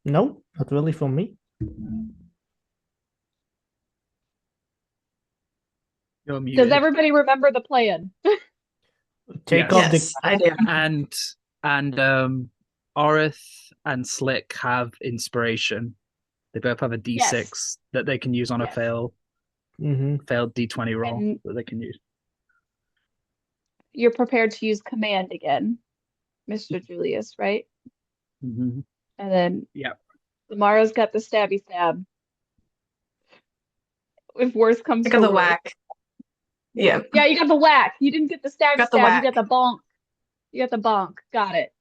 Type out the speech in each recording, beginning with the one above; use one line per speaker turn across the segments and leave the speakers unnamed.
No, not really for me.
You're
Does
muted.
everybody remember the plan?
Take off the
Yes.
Yes, I do.
And Orith and Slick have inspiration. They both have a
Yes.
D6 that they can use on a
Yes.
failed D20 roll
And
that they can use.
you're prepared to use command again, Mr. Julius, right?
Mm-hmm.
And then
Yeah.
Samara's got the stabby stab. If worse comes
I got
to
the
worse.
whack. Yeah,
Yeah, you got the whack. You didn't get the stabby
got the
stab. You got
whack.
the bonk. You got the bonk. Got it.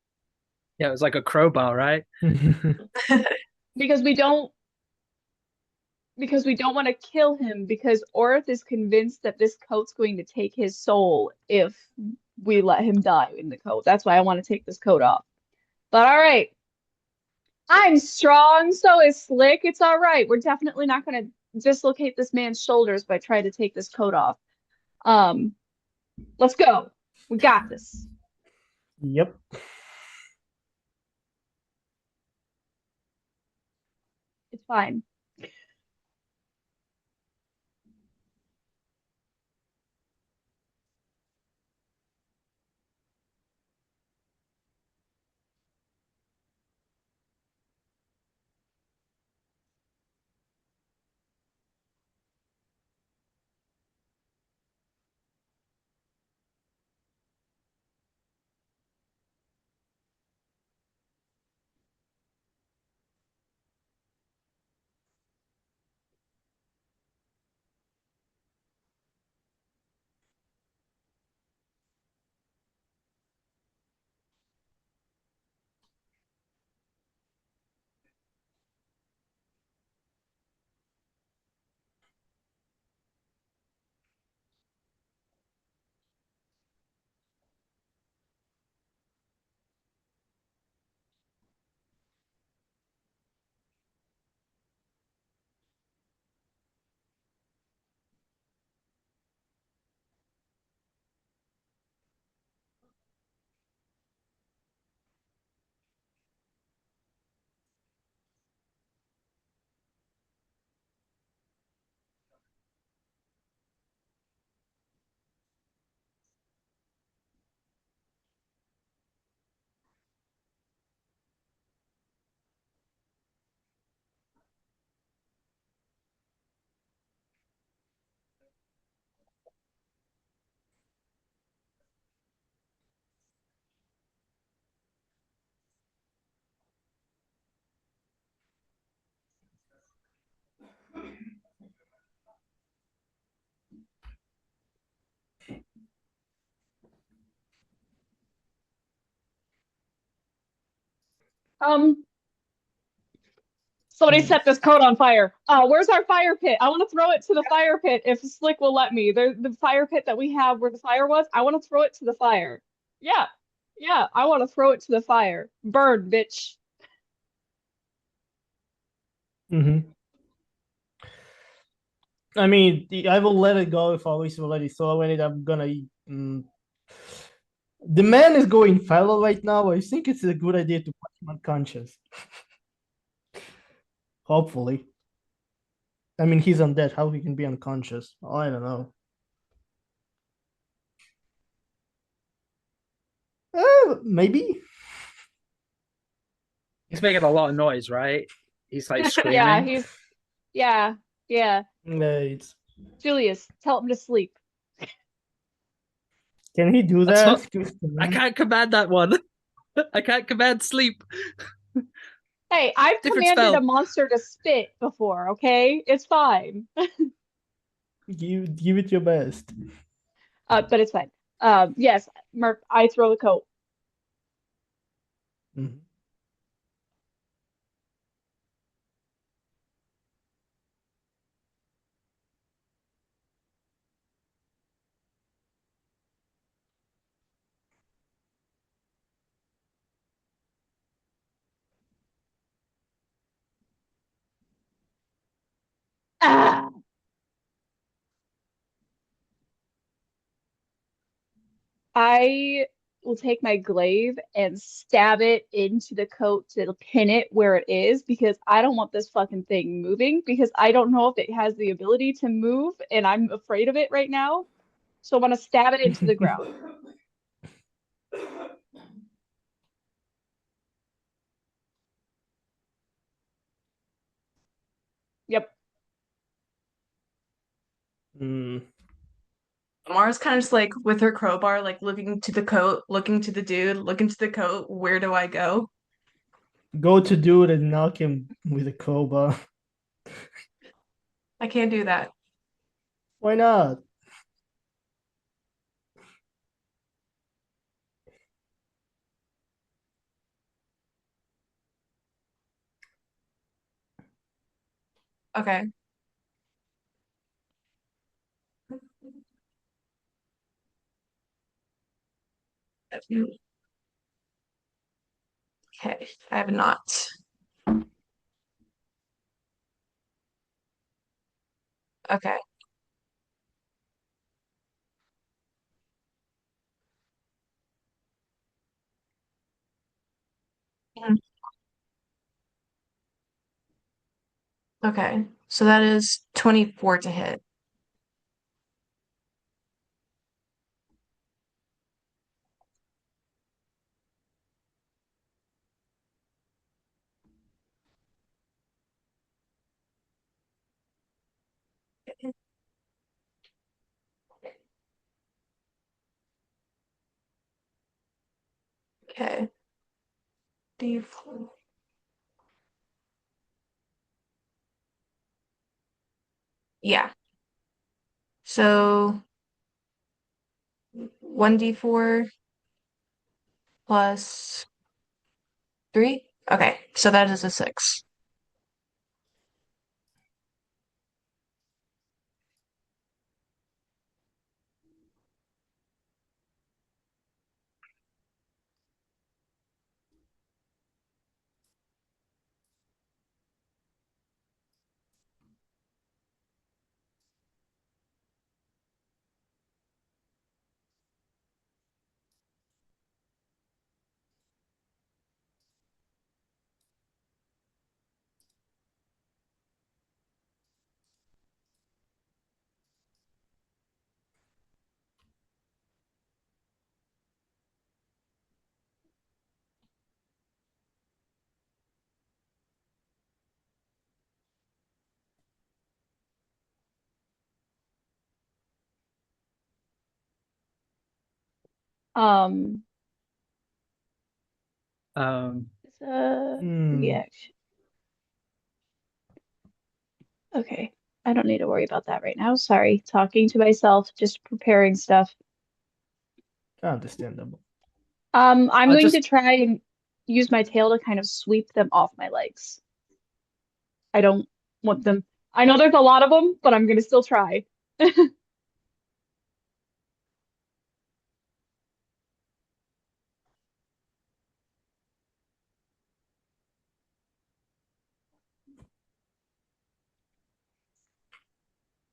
Yeah, it was like a crowbar, right?
Because we don't want to kill him because Orith is convinced that this coat's going to take his soul if we let him die in the coat. That's why I want to take this coat off. But all right. I'm strong, so is Slick. It's all right. We're definitely not going to dislocate this man's shoulders by trying to take this coat off. Um, let's go. We got this.
Yep.
It's fine. Um, Somebody set this coat on fire. Where's our fire pit? I want to throw it to the fire pit if Slick will let me. The fire pit that we have where the fire was, I want to throw it to the fire. Yeah. Yeah, I want to throw it to the fire. Burn, bitch.
hmm I mean, I will let it go if Alice already throw it. I'm gonna. Mm, the man is going feral right now. I think it's a good idea to put him unconscious. Hopefully. I mean, he's undead. How he can be unconscious? I don't know. Maybe.
He's making a lot of noise, right? He's like
Yeah,
screaming.
yeah, yeah.
It's,
Julius, tell him to sleep.
can he do
That's
that?
not. I can't command that one. I can't command sleep.
Hey, I've
Different
commanded a
spell.
monster to spit before, okay? It's fine.
Give it your best.
But it's fine. Yes, Murph, I throw the coat.
Mhm.
Ah! I will take my glaive and stab it into the coat to pin it where it is because I don't want this fucking thing moving because I don't know if it has the ability to move and I'm afraid of it right now. So I want to stab it into the ground. Yep.
Hmm.
Mara's kind of just like with her crowbar, like looking to the coat, looking to the dude, looking to the coat. Where do I go?
Go to dude and knock him with a crowbar.
I can't do that.
Why not?
Okay. Okay, I have not. Okay. Mhm. Okay. So that is 24 to hit. Okay. D4. Yeah. So 1d4 plus 3. Okay. So that is a 6.
Um,
Um,
it's a
Hmm.
reaction. Okay. I don't need to worry about that right now. Sorry. Talking to myself, just preparing stuff.
Understandable.
I'm
I
going
just
to try and use my tail to kind of sweep them off my legs. I don't want them. I know there's a lot of them, but I'm gonna still try.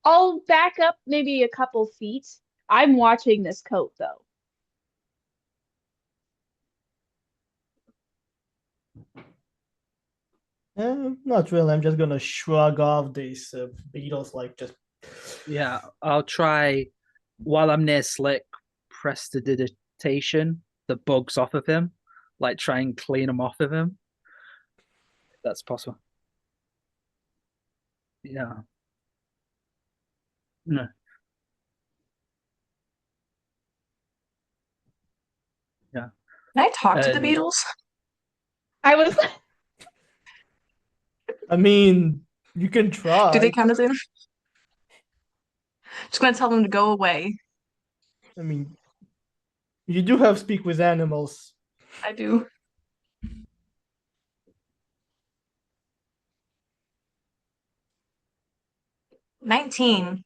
I'll back up maybe a couple feet. I'm watching this coat though.
Not really. I'm just gonna shrug off these beetles, like just.
yeah, I'll try while I'm near Slick, prestidigitation the bugs off of him, like try and clean them off of him. If that's possible. Yeah. No. Yeah.
Can I talk to the
And
beetles?
I was
I mean, you can
Do they
try.
count as in? Just gonna tell them to go away.
I mean, you do have speak with animals.
I do. 19.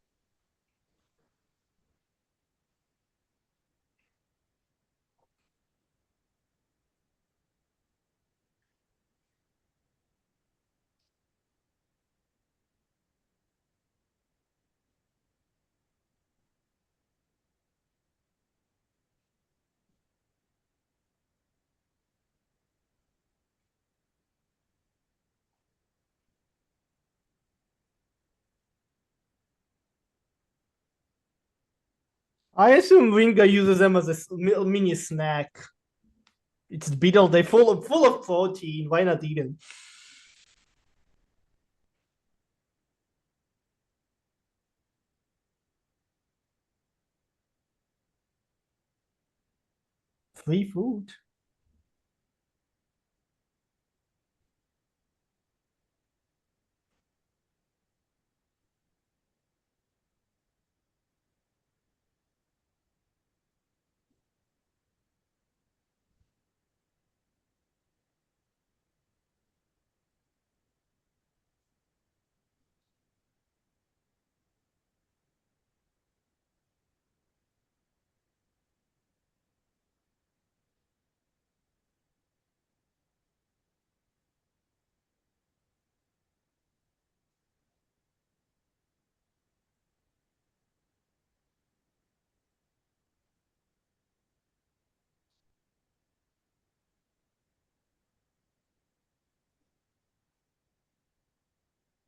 I assume Ringa uses them as a mini snack. It's beetle. They full of protein. Why not eat them? Free food.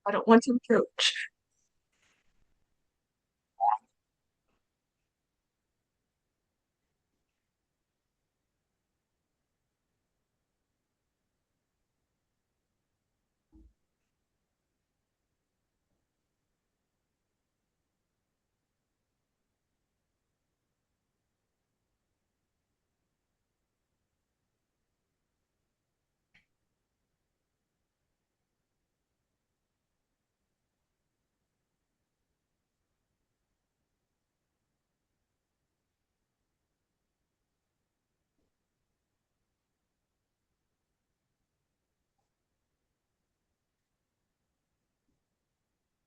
I don't want to approach.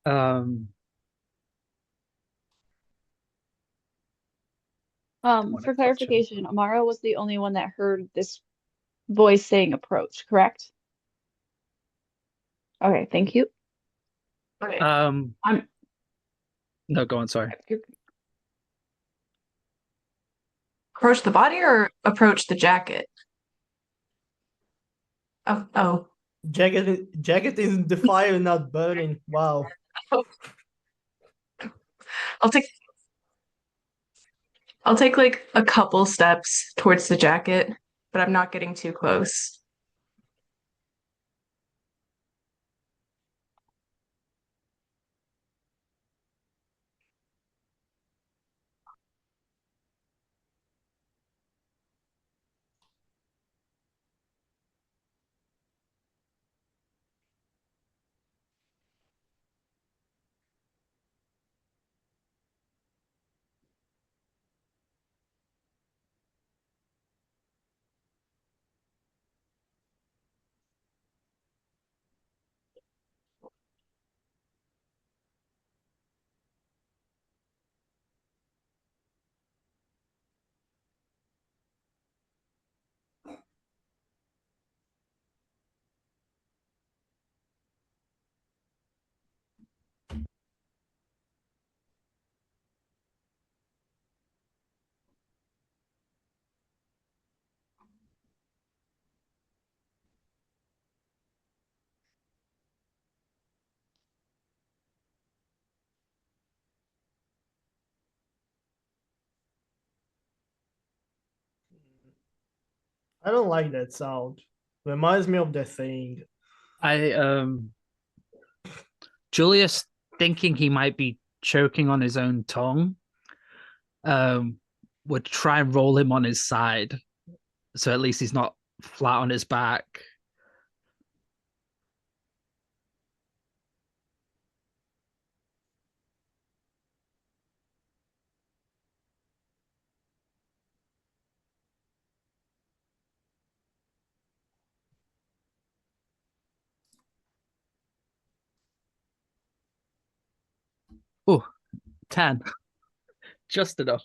Um, want to
For
catch him.
clarification, Amara was the only one that heard this voice saying approach, correct? Okay, thank you.
Okay.
I'm
No, go on. Sorry.
Approach the body or approach the jacket? Oh.
Jacket is the fire not burning. Wow.
I'll take I'll take like a couple steps towards the jacket, but I'm not getting too close.
I don't like that sound. Reminds me of the thing.
I Julius, thinking he might be choking on his own tongue, um, would try and roll him on his side, so at least he's not flat on his back. Oh, 10. Just enough.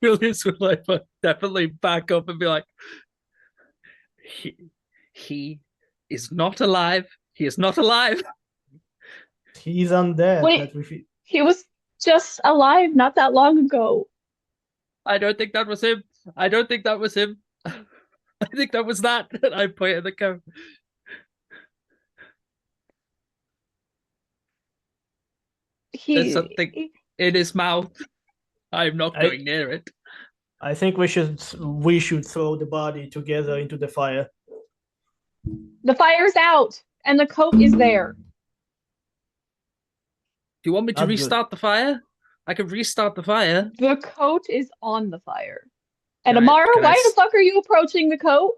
Julius would like definitely back up and be like, he is not alive. He is not alive.
He's undead.
Wait.
That we
He was just alive not that long ago.
I don't think that was him. I don't think that was him. I think that was that. And I point at the cone. There's something in his mouth. I'm not going near it.
I think we should throw the body together into the fire.
The fire's out, and the coat is there.
Do you want me to
Not
restart the fire? I can restart the fire.
The coat is on the fire. And
Can I-
Amara,
can I
why
s-
the fuck are you approaching the coat?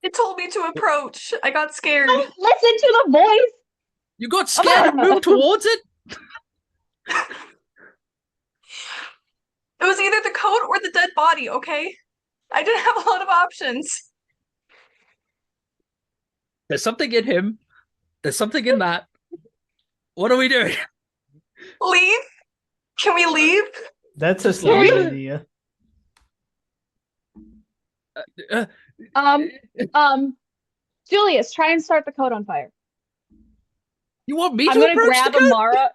It told me to approach. I got scared.
Don't listen to the voice.
You got scared and moved towards it?
It was either the coat or the dead body, okay? I didn't have a lot of options.
There's something in him. There's something in that. What are we doing?
Leave? Can we leave?
That's a
Just
smart
leave.
idea.
Julius, try and start the coat on fire.
You want me
I'm
to
gonna
approach
grab
the coat?
Amara.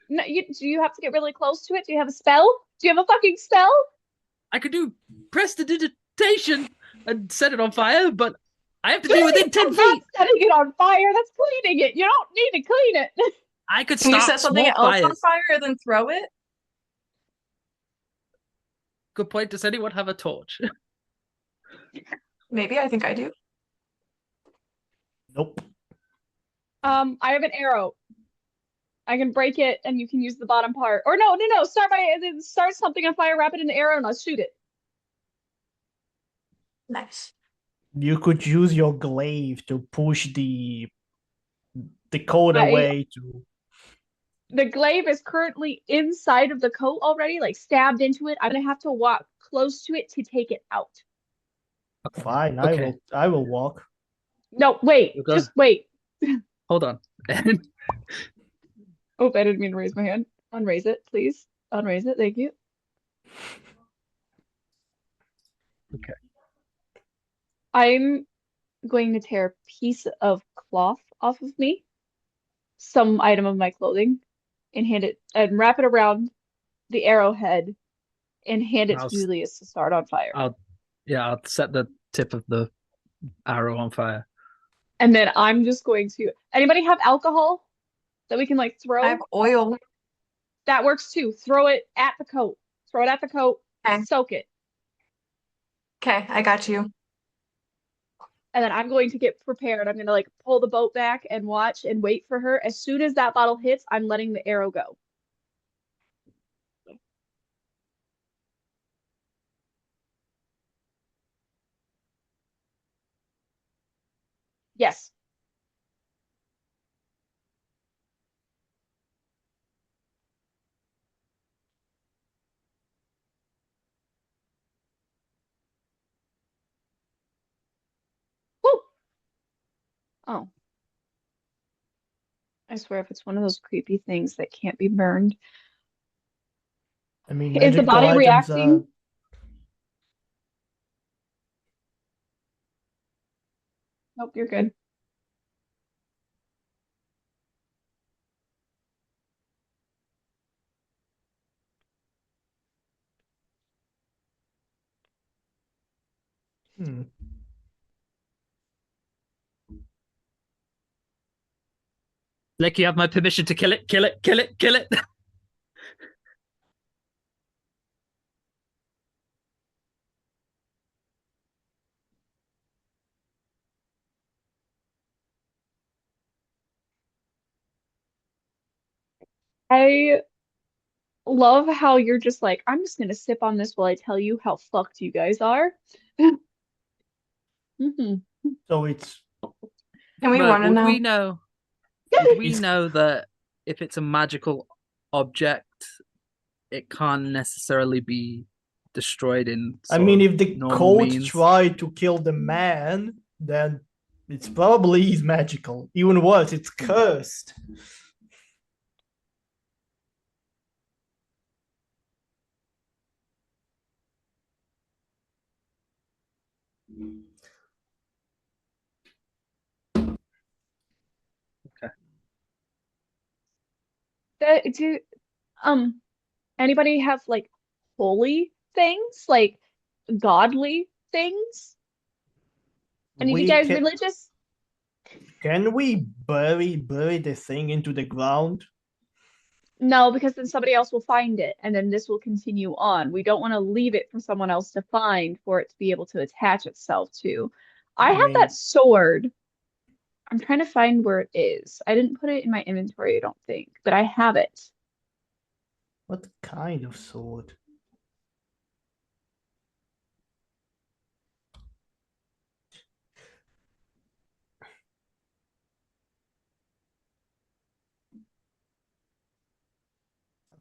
No, do you have to get really close to it? Do you have a spell? Do you have a fucking spell?
I could do prestidigitation and set it on fire, but I have to be within 10
That's not
feet.
setting it on fire. That's cleaning it. You don't need to clean it.
I could
Can you
start
set something
small
else
fires.
on fire and then throw it?
Good point. Does anyone have a torch?
Maybe, I think I do.
Nope.
I have an arrow. I can break it, and you can use the bottom part. Or no. Start something on fire, wrap it in the arrow, and I'll shoot it.
Nice.
You could use your glaive to push the coat away to.
The glaive is currently inside of the coat already, like stabbed into it. I'm gonna have to walk close to it to take it out.
Fine,
Okay.
I will walk.
No, wait,
Okay.
just wait.
Hold on.
Oh, I didn't mean to raise my hand. Unraise it, please. Unraise it, thank you.
Okay.
I'm going to tear a piece of cloth off of me, some item of my clothing, and hand it and wrap it around the arrowhead and hand it to
I'll s-
Julius to start on fire.
I'll set the tip of the arrow on fire.
And then I'm just going to. Anybody have alcohol that we can like throw?
I have oil.
That works too. Throw it at the coat. Throw it at the coat.
Okay.
Soak it.
Okay, I got you.
And then I'm going to get prepared. I'm going to like pull the boat back and watch and wait for her. As soon as that bottle hits, I'm letting the arrow go. Yes. Woo! Oh. I swear if it's one of those creepy things that can't be burned.
I mean,
Is the
magical
body
items
reacting? Nope, you're good.
Like, you have my permission to kill it, kill it, kill it, kill it.
I love how you're just like, I'm just gonna sip on this while I tell you how fucked you guys are. Mhm.
So it's
And we
But
want to
would
know.
we know? Would we
It's-
know that if it's a magical object, it can't necessarily be destroyed in?
I mean,
sort of
if the
normal
coat
means?
tried to kill the man, then it's probably is magical. Even worse, it's cursed.
Do anybody have like holy things, like godly things? Any of you
We
guys religious?
can we bury the thing into the ground?
No, because then somebody else will find it, and then this will continue on. We don't want to leave it for someone else to find for it to be able to attach itself to. I
I
have that
mean,
sword. I'm trying to find where it is. I didn't put it in my inventory, I don't think, but I have it.
what kind of sword?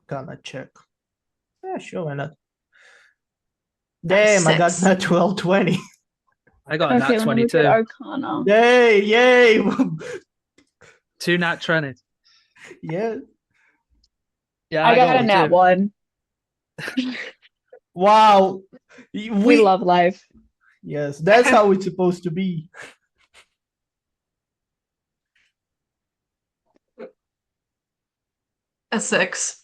Gonna check. Yeah, sure, why not? Damn, I got
6.
natural 20.
I got a
Okay,
nat
let me look at
22.
Arcana.
Yay, yay!
2 nat 20.
Yeah.
Yeah,
I
I
got
got
a
one
nat
too.
one.
Wow.
We love life.
Yes, that's how it's supposed to be.
A 6.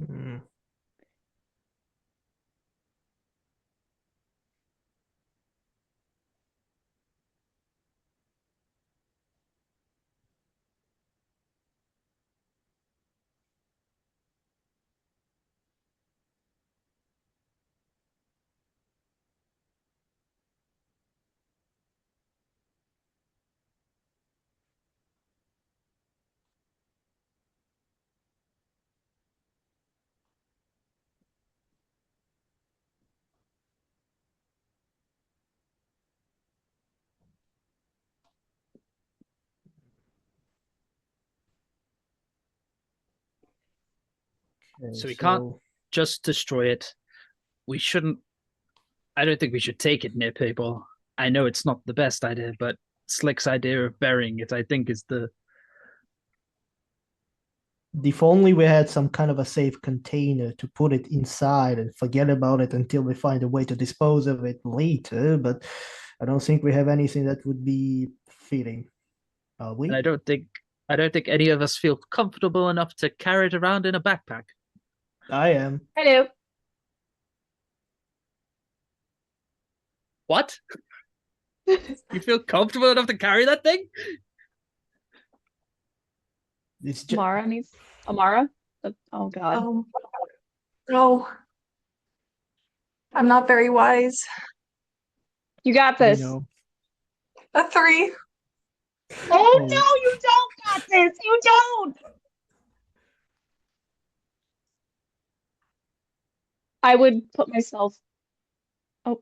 Hmm. Okay,
So we can't just destroy it. We shouldn't. I don't think we should take it near people. I know it's not the best idea, but Slick's idea of burying it, I think, is the.
if only we had some kind of a safe container to put it inside and forget about it until we find a way to dispose of it later, but I don't think we have anything that would be fitting. Are
And
we?
I don't think any of us feel comfortable enough to carry it around in a backpack.
I am.
Hello.
What? You feel comfortable enough to carry that thing?
It's just,
Amara needs Amara? Oh God.
Oh, no. I'm not very wise.
You got
you
this.
know.
A 3.
Oh
Oh,
no, you don't got this. You don't. I would put myself. Oh,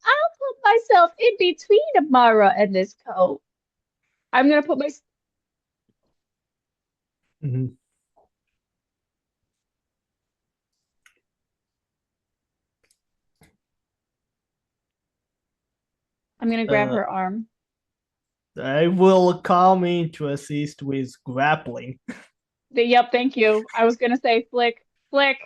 I'll put myself in between Amara and this coat. I'm gonna put my.
mhm.
I'm gonna grab her arm.
I will come in to assist with grappling.
Yep, thank you. I was gonna say flick, flick.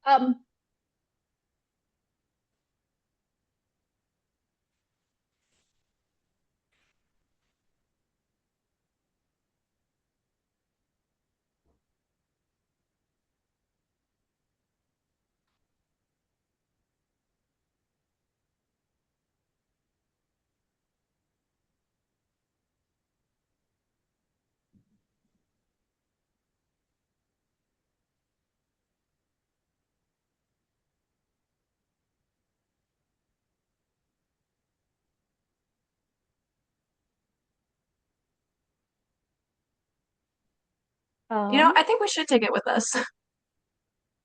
Um,
I think we should take it with us.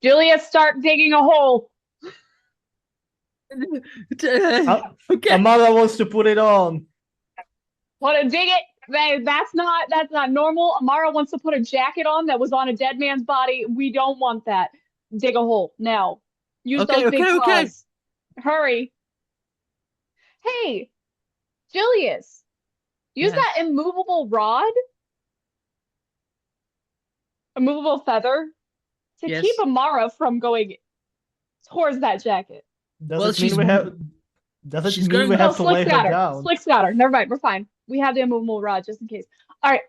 Julia, start digging a hole.
Okay.
Amara wants to put it on.
Want to dig it? That's not normal. Amara wants to put a jacket on that was on a dead man's body. We don't want that. Dig a hole now. Use
Okay,
those big
okay, okay.
claws. Hurry. Hey, Julius, use
Yes.
that immovable feather to keep
Yes.
Amara from going towards that jacket.
Does
Well,
it mean
she's
we have? Does it
she's
mean we
going.
Oh,
have to
Slick's
lay her
got her.
down?
Slick's got her. Never mind. We're fine. We have the immovable rod just in case. All right.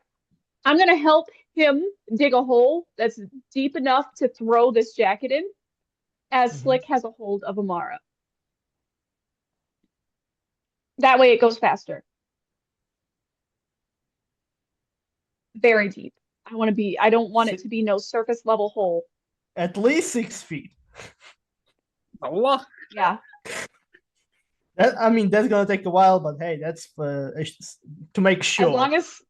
I'm going to help him dig a hole that's deep enough to throw this jacket in as
Mhm.
Slick has a hold of Amara. That way it goes faster. Very deep. I don't want it to be no surface level hole.
At least 6 feet.
Allah.
Yeah.
I mean, that's gonna take a while, but hey, that's to make
As
sure.
long as,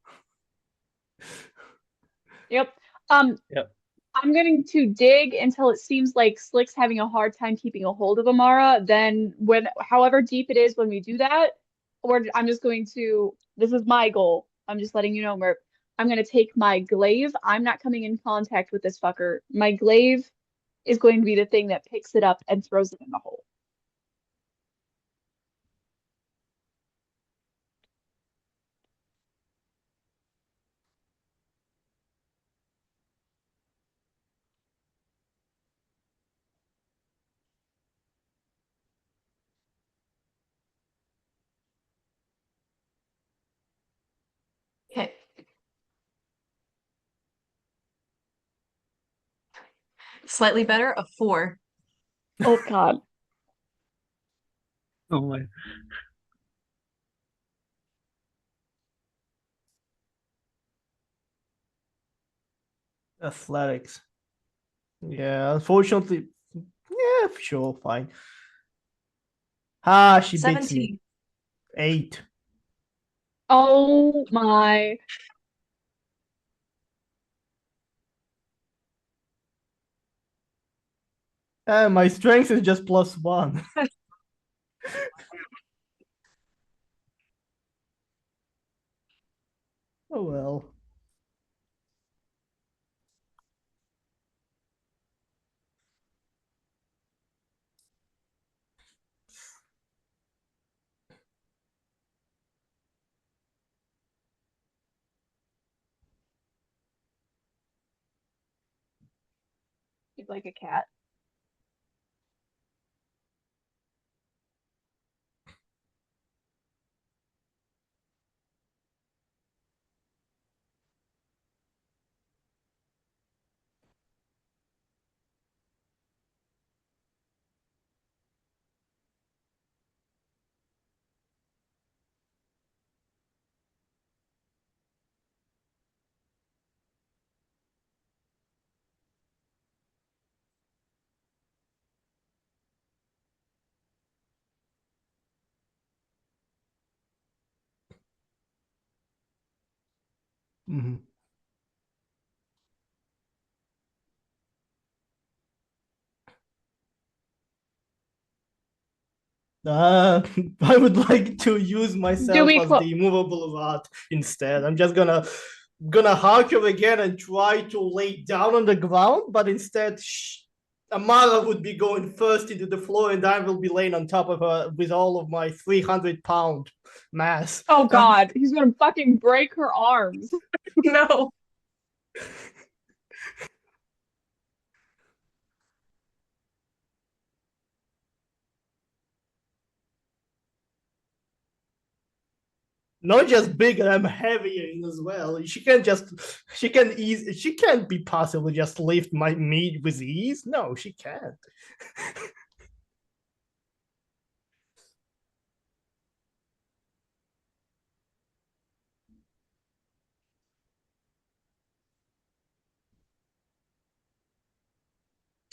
yep. Um,
Yep.
I'm going to dig until it seems like Slick's having a hard time keeping a hold of Amara. Then however deep it is when we do that, I'm just going to, this is my goal. I'm just letting you know, Merp. I'm going to take my glaive. I'm not coming in contact with this fucker. My glaive is going to be the thing that picks it up and throws it in the hole.
Okay. Slightly better, a 4.
Oh God.
Oh my.
Athletics. Yeah, unfortunately. Yeah, sure, fine. Ah, she beats me.
17.
8.
Oh my.
My strength is just +1. Oh well.
He's like a cat.
Mhm. Uh, I would like to use
Do
myself
we
as the immovable rod instead. I'm just gonna hardcore again and try to lay down on the ground, but instead Amara would be going first into the floor, and I will be laying on top of her with all of my 300-pound mass.
Oh God, he's gonna fucking break her arms.
No.
Not just bigger, I'm heavier as well. She can't be possibly just lift my meat with ease. No, she can't.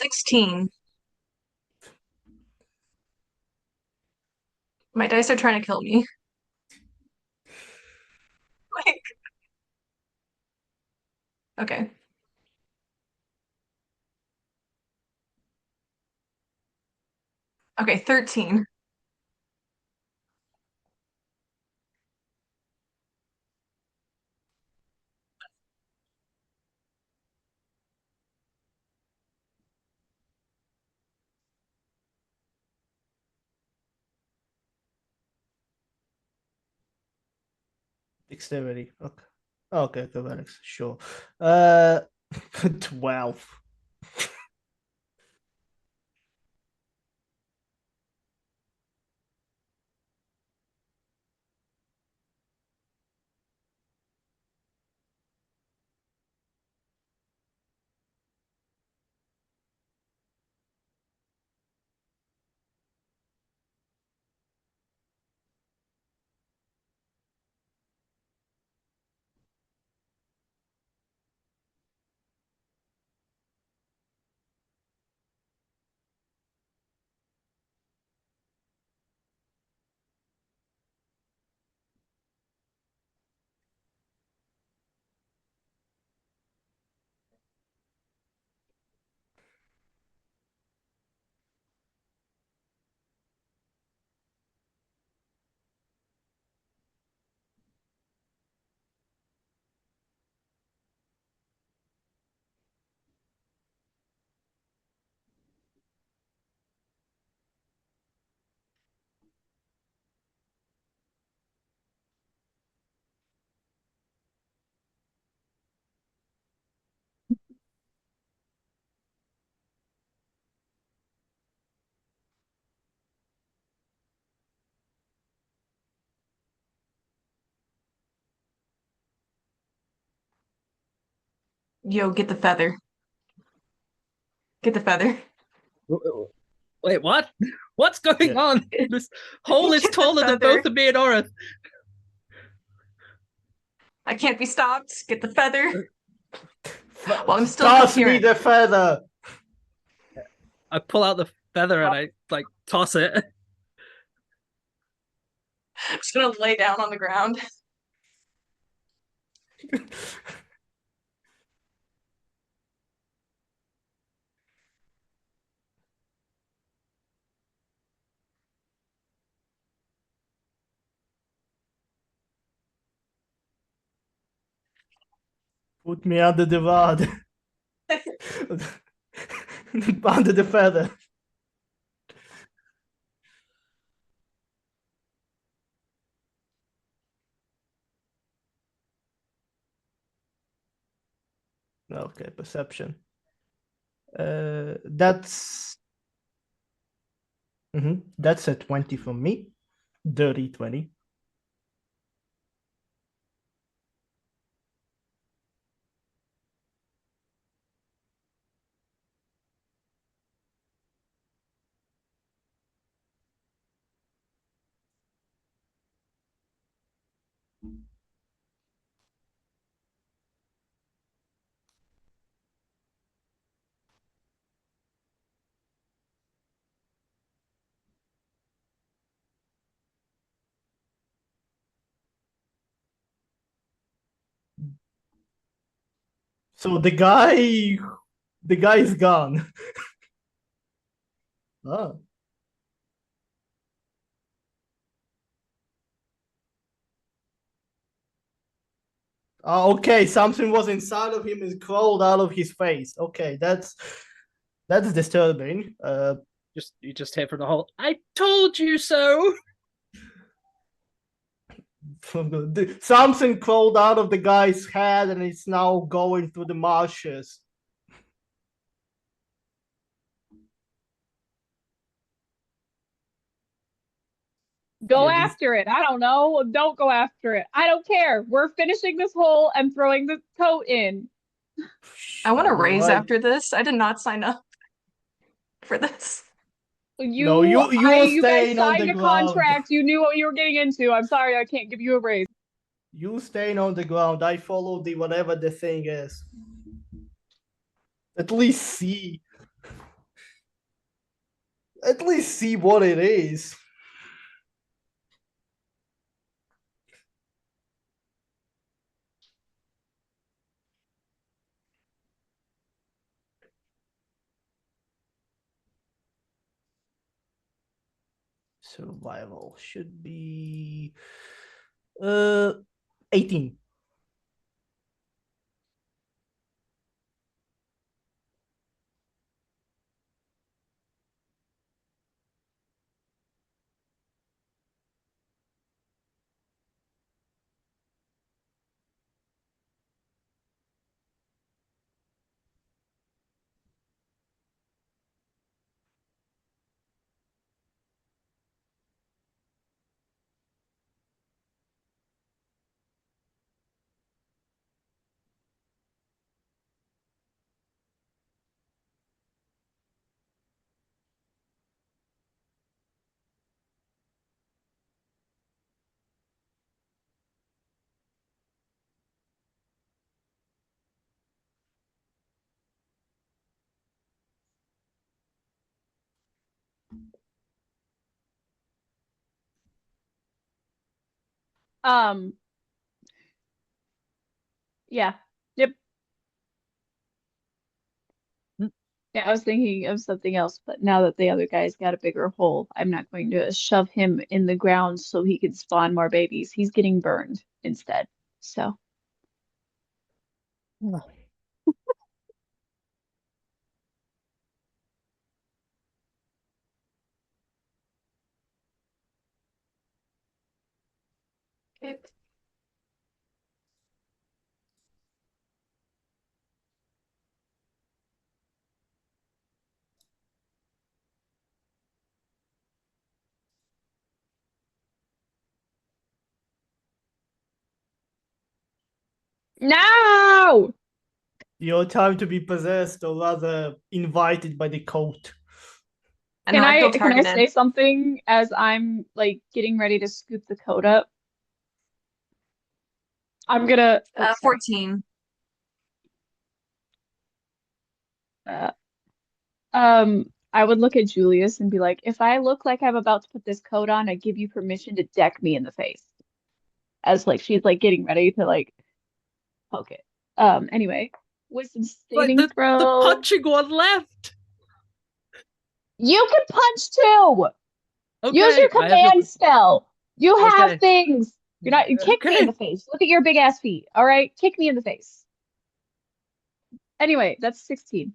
16. My dice are trying to kill me. Like, okay. Okay, 13.
Dexterity. Okay. Okay, acrobatics. Sure. Uh, 12.
Yo, get the feather. Get the feather.
Wait, what? What's going
Yeah.
on? This hole is
Get the
taller than
feather.
both of me and Orith.
I can't be stopped. Get the feather. Well, I'm still
Toss me
coherent.
the feather.
I pull out the feather and I like toss it.
I'm just gonna lay down on the ground.
Put me under the rod. Under the feather. Okay, perception. That's a 20 for me. Dirty 20. So the guy is gone. Oh. Okay, something was inside of him and crawled out of his face. Okay, that's disturbing.
You just hear from the hole. I told you so.
Something crawled out of the guy's head and it's now going through the marshes.
Go
Yeah, this
after it. I don't know. Don't go after it. I don't care. We're finishing this hole and throwing the coat in.
I want a
all
raise
right.
after this. I did not sign up for this.
No, you're
You guys
staying on the
signed a
ground.
contract. You knew what you were getting into. I'm sorry, I can't give you a raise.
You staying on the ground. I follow the whatever the thing is. At least see. At least see what it is. Survival should be uh 18.
Um, yeah. Yep. Yeah, I was thinking of something else, but now that the other guy's got a bigger hole, I'm not going to shove him in the ground so he can spawn more babies. He's getting burned instead. So,
It,
no!
Your time to be possessed, or rather invited by the cult.
and now I feel
Can I
targeted.
say something as I'm like getting ready to scoop the coat up? I'm gonna, oh, sorry.
14.
Uh, I would look at Julius and be like, if I look like I'm about to put this coat on, I give you permission to deck me in the face. As like she's like getting ready to like poke it. Anyway, wisdom
Like
saving
the
throw.
punching one left.
You can punch too. Use
Okay,
your
I have your.
command spell. You have
Okay,
things. You're not kick me in
okay.
the face. Look at your big ass feet. All right, kick me in the face. Anyway, that's 16.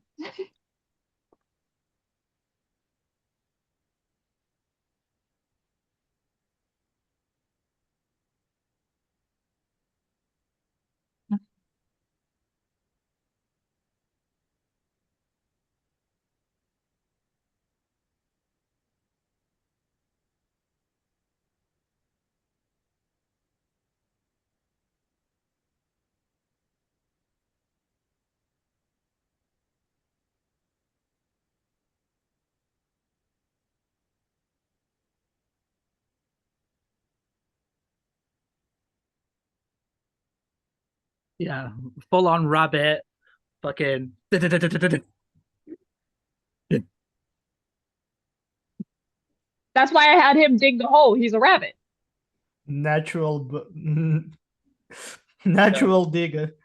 Yeah, full on rabbit. Fucking.
That's why I had him dig the hole. He's a rabbit.
Natural, natural digger.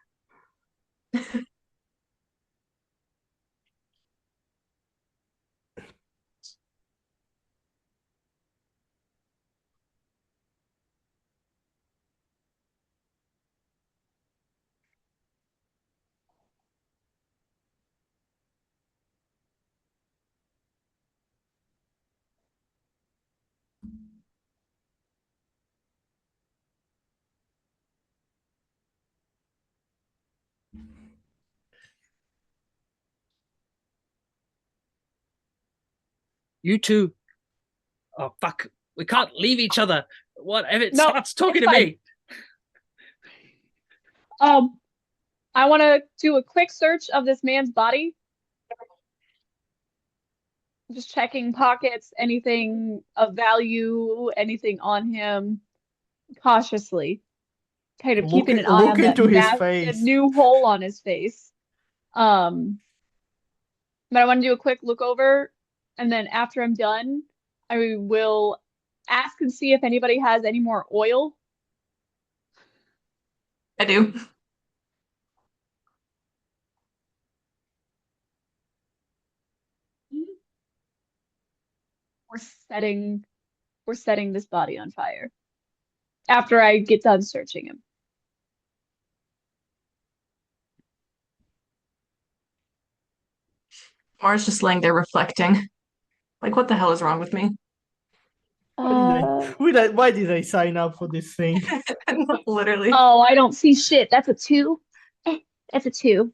You two. Oh fuck! We can't leave each other. What if it
No,
starts talking
it's
to
fine.
me?
Um, I want to do a quick search of this man's body. Just checking pockets, anything of value, anything on him, cautiously. Kind of
Look,
keeping an eye
look
on that
into his
massive
face.
new hole on his face. Um, but I want to do a quick look over, and then after I'm done, I will ask and see if anybody has any more oil.
I do.
We're setting we're setting this body on fire after I get done searching him.
Mara's just laying there reflecting. Like, what the hell is wrong with me?
Uh,
Why did I sign up for this thing?
Literally.
oh, I don't see shit. That's a 2. That's a 2.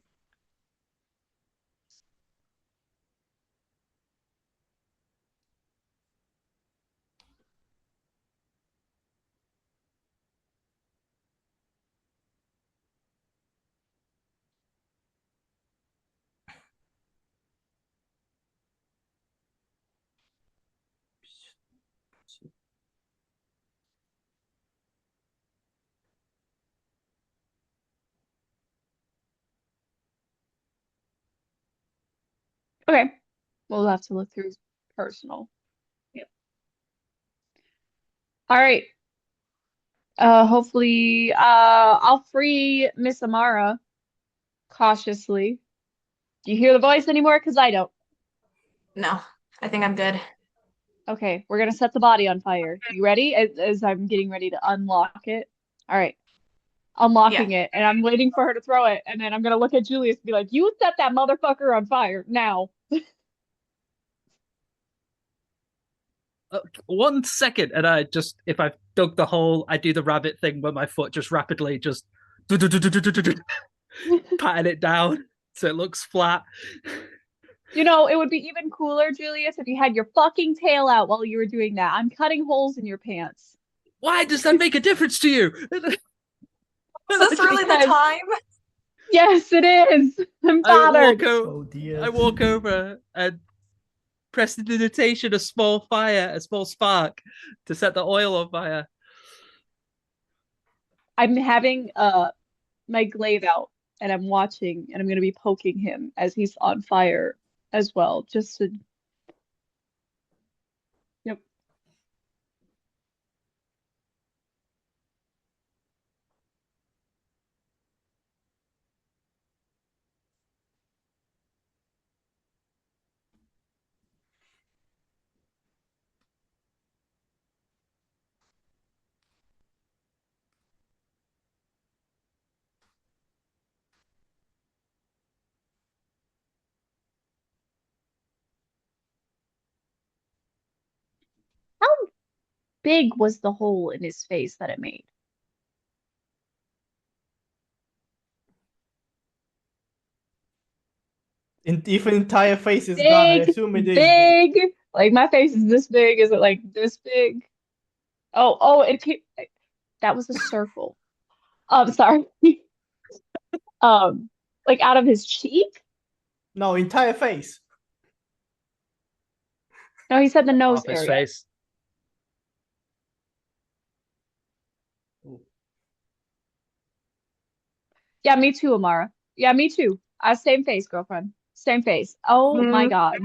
Okay. We'll have to look through his personal. Yep. All right. Hopefully, I'll free Miss Amara cautiously. Do you hear the voice anymore? Because I don't.
No, I think I'm good.
Okay, we're gonna set the body on fire. You ready? As I'm getting ready to unlock it. All right,
Yeah.
unlocking it, and I'm waiting for her to throw it, and then I'm gonna look at Julius and be like, "You set that motherfucker on fire now."
1 second, and I just, if I've dug the hole, I do the rabbit thing where my foot just rapidly just patting it down so it looks flat.
You know, it would be even cooler, Julius, if you had your fucking tail out while you were doing that. I'm cutting holes in your pants.
Why does that make a difference to you?
Is this really the
Because
time?
yes, it is. I'm bothered.
Oh dear.
I walk over and press the notation a small fire, a small spark to set the oil on fire.
I'm having my glaive out and I'm watching and I'm gonna be poking him as he's on fire as well. Just to yep. How big was the hole in his face that it made?
If an entire face is gone, I
Big,
assume it is big.
big. Like my face is this big. Is it like this big? Oh, it came. That was a circle. Sorry. Um, like out of his cheek?
No, entire face.
No, he said the nose
Off his
area.
face.
Yeah, me too, Amara. Yeah, me too. Same face, girlfriend. Same face. Oh my
Mm,
God.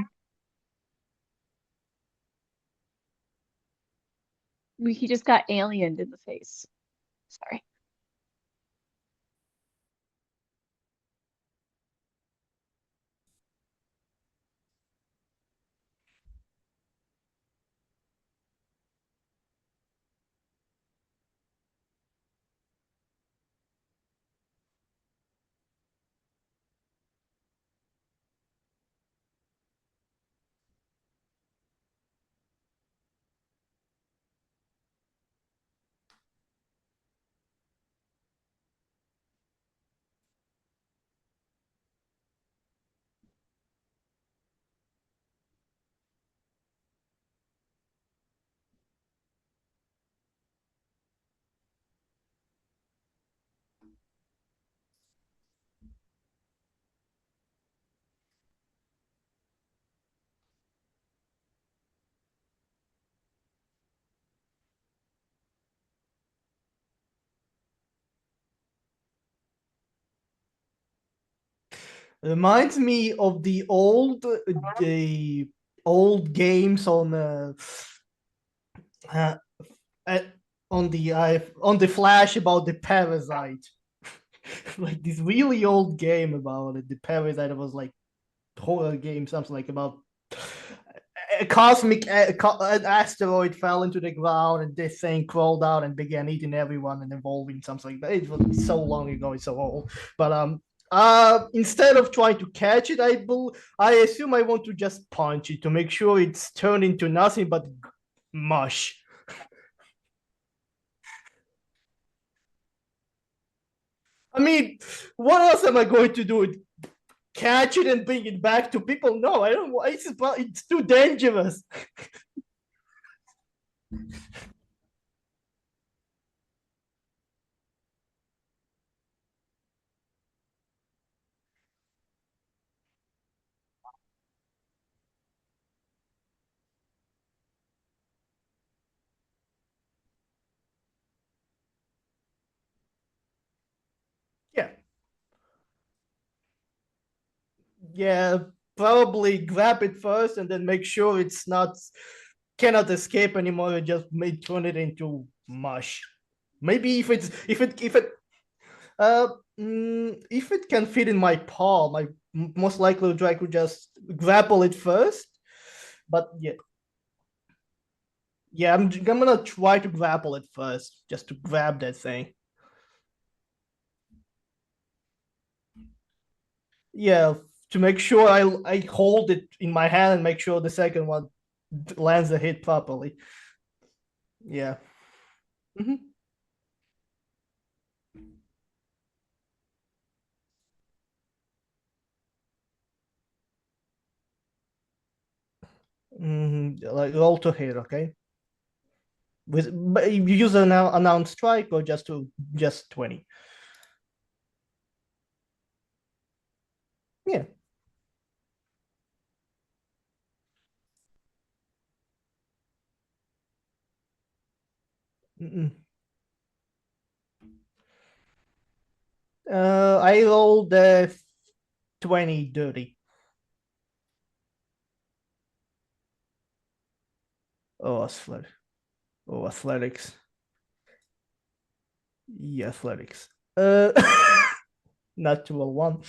He just got aliened in the face. Sorry.
Reminds me of the old games uh, uh, on the Flash about the parasite. Like this really old game about it. The parasite was like horror game, something like about a an asteroid fell into the ground and this thing crawled out and began eating everyone and evolving something like that. It was so long ago, it's so old. But instead of trying to catch it, I assume I want to just punch it to make sure it's turned into nothing but mush. I mean, what else am I going to do? Catch it and bring it back to people? No, I don't. It's too dangerous. Yeah, yeah. Probably grab it first and then make sure it's not cannot escape anymore and just may turn it into mush. Maybe uh if it can fit in my palm, I most likely try to just grapple it first. But yeah, yeah, I'm gonna try to grapple it first, just to grab that thing. Yeah, to make sure I hold it in my hand and make sure the second one lands the hit properly. Yeah. Mhm. Like roll to hit, okay? But you use an announced strike or just 20? Yeah. Mm-mm. I rolled 20 dirty. Oh, athletic. Oh, athletics. Yeah, athletics. Uh, natural one.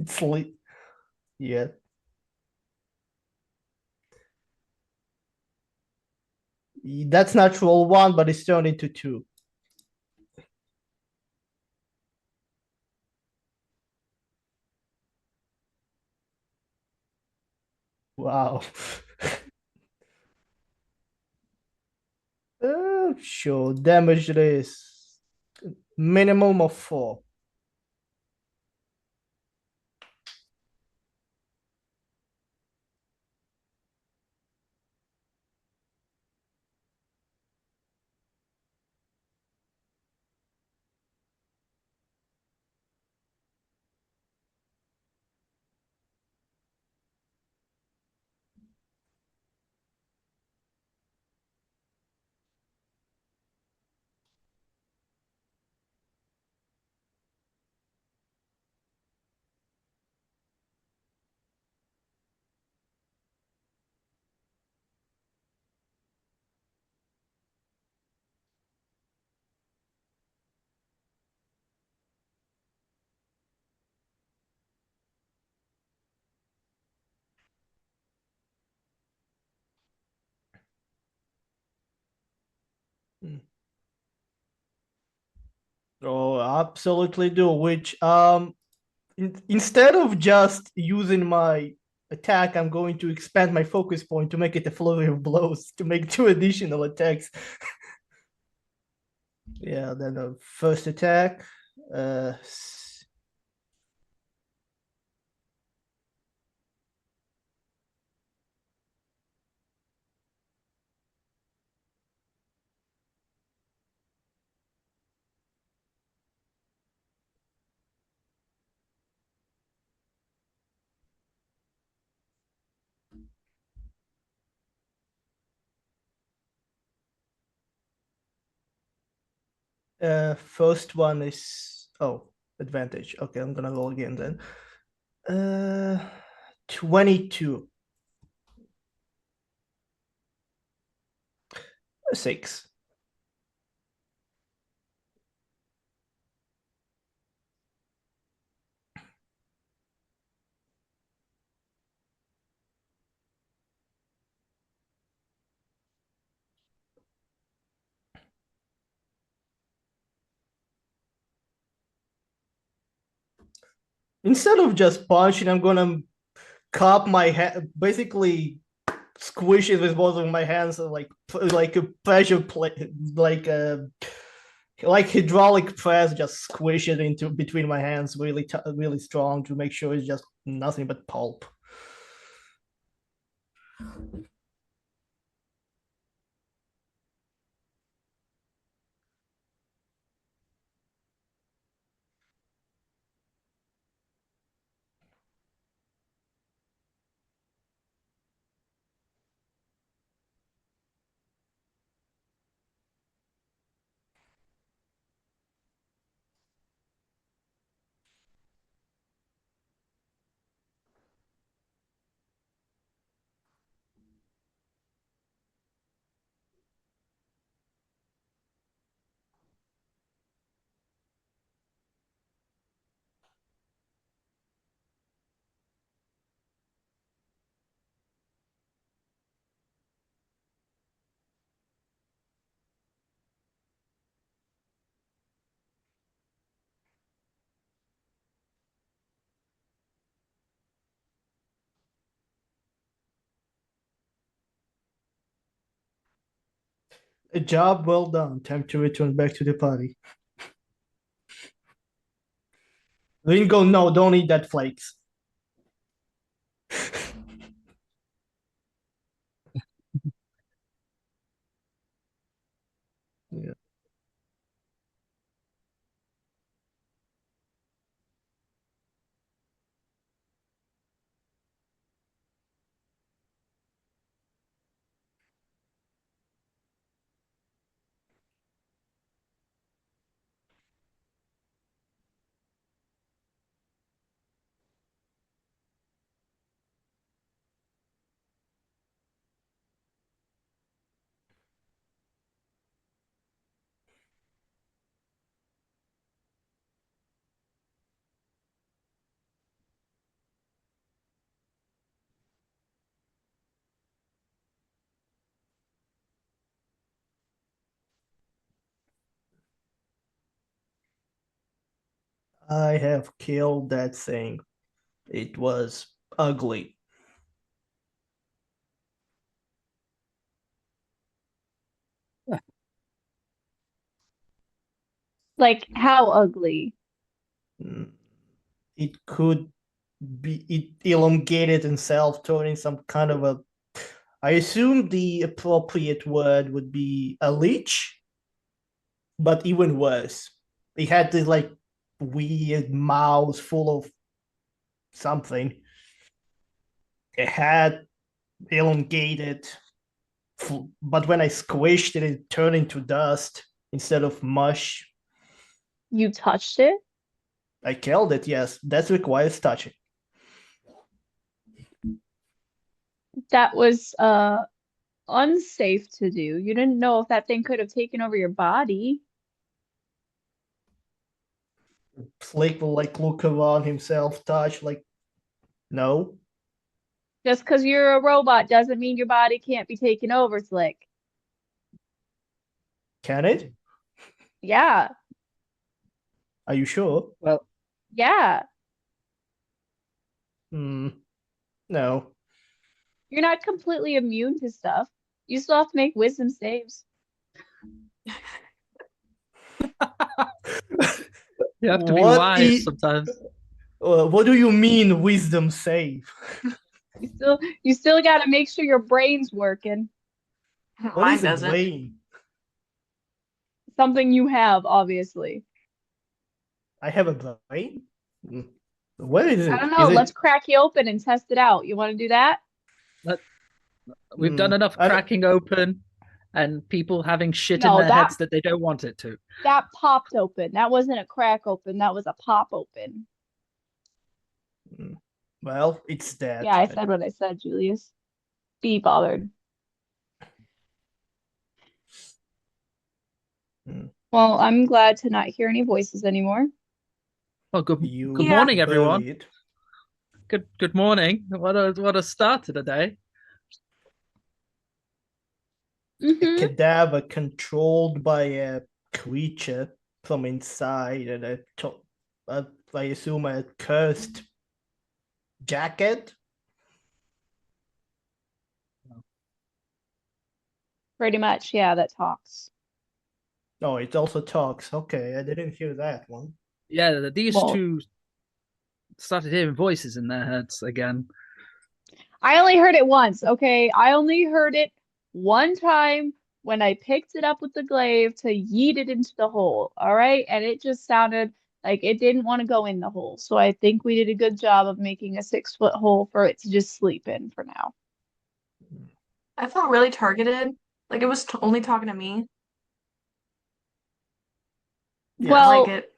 It's late. Yeah. That's natural one, but it's turned into two. Wow. Sure. Damage this. Minimum of four. Hmm. Oh, absolutely do. Which instead of just using my attack, I'm going to expand my focus point to make it a flurry of blows to make two additional attacks. Yeah, then the first attack. Uh, first one is oh. Advantage. Okay, I'm gonna roll again then. 22. 6. Instead of just punching, I'm gonna cup my head, basically squish it with both of my hands, like a pressure plate, like hydraulic press. Just squish it into between my hands, really strong to make sure it's just nothing but pulp. A job well done. Time to return back to the party. Ringo, no, don't eat that flakes. Yeah. I have killed that thing. It was ugly.
Like, how ugly?
Mm, It could be it elongated itself, turning some kind of a. I assume the appropriate word would be a leech, but even worse. It had this like weird mouth full of something. It had elongated, but when I squished it, it turned into dust instead of mush.
You touched it?
I killed it, yes. That requires touching.
That was unsafe to do. You didn't know if that thing could have taken over your body.
Slick will like look around himself, touch, like, no.
Just because you're a robot doesn't mean your body can't be taken over, Slick.
Can it?
Yeah,
Are you sure?
Well,
yeah.
No.
You're not completely immune to stuff. You still have to make wisdom saves.
you have to be
What
wise sometimes.
what do you mean wisdom save?
You still got to make sure your brain's working.
What
Mine
is a
doesn't.
brain?
Something you have, obviously.
I have a brain? Hmm. Where is
I
it?
don't know.
Is
Let's
it
crack you open and test it out. You want to do that?
We've done enough
I don't,
cracking open. and people having shit in
No,
their
that
heads that they don't want it to.
that popped open. That wasn't a crack open. That was a pop open.
Well, it's
Yeah,
that.
I said what I said, Julius. Be bothered.
Mm.
Well, I'm glad to not hear any voices anymore.
Well, good
You
Yeah.
morning, everyone.
bullied.
Good morning. What a start to the day.
A
Mm-hmm.
cadaver controlled by a creature from inside, and I assume a cursed jacket.
Pretty much, yeah, that talks.
Oh, it also talks. Okay, I didn't hear that one.
Yeah, these
Well,
two started hearing voices in their heads again.
I only heard it once, okay? I only heard it one time when I picked it up with the glaive to yeet it into the hole, all right? And it just sounded like it didn't want to go in the hole. So I think we did a good job of making a 6-foot hole for it to just sleep in for now.
I felt really targeted. Like it was only talking to me.
Yes.
I like
Well,
it.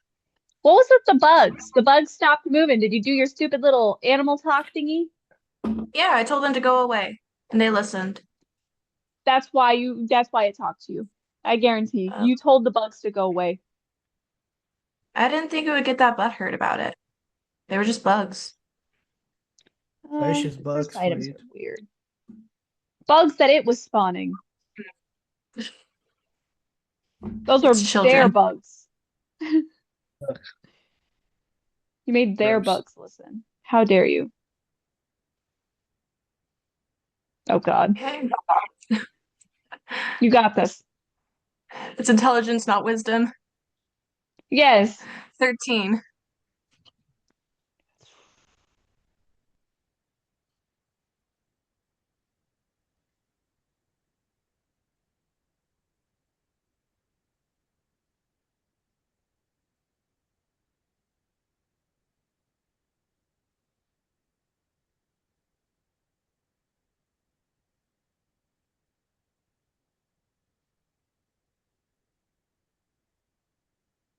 what was with the bugs? The bugs stopped moving. Did you do your stupid little animal talk thingy?
Yeah, I told them to go away, and they listened.
That's why it talked to you. I guarantee.
Uh,
You told the bugs to go away.
I didn't think it would get that butthurt about it. They were just bugs.
Precious
The
bugs
cursed
for
items
it.
are weird. Bugs that it was spawning. Those
It's
are their
children.
bugs. You made their
Gross.
bugs listen. How dare you? Oh God.
Okay.
You got this.
It's intelligence, not wisdom.
Yes.
13.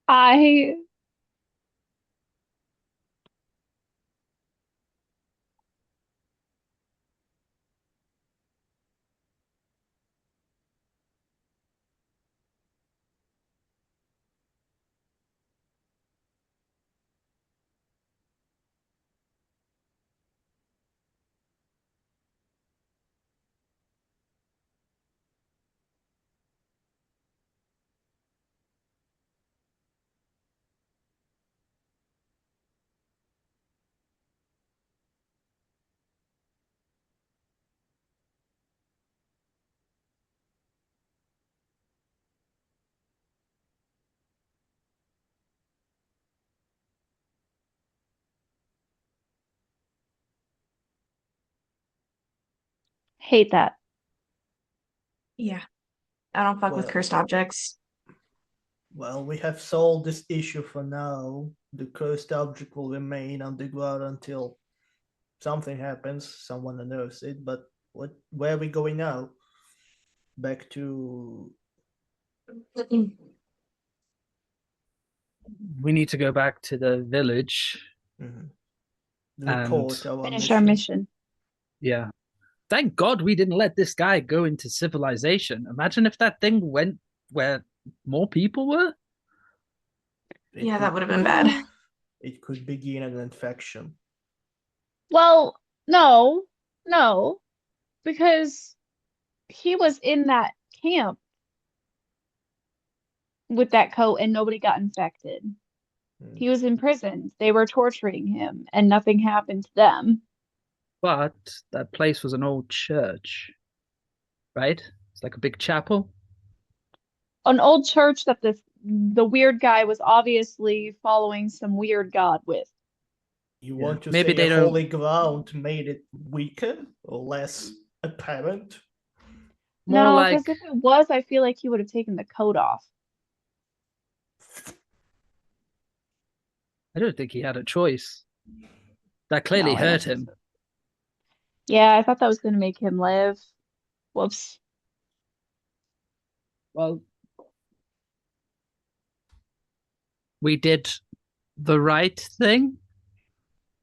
I hate that.
Yeah, I don't fuck with
Well,
cursed objects.
well, we have solved this issue for now. The cursed object will remain underground until something happens. Someone unearths it. But where are we going now? Back to
We need to go back to the village
mhm,
and
report our
Finish our
mission.
mission.
yeah. Thank God we didn't let this guy go into civilization. Imagine if that thing went where more people were.
It
Yeah, that
could
would have been bad.
it could begin an infection.
Well, no, no, because he was in that camp with that coat and nobody got infected.
Mm.
He was in prison. They were torturing him and nothing happened to them.
But that place was an old church, right? It's like a big chapel.
An old church that the weird guy was obviously following some weird god with.
You
Yeah.
want to
Maybe
say
they
a
don't.
holy ground made it weaker or less apparent?
More
No, because
like
if it was, I feel like he would have taken the coat off.
I don't think he had a choice. That clearly
No, I don't
hurt
think
him.
so. Yeah, I thought that was going to make him live. Whoops.
Well, we did the right thing?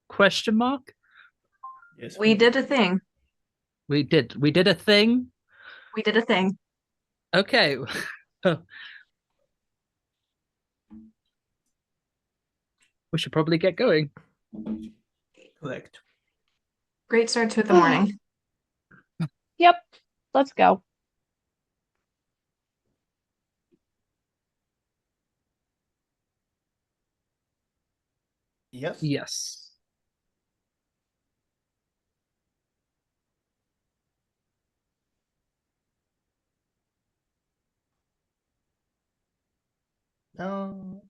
Question mark.
Yes,
We did a thing.
We did a thing.
We did a thing.
Okay. We should probably get going.
Correct.
Great start to the morning.
Yep, let's go.
Yes.
Yes.
No.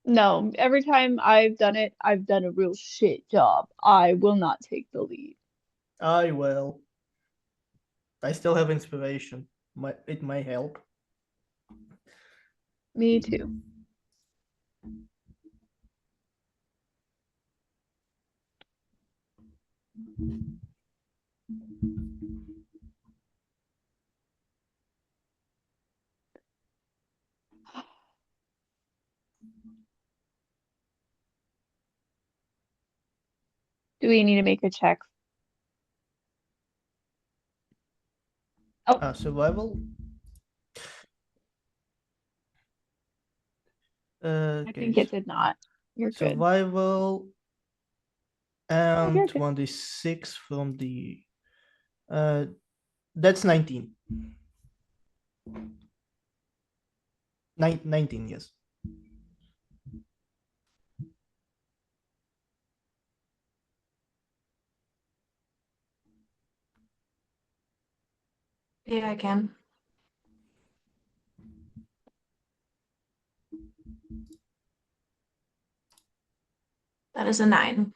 No, every time I've done it, I've done a real shit job. I will not take the lead.
I will. I still have inspiration. It might help.
Me too. Do we need to make a check? Oh,
Survival.
I think it did not. You're good.
Survival
Oh,
and
you're good.
26 from the that's 19. 19, yes.
Yeah, I can. That is a 9.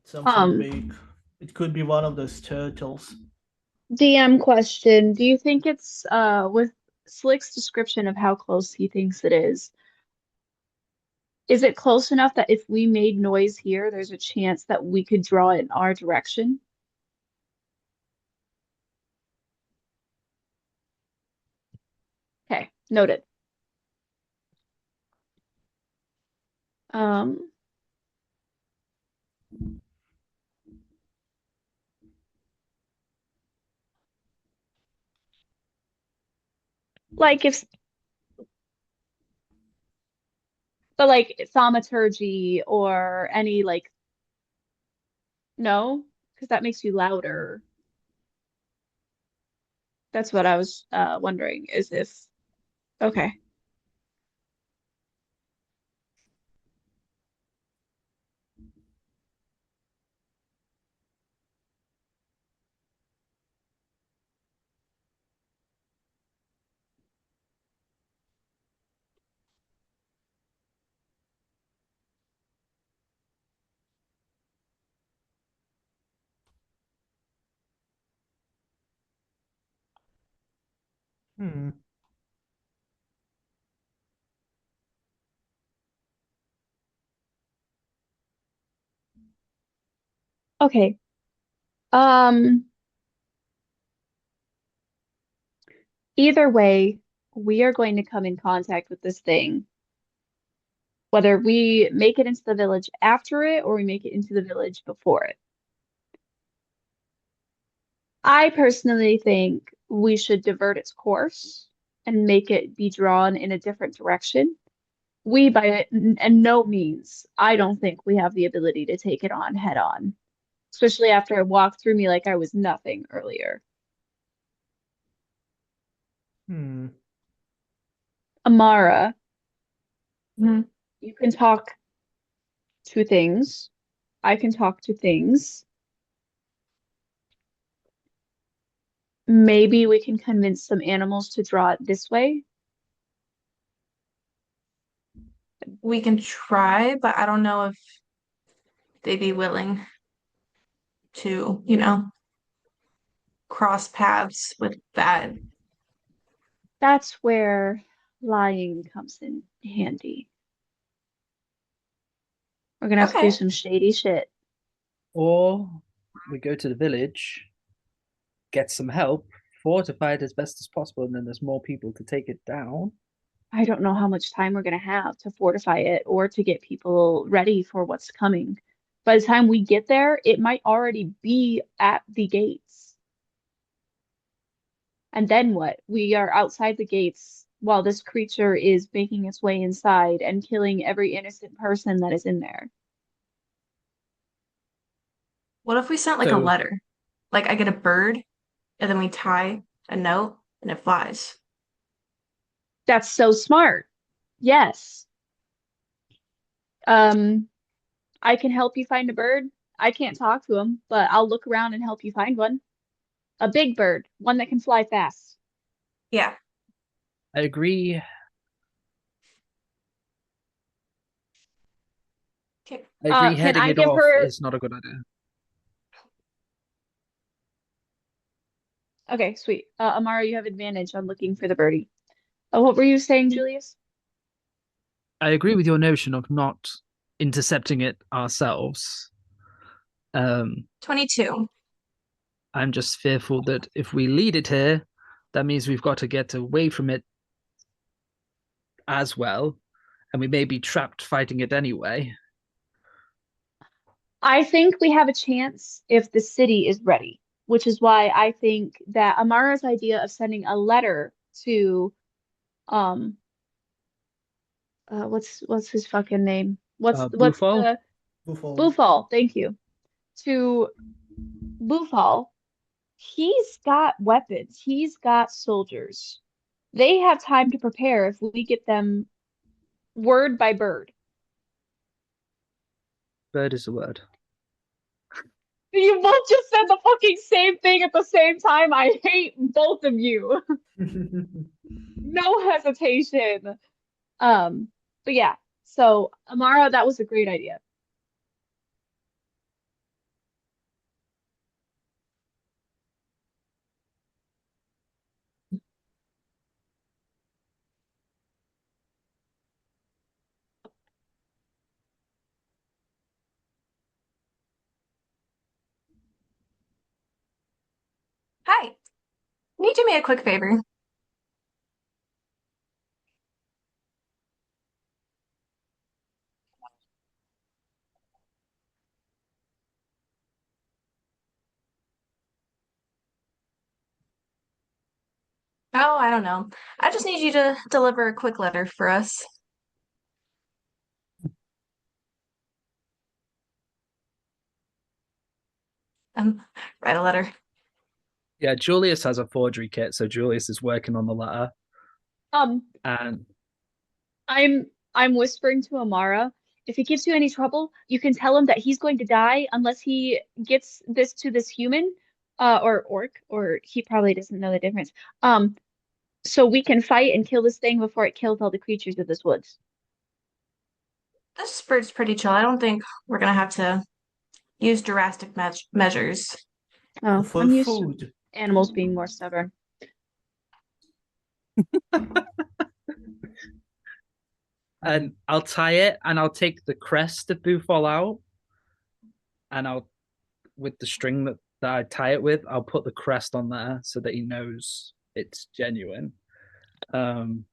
Something big. It could be one of those turtles.
DM question. Do you think it's with Slick's description of how close he thinks it is? Is it close enough that if we made noise here, there's a chance that we could draw it in our direction? Okay, noted. Um, like if, but like thaumaturgy or any like, no, because that makes you louder. That's what I was wondering is if, okay.
Hmm.
Okay. Um, Either way, we are going to come in contact with this thing, whether we make it into the village after it or we make it into the village before it. I personally think we should divert its course and make it be drawn in a different direction. We, by and no means, I don't think we have the ability to take it on head on, especially after it walked through me like I was nothing earlier.
Hmm.
Amara,
Mhm.
you can talk to things. I can talk to things. Maybe we can convince some animals to draw it this way.
We can try, but I don't know if they'd be willing to, cross paths with that.
That's where lying comes in handy. We're gonna have to do
Okay.
some shady shit.
Or we go to the village, get some help, fortify it as best as possible, and then there's more people to take it down.
I don't know how much time we're gonna have to fortify it or to get people ready for what's coming. By the time we get there, it might already be at the gates. And then what? We are outside the gates while this creature is making its way inside and killing every innocent person that is in there.
What if we sent like a
So,
letter? Like I get a bird and then we tie a note and it flies.
That's so smart. Yes. Um, I can help you find a bird. I can't talk to him, but I'll look around and help you find one. A big bird, one that can fly fast.
Yeah.
I agree.
Okay.
I agree.
Can
Heading
I
it
give
off
her?
is not a good idea.
Okay, sweet. Amara, you have advantage on looking for the birdie. What were you saying, Julius?
I agree with your notion of not intercepting it ourselves. Um,
22.
I'm just fearful that if we lead it here, that means we've got to get away from it as well, and we may be trapped fighting it anyway.
I think we have a chance if the city is ready, which is why I think that Amara's idea of sending a letter to um what's his fucking name? What's
Bufal?
the
Buffalo.
Bufal, thank you. To Bufal, he's got weapons, he's got soldiers. They have time to prepare if we get them word by bird.
Bird is a word.
You both just said the fucking same thing at the same time. I hate both of you. No hesitation. Um, but yeah. So Amara, that was a great idea.
Hi. Can you do me a quick favor? Oh, I don't know. I just need you to deliver a quick letter for us. Write a letter.
Yeah, Julius has a forgery kit, so Julius is working on the letter.
Um,
And
I'm whispering to Amara. If he gives you any trouble, you can tell him that he's going to die unless he gets this to this human, or orc, or he probably doesn't know the difference. Um, so we can fight and kill this thing before it kills all the creatures of this woods.
This bird's pretty chill. I don't think we're gonna have to use drastic measures.
Oh,
For
I'm used to
food.
animals being more stubborn.
and I'll tie it and I'll take the crest of Bufal out and I'll with the string that I tie it with, I'll put the crest on there so that he knows it's genuine. And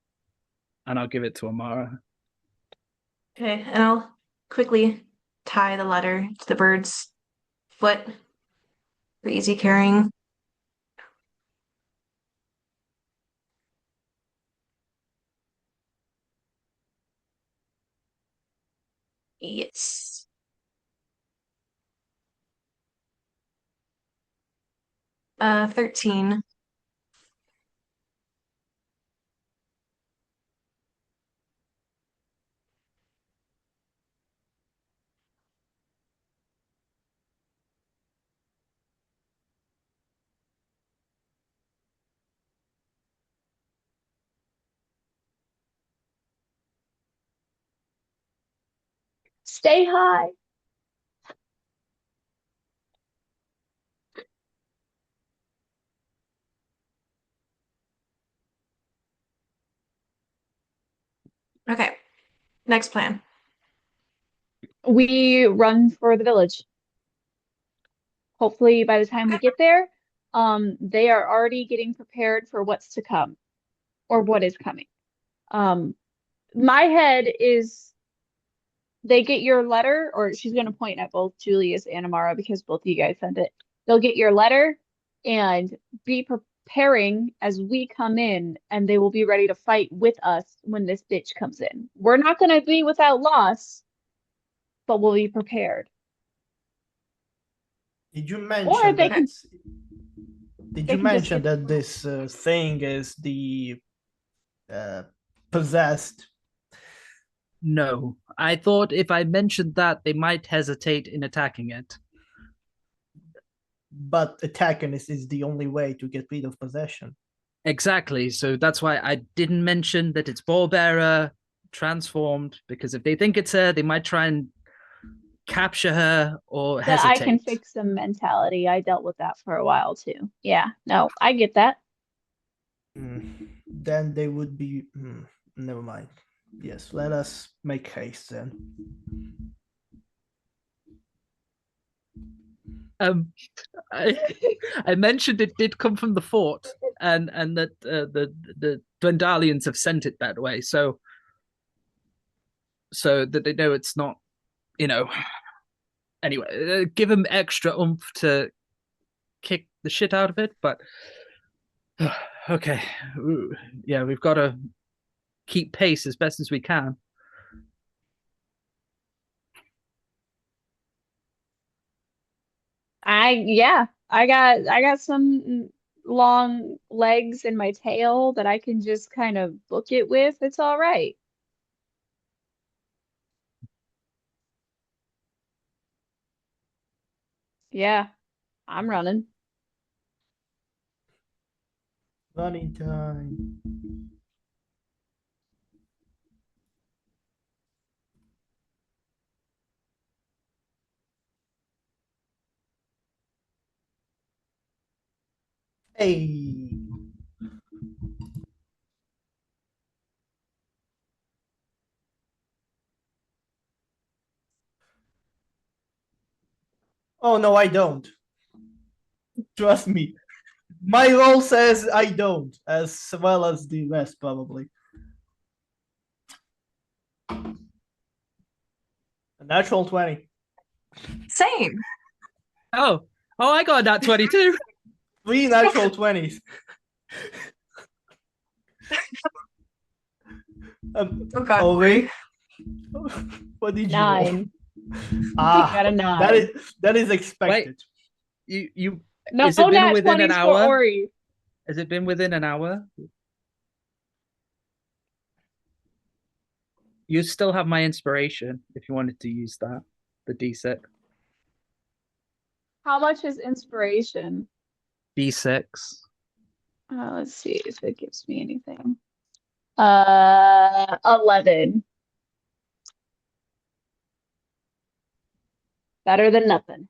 I'll give it to Amara.
Okay, and I'll quickly tie the letter to the bird's foot for easy carrying. Yes. 13.
Stay high.
Okay, next plan.
We run for the village. Hopefully, by the time we
Okay.
get there, they are already getting prepared for what's to come or what is coming. Um, my head is they get your letter, or she's going to point at both Julius and Amara because both of you guys sent it. They'll get your letter and be preparing as we come in, and they will be ready to fight with us when this bitch comes in. We're not going to be without loss, but we'll be prepared.
Did you
Or
mention
they
that?
Okay.
can
Did
they
you
can just
mention
get the
that
girl.
this thing is the possessed,
No, I thought if I mentioned that, they might hesitate in attacking it.
but attacking is the only way to get rid of possession?
Exactly. So that's why I didn't mention that it's ball bearer transformed, because if they think it's her, they might try and capture her or
The I can
hesitate.
fix them mentality. I dealt with that for a while too. Yeah, no, I get that.
Then they would be. Never mind. Yes, let us make haste then.
Um, I, I mentioned it did come from the fort, and that the Dwendalians have sent it that way, so that they know it's not, you know. Anyway, give them extra oomph to kick the shit out of it. But okay, yeah, we've got to keep pace as best as we can.
I got some long legs in my tail that I can just kind of book it with. It's all right. Yeah, I'm running.
Running time. Hey. Oh no, I don't. Trust me. My roll says I don't, as well as the rest probably. A natural 20.
Same.
Oh, I got that 22.
3 natural 20s.
Oh God,
Ori,
Corey.
what did you roll?
9.
Ah,
Got a 9.
that is
Wait,
expected.
you
No
has it been
nat
within an
20s for
hour?
Ori.
Has it been within an hour? You still have my inspiration if you wanted to use that, the D6.
How much is inspiration?
D6.
Let's see if it gives me anything. 11. Better than nothing.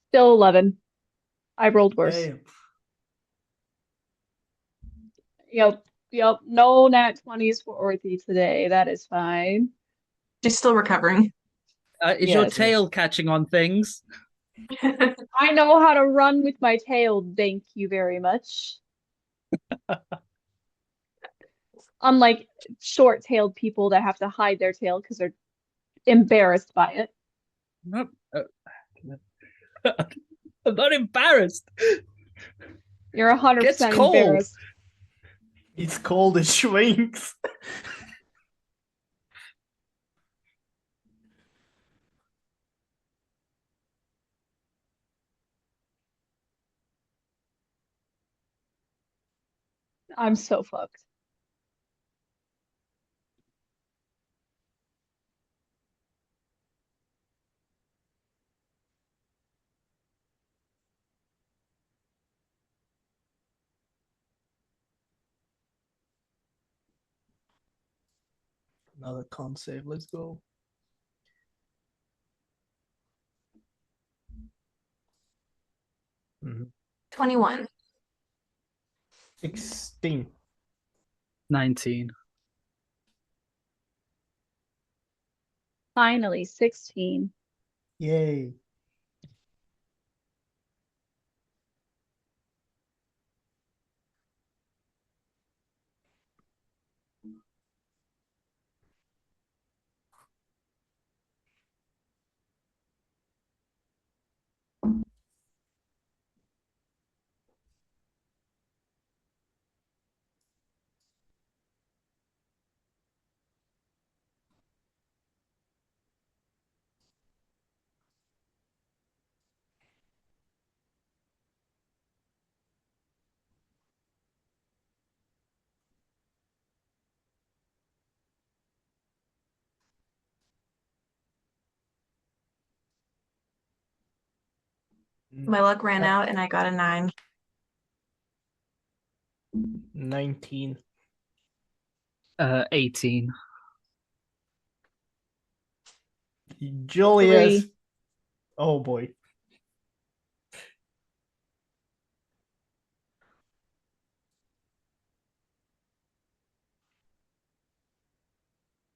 Still 11. I rolled worse.
Damn.
Yep. No nat 20s for Orthy today. That is fine.
She's still recovering.
Is your
Yes.
tail catching on things?
I know how to run with my tail, thank you very much. Unlike short-tailed people that have to hide their tail because they're embarrassed by it.
Not, I'm not embarrassed.
You're 100%
Gets cold.
embarrassed.
It's cold, it shrinks.
I'm so fucked.
Another con save, let's go. Mhm.
21.
16.
19.
Finally, 16.
Yay.
My luck ran out and I got a 9.
19.
18.
Julius.
3.
Oh boy.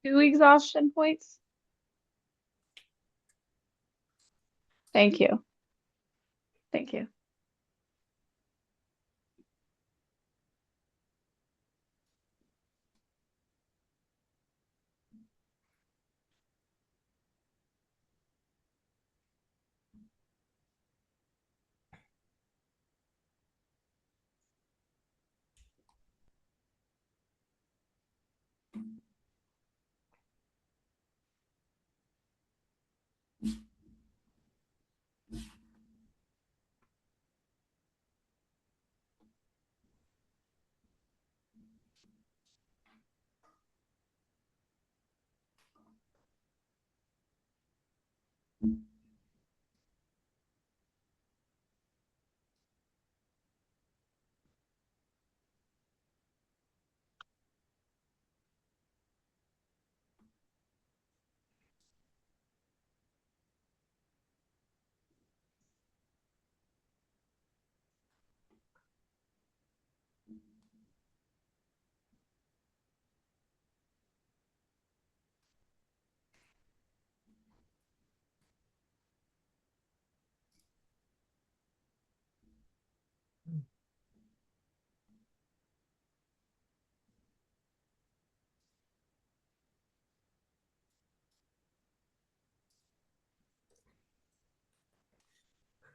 Two exhaustion points. Thank you. Thank you.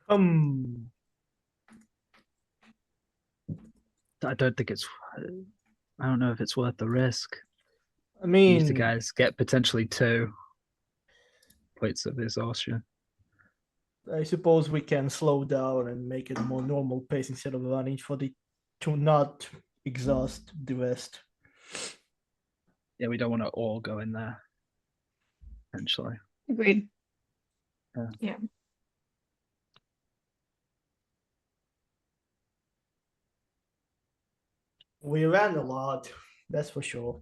Um,
I don't think it's. I don't know if it's worth the risk.
I
These
mean,
guys get potentially 2 points of exhaustion.
I suppose we can slow down and make it a more normal pace instead of running for the to not exhaust the rest.
Yeah, we don't want to all go in there. Potentially.
Agreed.
Yeah.
We ran a lot, that's for sure.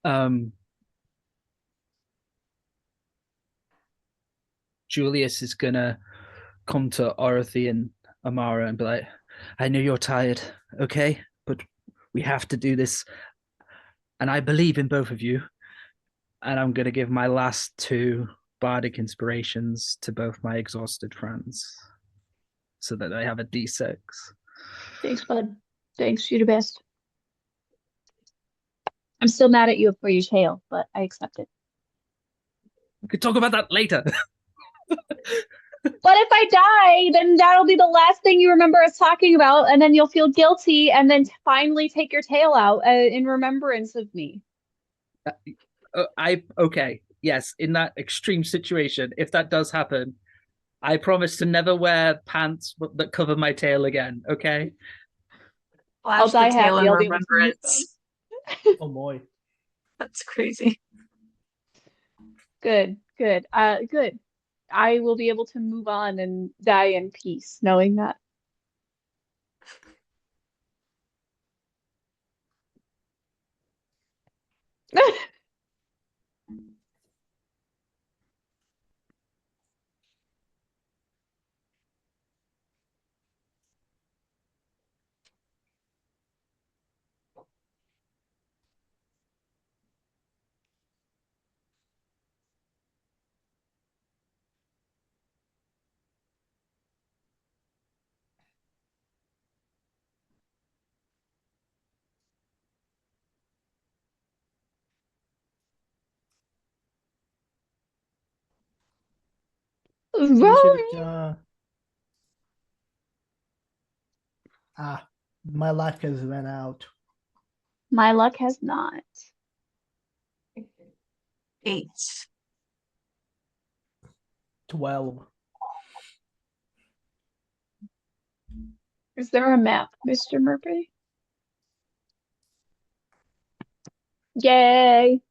Um, Julius is gonna come to Orothy and Amara and be like, "I know you're tired, okay, but we have to do this, and I believe in both of you." And I'm gonna give my last 2 bardic inspirations to both my exhausted friends, so that they have a d6.
Thanks, bud. Thanks. You're the best. I'm still mad at you for your tail, but I accept it.
We could talk about that later.
But if I die, then that'll be the last thing you remember us talking about, and then you'll feel guilty, and then finally take your tail out in remembrance of me.
I okay, yes, in that extreme situation, if that does happen, I promise to never wear pants that cover my tail again. Okay.
I'll
Flash the
die
tail
happy.
in
I'll be able to use
remembrance.
those.
Oh boy.
That's crazy.
Good, good, good. I will be able to move on and die in peace, knowing that.
Initiative.
Rory!
My life has run out.
My luck has not.
8.
12.
Is there a map, Mr. Murphy? Yay!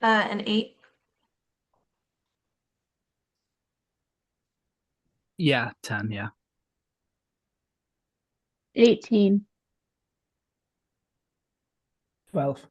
An 8.
Yeah, 10, yeah.
18.
12.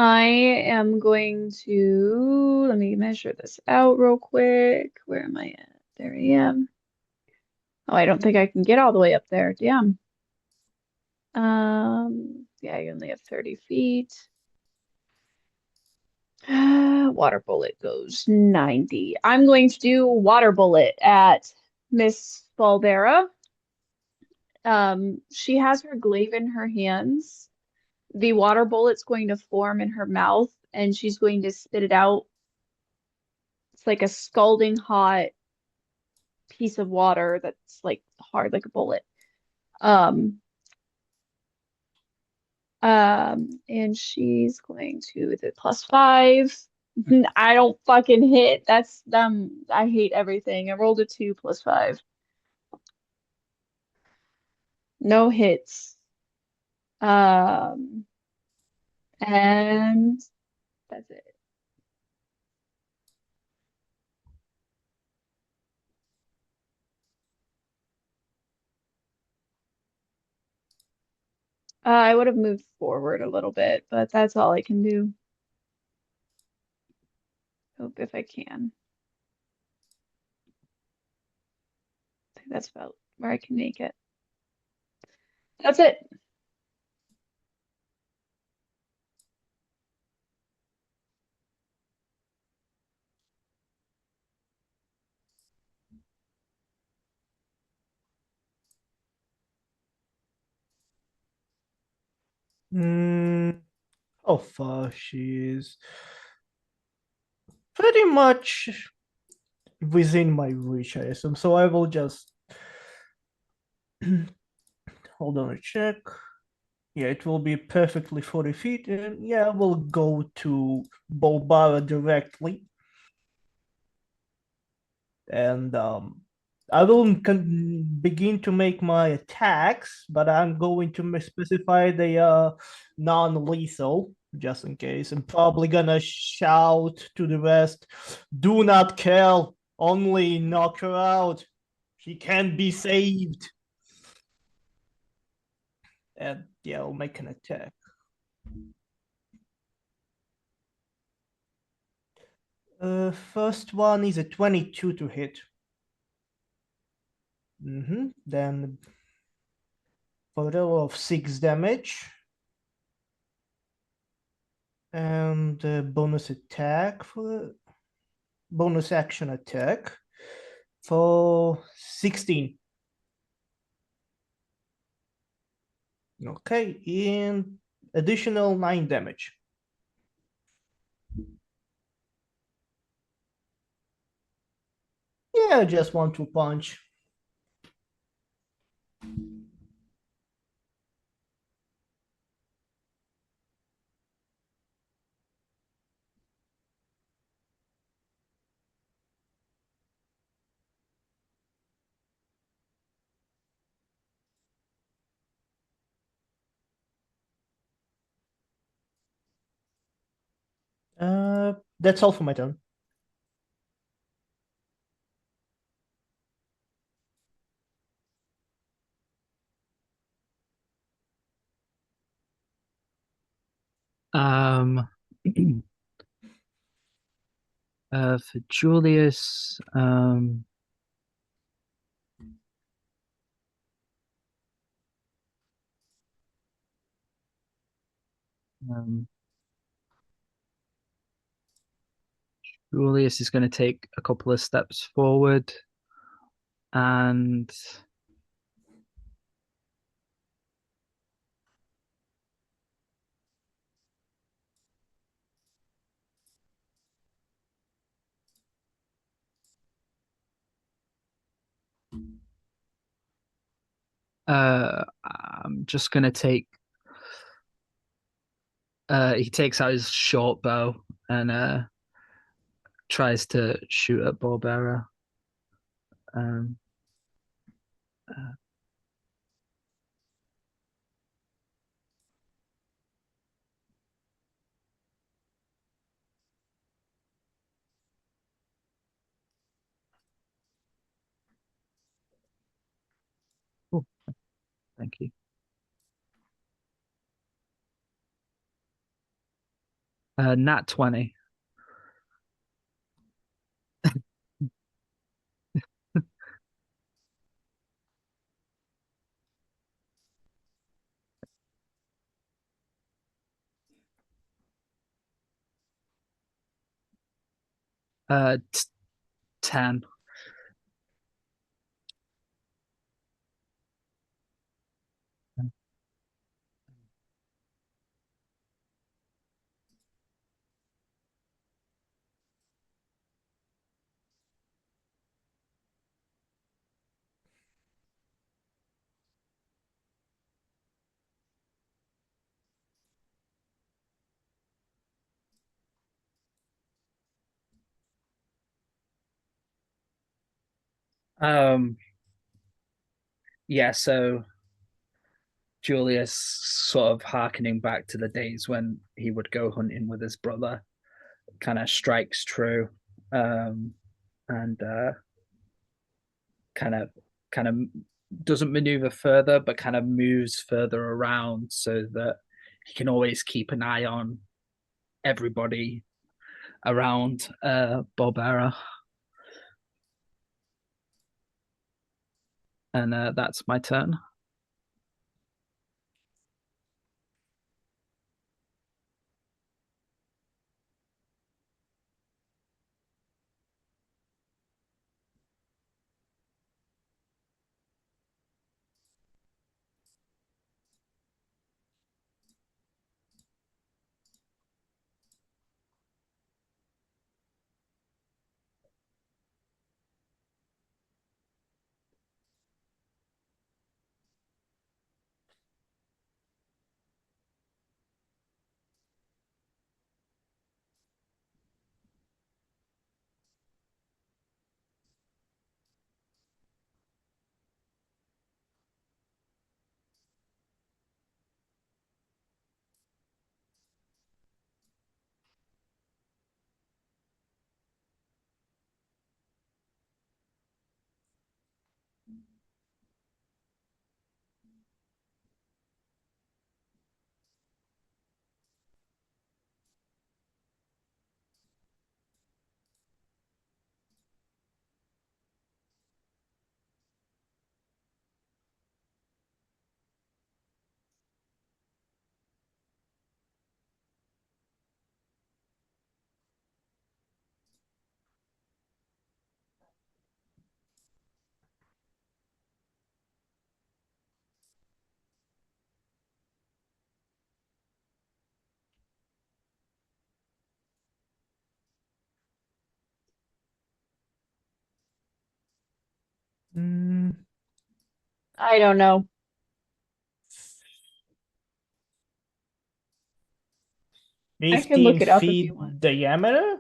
I am going to, let me measure this out real quick. Where am I at? There I am. Oh, I don't think I can get all the way up there. Damn. Yeah, I only have 30 feet. Water bullet goes 90. I'm going to do water bullet at Miss Baldera. She has her glaive in her hands. The water bullet's going to form in her mouth, and she's going to spit it out. It's like a scalding hot piece of water that's like hard like a bullet. Um, and she's going to the +5. I don't fucking hit. That's I hate everything. I rolled a 2 +5. No hits. Um, and that's it. I would have moved forward a little bit, but that's all I can do. Hope if I can. I think that's about where I can make it. That's it.
How far she is? Pretty much within my reach, I assume. So I will just hold on a check. Yeah, it will be perfectly 40 feet. And yeah, we'll go to Bolbara directly. And I will begin to make my attacks, but I'm going to specify the non-lethal, just in case. I'm probably gonna shout to the rest, do not kill, only knock her out. She can be saved. And yeah, I'll make an attack. First one is a 22 to hit. Then for a total of 6 damage. And bonus attack for bonus action attack for 16. Okay, and additional 9 damage. Yeah, just 1-2 punch. That's all for my turn.
Um, for Julius, um, Julius is going to take a couple of steps forward and I'm just going to take he takes out his short bow and tries to shoot at Barbara. Um, uh, oh, thank you. Nat 20. uh, 10. Um, yeah, so Julius sort of harkening back to the days when he would go hunting with his brother, kind of strikes true, and kind of kind of doesn't maneuver further, but kind of moves further around so that he can always keep an eye on everybody around Barbara. And that's my turn.
I don't know. I can
15
look it up if you want.
feet diameter?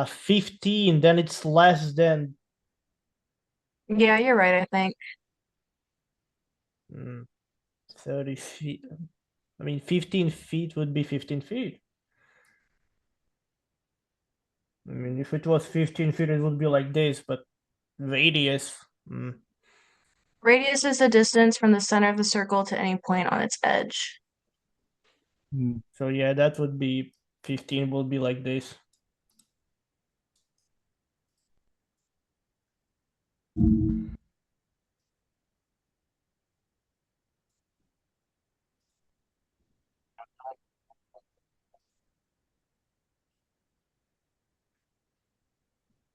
15, then it's less than
Yeah, you're right, I think.
30 feet. I mean, 15 feet would be 15 feet. I mean, if it was 15 feet, it would be like this, but radius.
Radius is the distance from the center of the circle to any point on its edge.
So yeah, that would be 15 would be like this.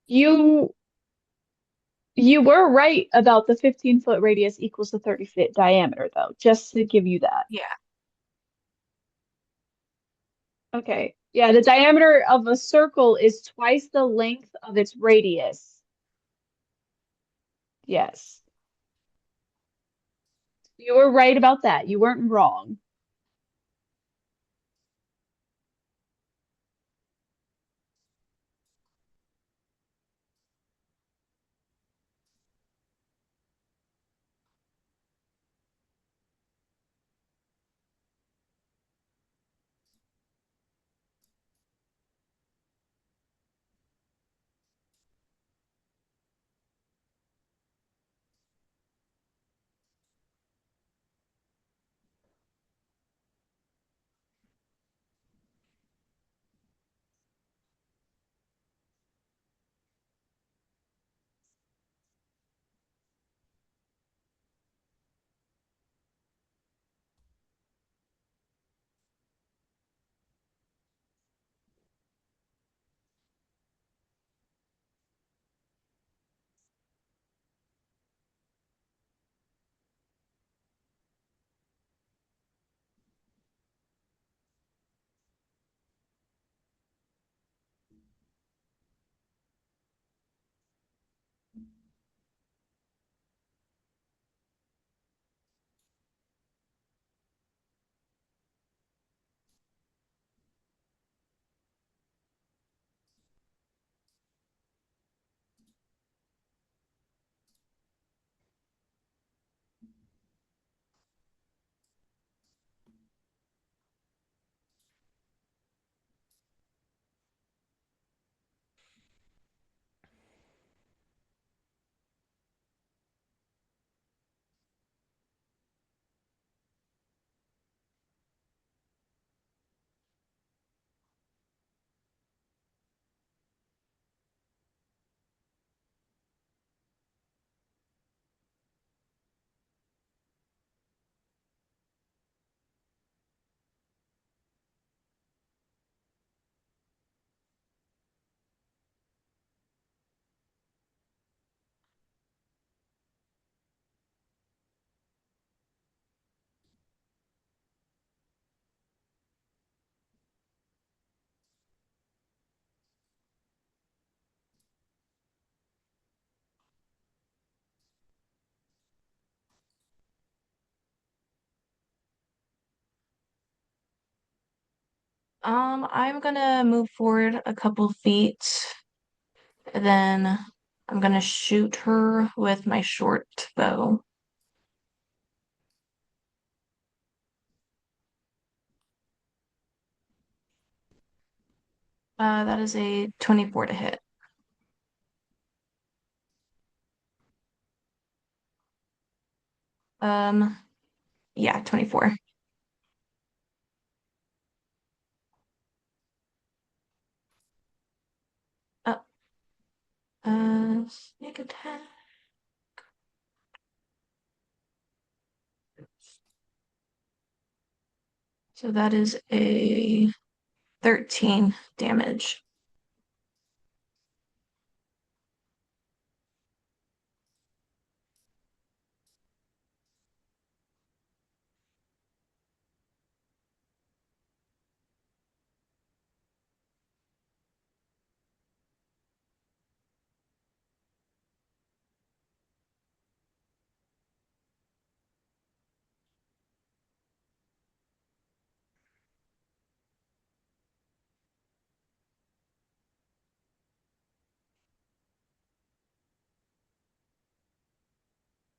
You you were right about the 15-foot radius equals the 30-foot diameter, though, just to give you that.
Yeah.
Okay. Yeah, the diameter of a circle is twice the length of its radius. Yes. You were right about that. You weren't wrong.
I'm gonna move forward a couple feet, and then I'm gonna shoot her with my short bow. That is a 24 to hit. Yeah, 24. Oh, sneak attack. So that is a 13 damage.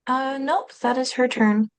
Nope, that is her turn.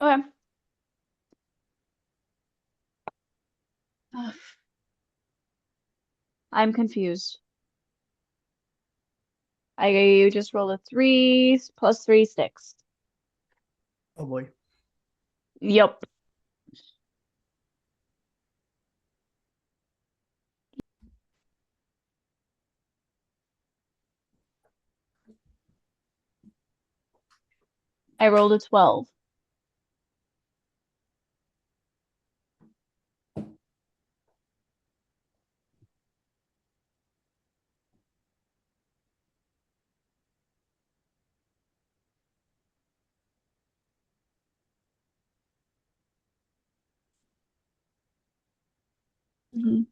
Okay. Ugh, I'm confused. I just rolled a 3 plus 3, 6.
Oh boy.
Yep. I rolled a 12. Mhm.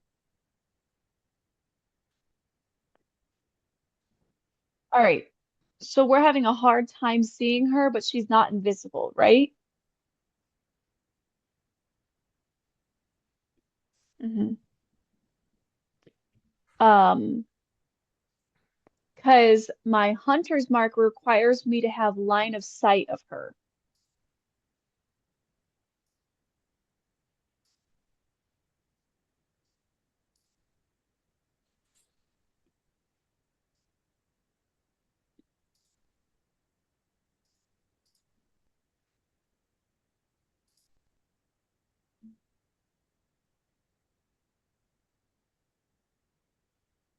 All right. So we're having a hard time seeing her, but she's not invisible, right? Hmm. Um, because my hunter's mark requires me to have line of sight of her.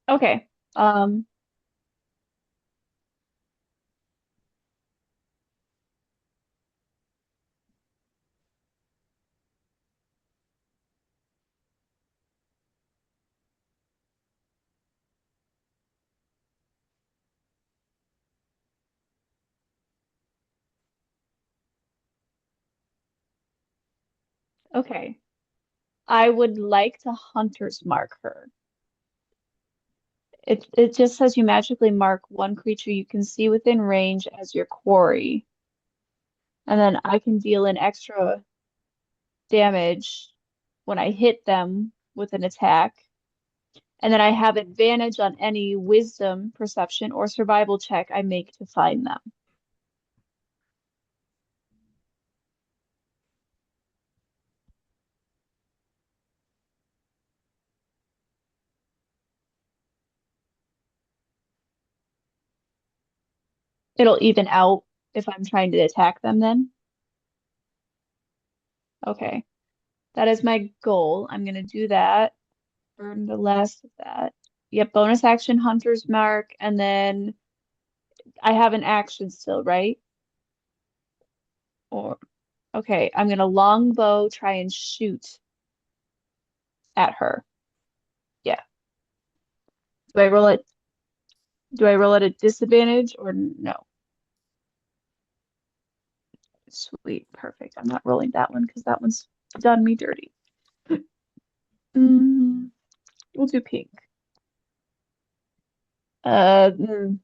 Okay. Okay. I would like to hunter's mark her. It just says you magically mark one creature you can see within range as your quarry. And then I can deal an extra damage when I hit them with an attack. And then I have advantage on any wisdom, perception, or survival check I make to find them. It'll even out if I'm trying to attack them then. Okay. That is my goal. I'm going to do that. Burn the last of that. Yep, bonus action hunter's mark, and then I have an action still, right? Or okay, I'm gonna longbow try and shoot at her. Yeah. Do I roll it? Do I roll at a disadvantage or no? Sweet, perfect. I'm not rolling that one because that one's done me dirty. Mm, we'll do pink. Uh, mm,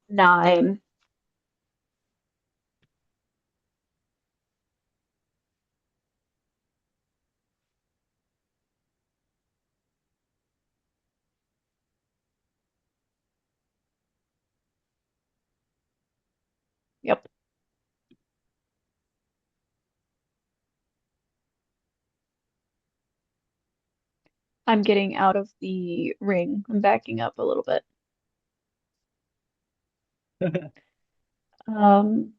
9. Yep. I'm getting out of the ring. I'm backing up a little bit. Um,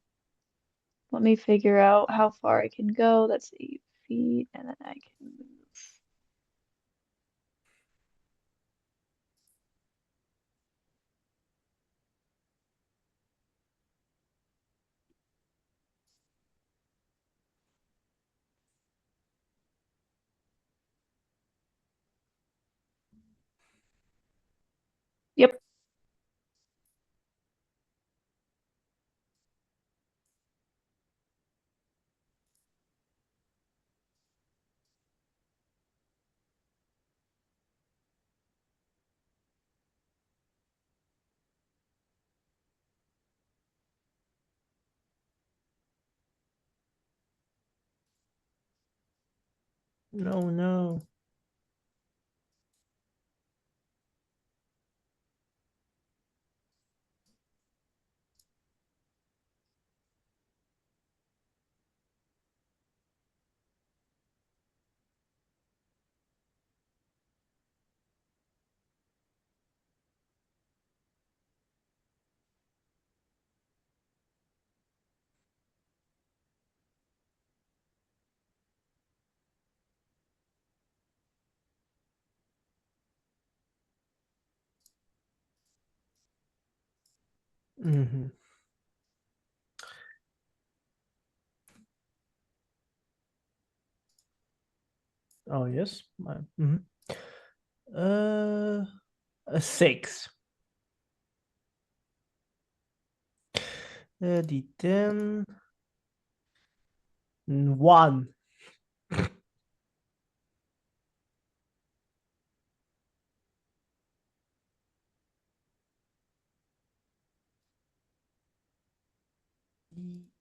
Let me figure out how far I can go. That's 8 feet, and then I can move. Yep.
No, no. Hmm. Oh, yes. Mhm. Uh, a 6. D10. 1.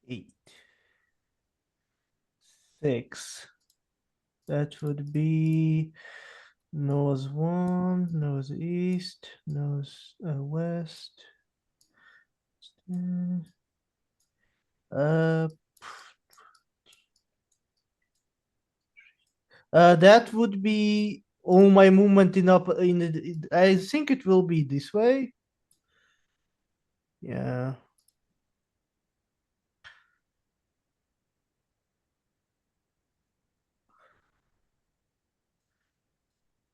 D8. 6. That would be north 1, northeast, north west. Uh, that would be all my movement in up in the, I think it will be this way. Yeah.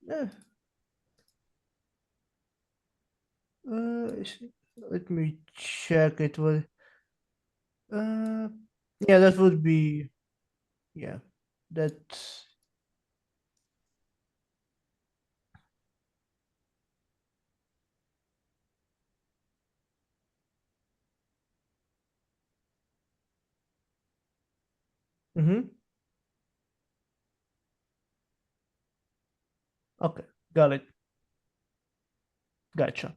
Yeah. let me check it. Uh, yeah, that would be yeah. That's mm-hmm. Okay. Got it. Gotcha.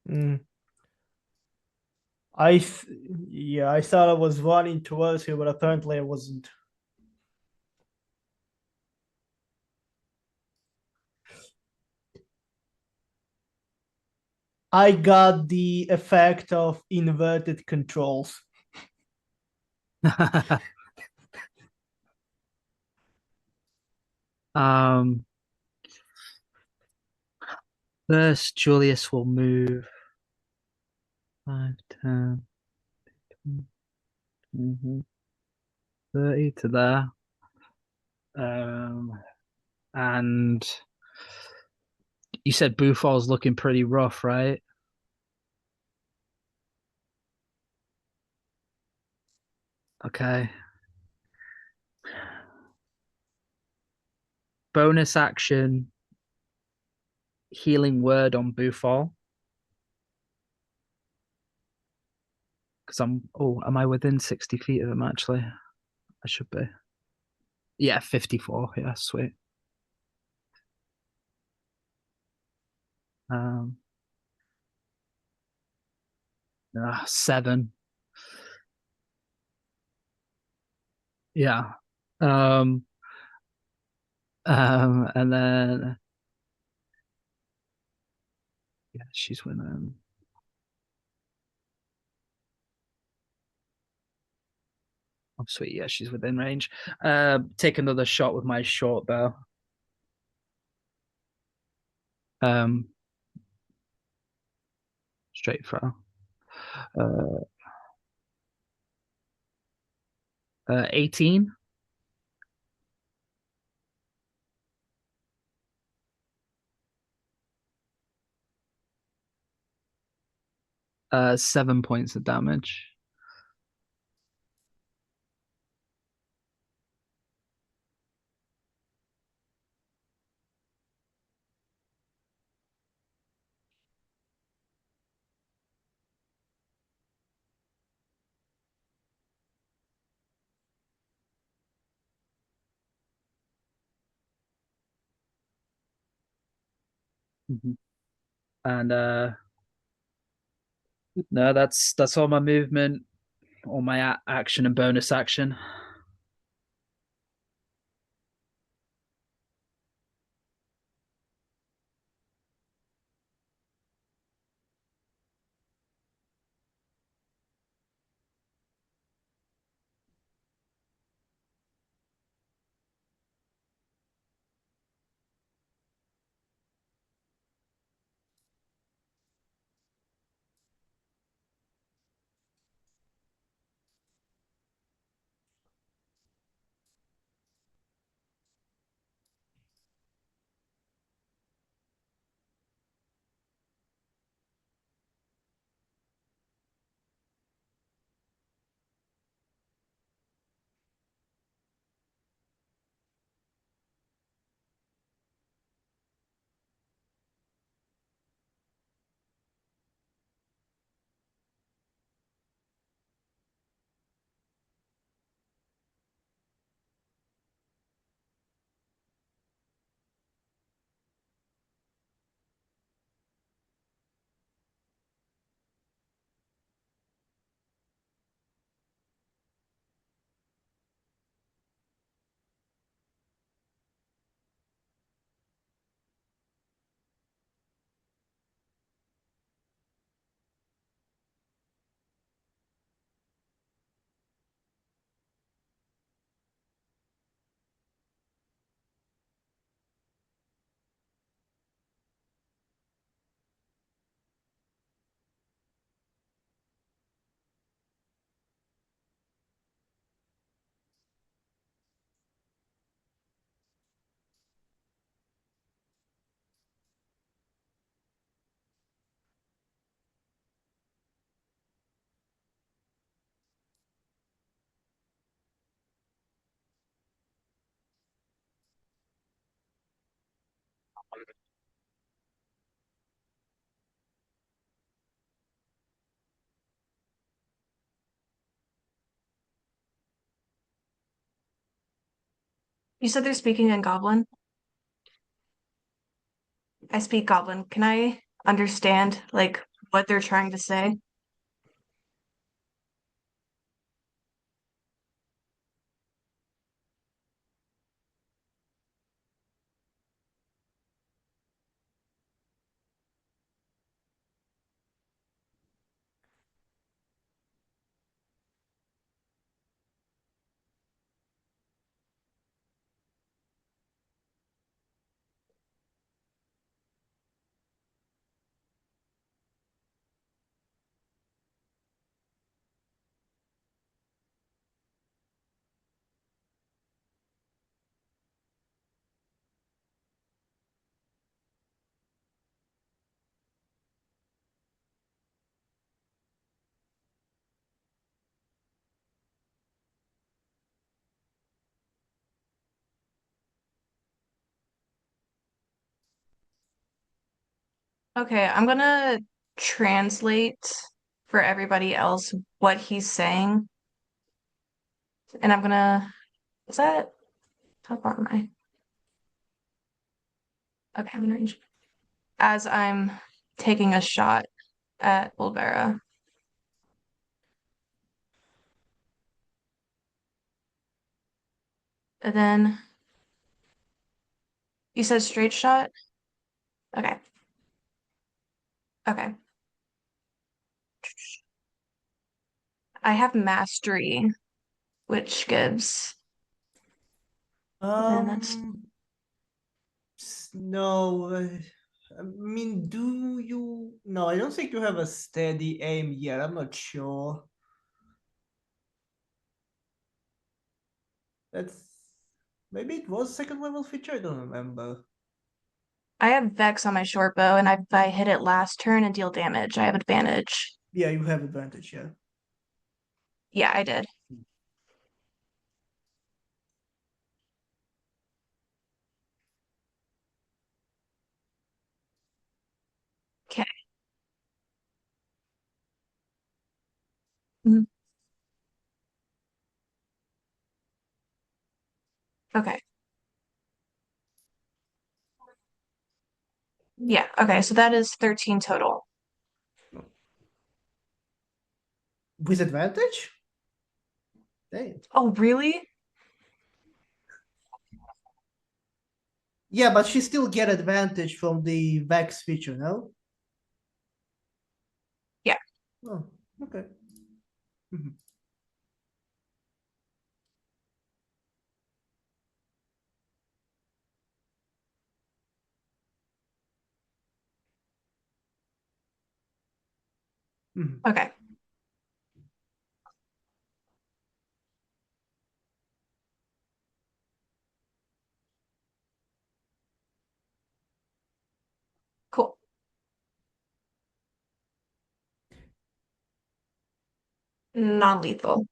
Mm. I th- yeah, I thought I was running towards you, but apparently I wasn't. I got the effect of inverted controls.
um, First, Julius will move 5, 10, 30 to there. And you said Bufal's looking pretty rough, right? Okay. Bonus action, healing word on Bufal. Because am I within 60 feet of him actually? I should be. Yeah, 54. Yeah, sweet. Um, 7. Yeah. Um, and then yeah, she's winning. Oh, sweet. Yeah, she's within range. Take another shot with my short bow. Um, Straight throw. Uh, 18. 7 points of damage. Mhm. And no, that's all my movement, all my action and bonus action.
You said they're speaking in Goblin? I speak Goblin. Can I understand like what they're trying to say? Okay, I'm gonna translate for everybody else what he's saying. And I'm gonna, is that, how far am I? Okay, I'm in range. As I'm taking a shot at Bulbera. And then you said straight shot? Okay, okay. I have mastery, which gives, then that's,
No. I mean, do you? No, I don't think you have a steady aim yet. I'm not sure. That's maybe it was second level feature. I don't remember.
I have Vex on my short bow, and if I hit it last turn and deal damage, I have advantage.
Yeah, you have advantage. Yeah.
Yeah, I did. Okay. Mhm. Okay. Yeah, okay, so that is 13 total.
With advantage? Dang.
Oh, really?
Yeah, but she still get advantage from the Vex feature, no?
Yeah.
Oh, okay. Mhm. Mhm.
Okay, cool. Non-lethal.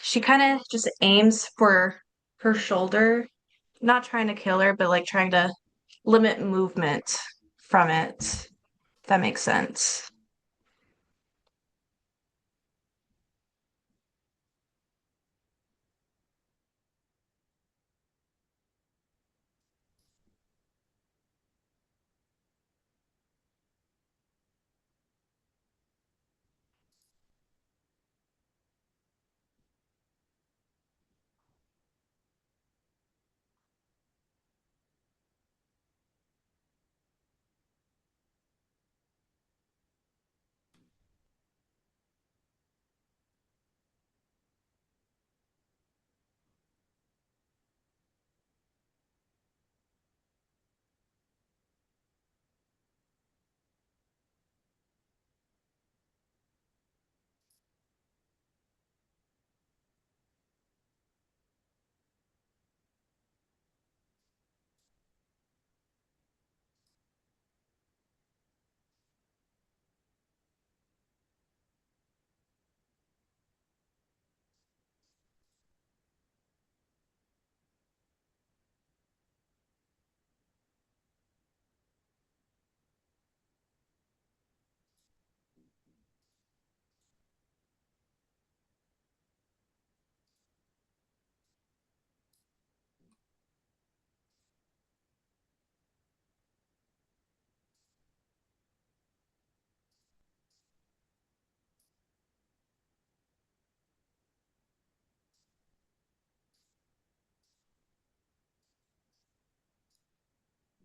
She kind of just aims for her shoulder, not trying to kill her, but like trying to limit movement from it. If that makes sense.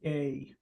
Yay.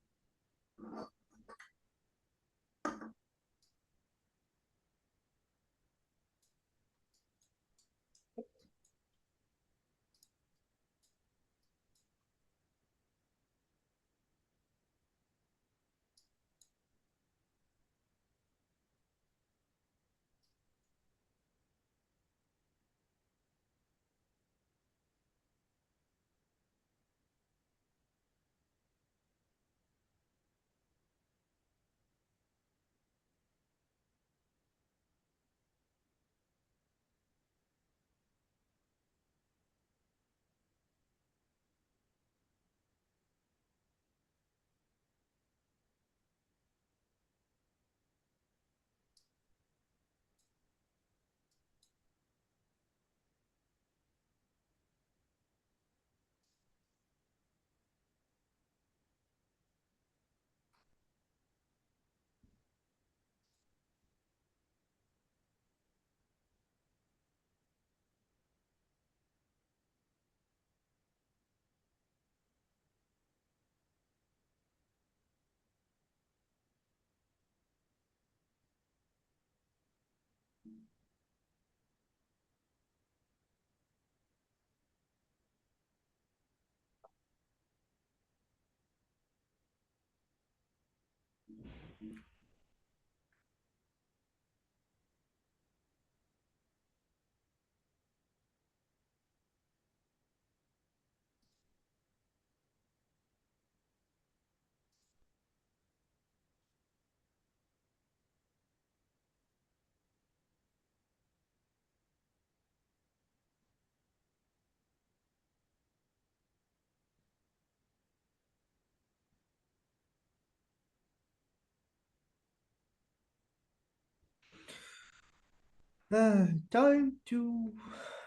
Time to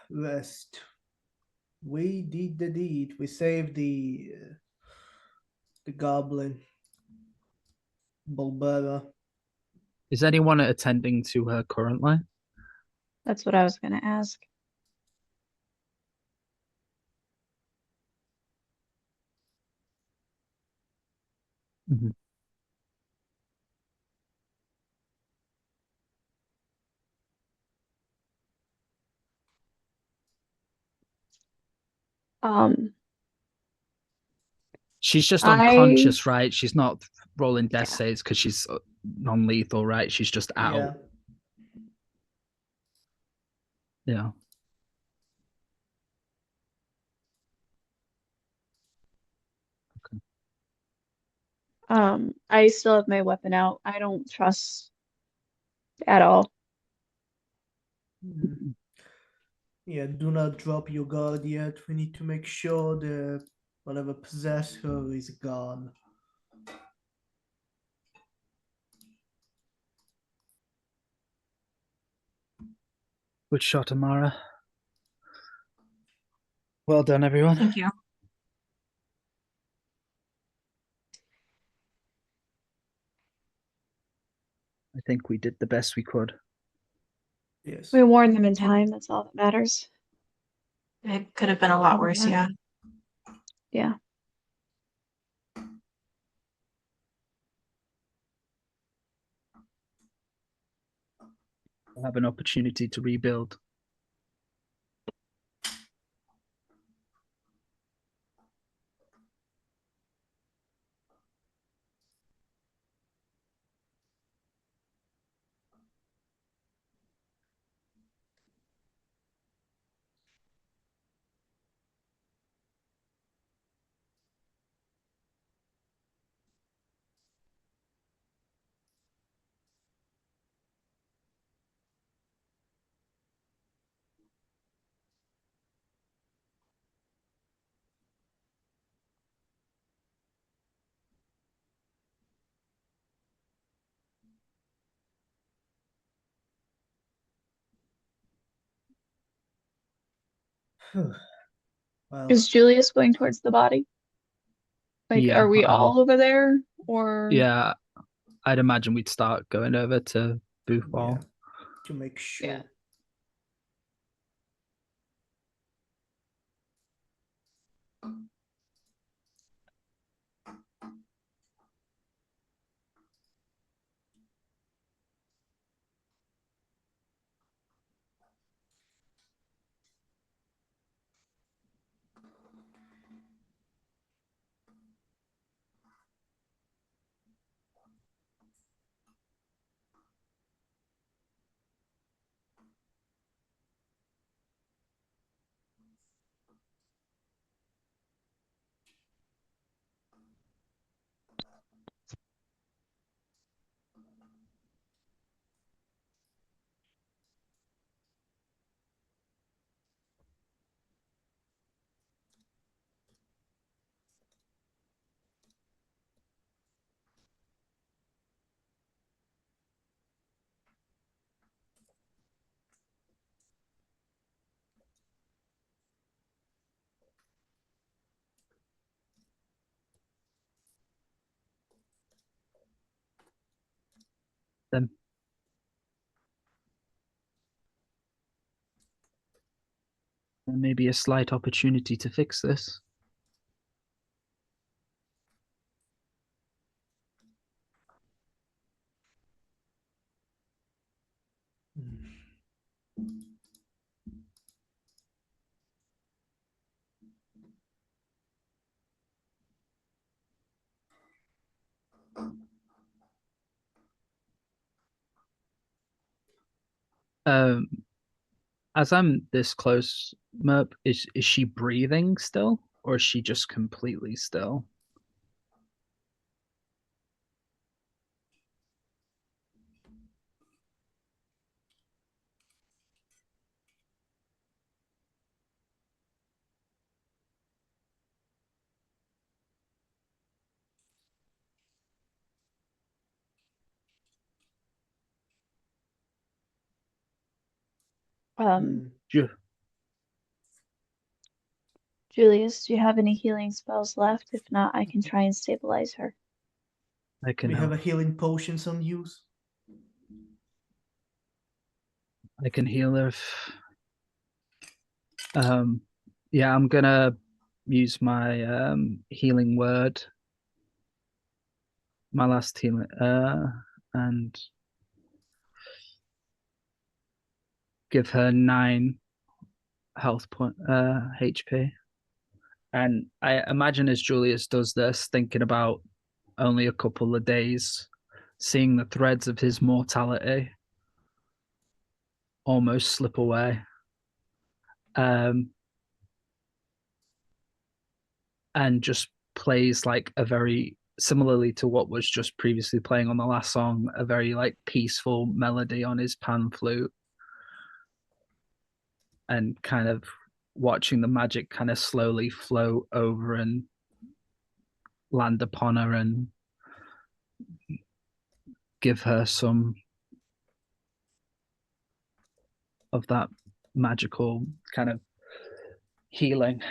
rest. We did the deed. We saved the goblin, Bulbera.
Is anyone attending to her currently?
That's what I was gonna ask.
Mhm.
Um,
She's just
I
unconscious, right? She's not rolling death
yeah.
saves because she's non-lethal, right? She's just out.
Yeah.
Yeah.
I still have my weapon out. I don't trust at all.
Mhm. Yeah, do not drop your guard yet. We need to make sure that whatever possessed her is gone.
Good shot, Amara. Well done, everyone.
Thank you.
I think we did the best we could.
Yes.
We warned them in time. That's all that matters.
It could have been a lot worse, yeah.
Yeah.
We'll have an opportunity to rebuild.
Well,
Is Julius going towards the body? Like,
Yeah,
are we all over there? Or
yeah, I'd imagine we'd start going over to
yeah,
Boothball.
to make sure.
yeah.
Then there may be a slight opportunity to fix this. Um, as I'm this close, Merp, is she breathing still, or is she just completely still?
Um,
Ju-
Julius, do you have any healing spells left? If not, I can try and stabilize her.
I can
We have
help.
a healing potions on use.
I can heal her. Um, yeah, I'm gonna use my healing word, my last healing, and give her 9 HP. And I imagine as Julius does this, thinking about only a couple of days, seeing the threads of his mortality almost slip away. Um, and just plays like a very similarly to what was just previously playing on the last song, a very like peaceful melody on his pan flute, and kind of watching the magic kind of slowly flow over and land upon her and give her some of that magical kind of healing.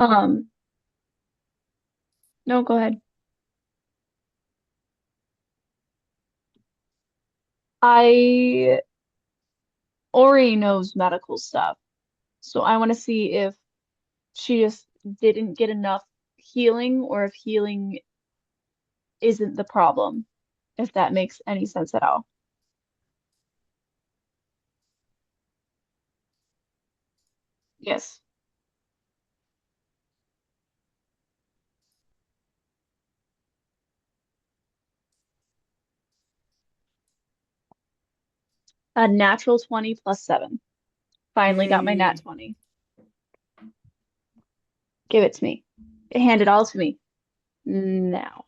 Um, no, go ahead. I Ori knows medical stuff, so I want to see if she just didn't get enough healing or if healing isn't the problem, if that makes any sense at all. Yes. A natural 20 plus 7. Finally got my nat
Yay.
20. Give it to me. Hand it all to me. Now.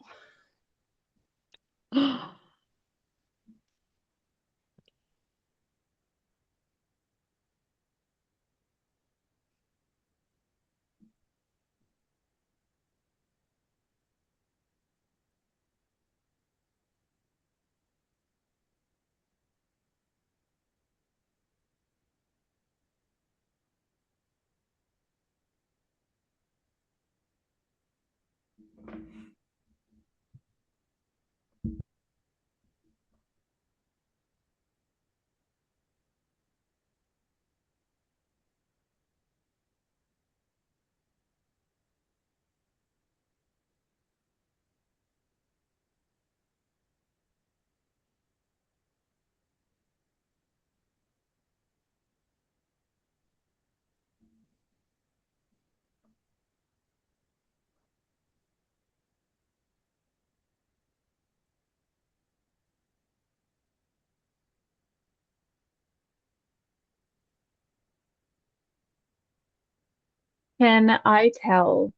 Can I tell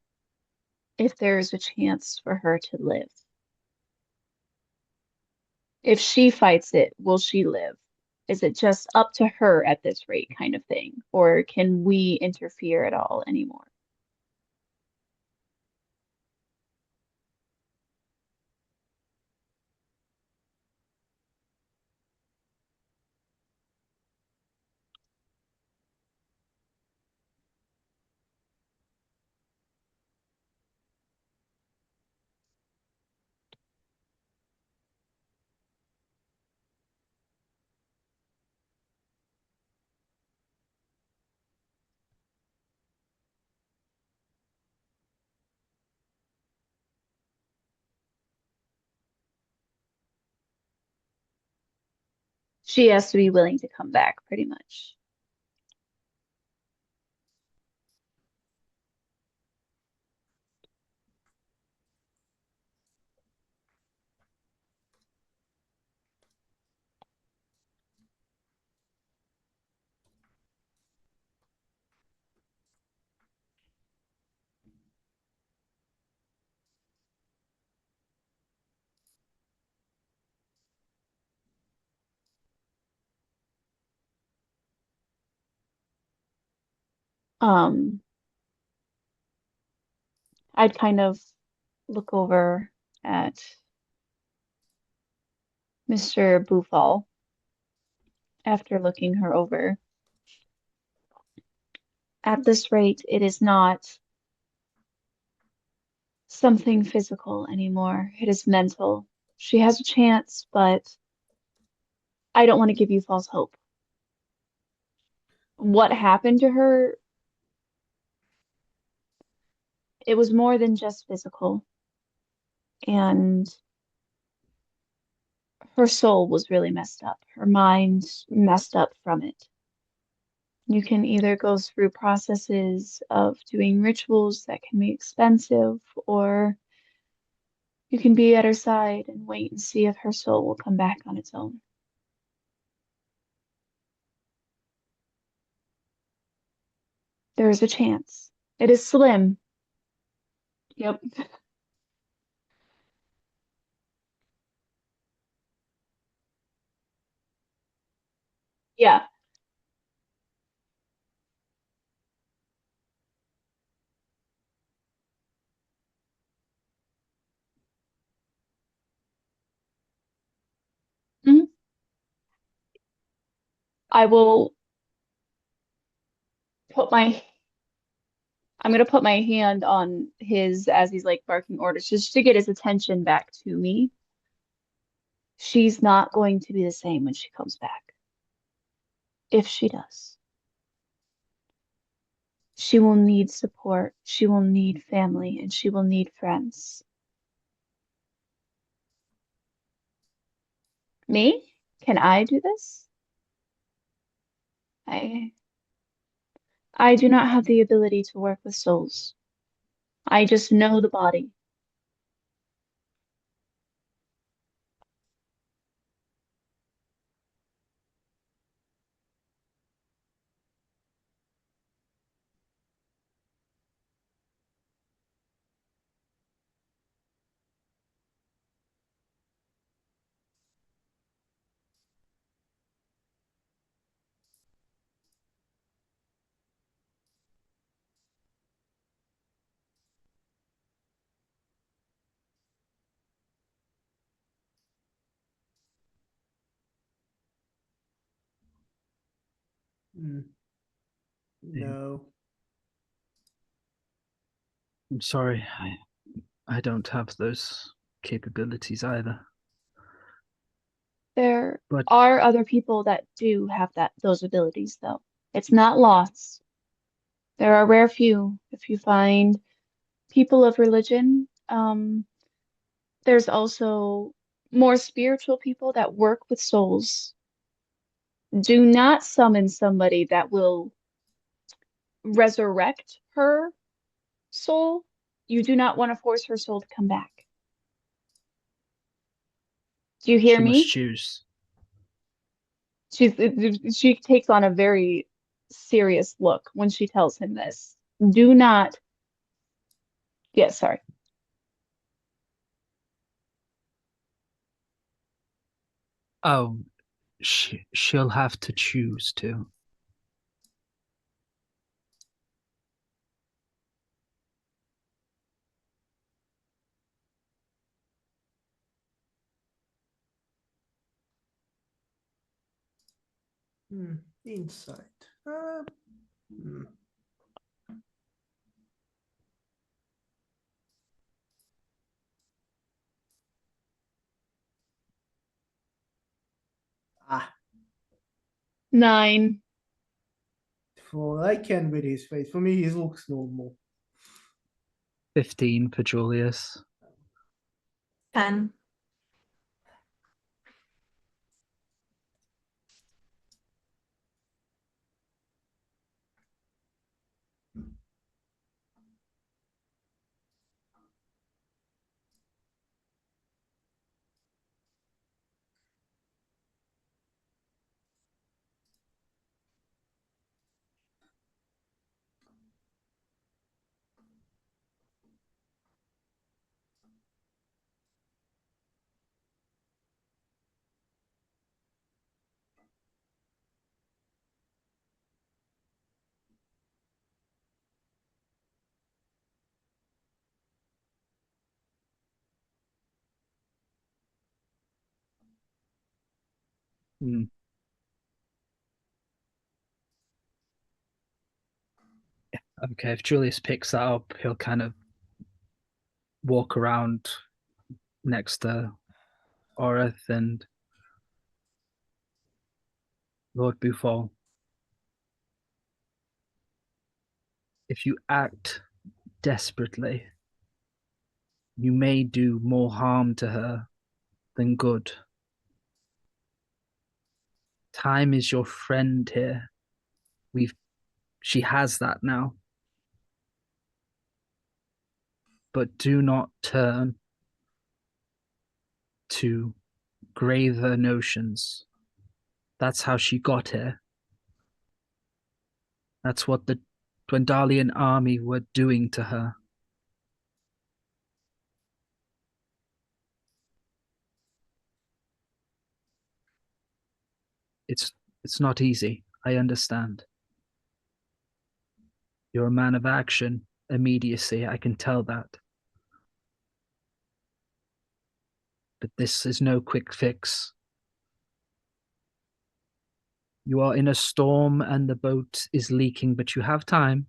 if there's a chance for her to live? If she fights it, will she live? Is it just up to her at this rate kind of thing? Or can we interfere at all anymore? She has to be willing to come back, pretty much. Um, I'd kind of look over at Mr. Bufal after looking her over. At this rate, it is not something physical anymore. It is mental. She has a chance, but I don't want to give you false hope. What happened to her, it was more than just physical, and her soul was really messed up. Her mind messed up from it. You can either go through processes of doing rituals that can be expensive, or you can be at her side and wait and see if her soul will come back on its own. There is a chance. It is slim. Yep. Yeah. Mhm. I will put my I'm gonna put my hand on his as he's like barking orders just to get his attention back to me. She's not going to be the same when she comes back. If she does, she will need support, she will need family, and she will need friends. Me? Can I do this? I I do not have the ability to work with souls. I just know the body.
Mm, no.
I'm sorry, I don't have those capabilities either.
There
But
are other people that do have those abilities though. It's not lost. There are rare few. If you find people of religion, there's also more spiritual people that work with souls. Do not summon somebody that will resurrect her soul. You do not want to force her soul to come back. Do you hear
she must
me?
choose.
She takes on a very serious look when she tells him this. Do not. Yes, sorry.
Oh, she'll have to choose to.
Insight. Hmm. Ah,
9.
I can read his face. For me, he looks normal.
15 for Julius.
10.
Hmm. Okay, if Julius picks that up, he'll kind of walk around next to Orith and Lord Bufal. If you act desperately, you may do more harm to her than good. Time is your friend here. She has that now. But do not turn to graver notions. That's how she got here. That's what the Dwendalian army were doing to her. It's it's not easy. I understand. You're a man of action, immediacy, I can tell that. But this is no quick fix. You are in a storm and the boat is leaking, but you have time.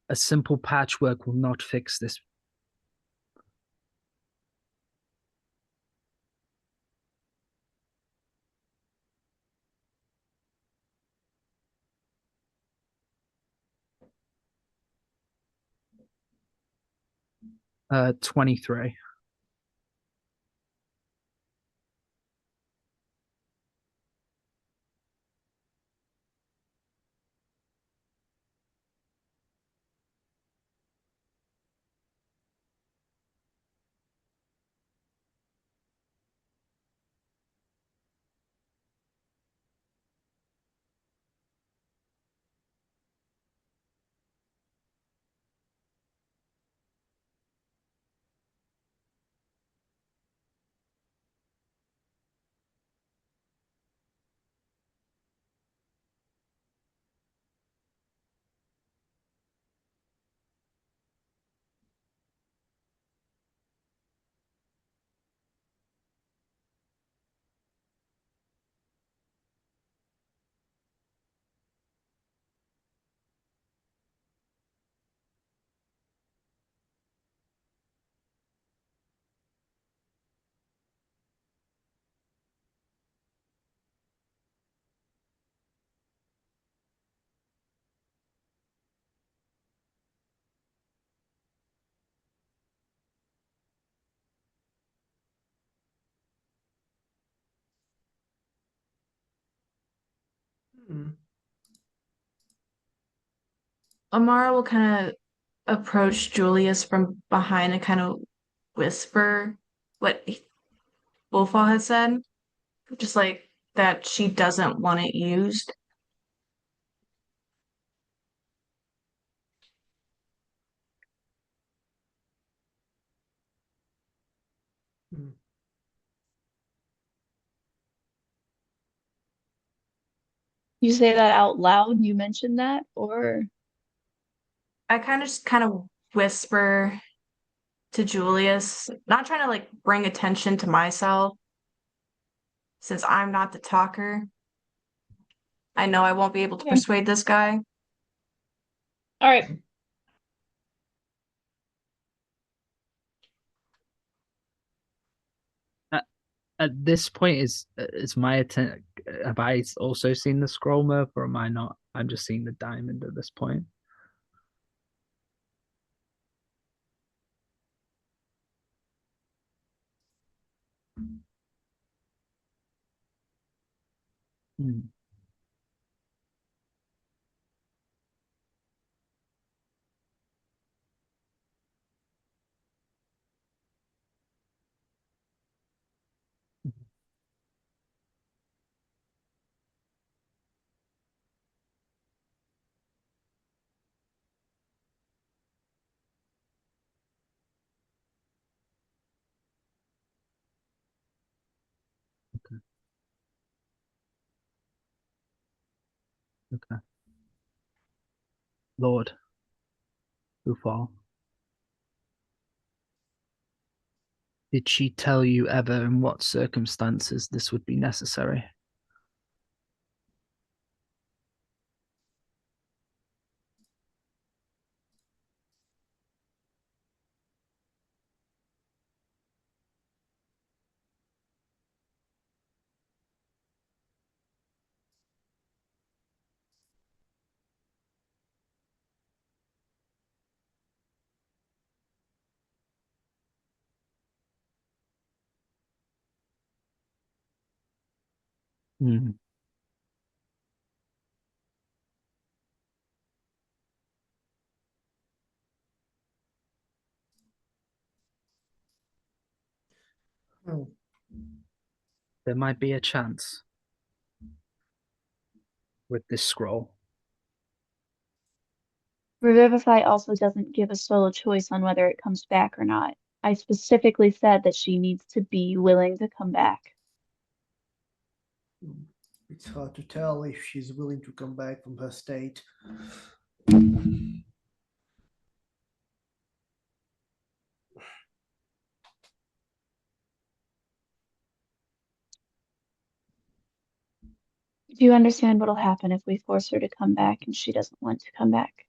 A simple patchwork will not fix this. 23.
Hmm.
Amara will kind of approach Julius from behind and kind of whisper what Wolfall has said, just like that she doesn't want it used.
You say that out loud? You mentioned that? Or
I kind of whisper to Julius, not trying to like bring attention to myself since I'm not the talker. I know I won't be able to
okay.
persuade this guy.
All right.
At this point, is my attempt? Have I also seen the scroll murk, or am I not? I'm just seeing the diamond at this point. Hmm. Okay. Okay. Lord, who fall? Did she tell you ever in what circumstances this would be necessary? Hmm.
Hmm.
There might be a chance with this scroll.
Revivify also doesn't give a soul a choice on whether it comes back or not. I specifically said that she needs to be willing to come back.
It's hard to tell if she's willing to come back from her state.
Do you understand what'll happen if we force her to come back and she doesn't want to come back?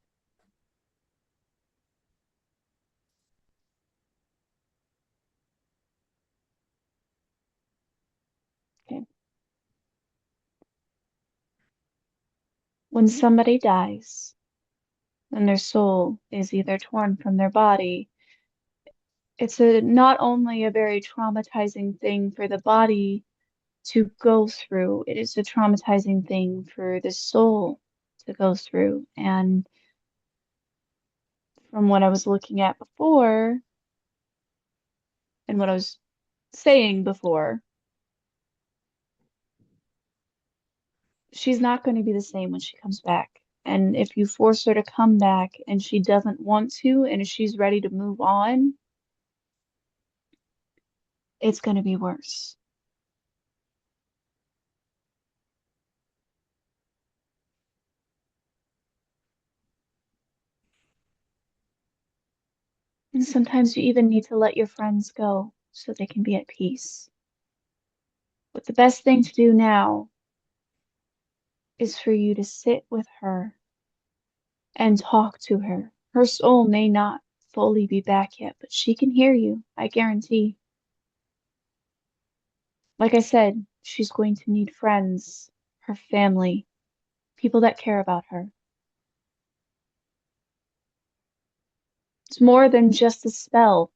Okay. When somebody dies and their soul is either torn from their body, it's not only a very traumatizing thing for the body to go through, it is a traumatizing thing for the soul to go through. And from what I was looking at before and what I was saying before, she's not going to be the same when she comes back. And if you force her to come back and she doesn't want to, and if she's ready to move on, it's going to be worse. And sometimes you even need to let your friends go so they can be at peace. But the best thing to do now is for you to sit with her and talk to her. Her soul may not fully be back yet, but she can hear you, I guarantee. Like I said, she's going to need friends, her family, people that care about her. It's more than just a spell.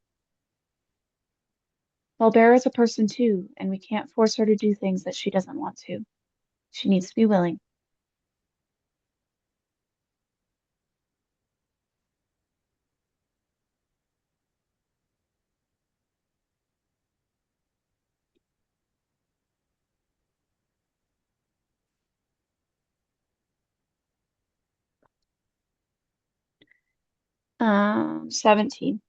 Barbara's a person too, and we can't force her to do things that she doesn't want to. She needs to be willing. Um, 17.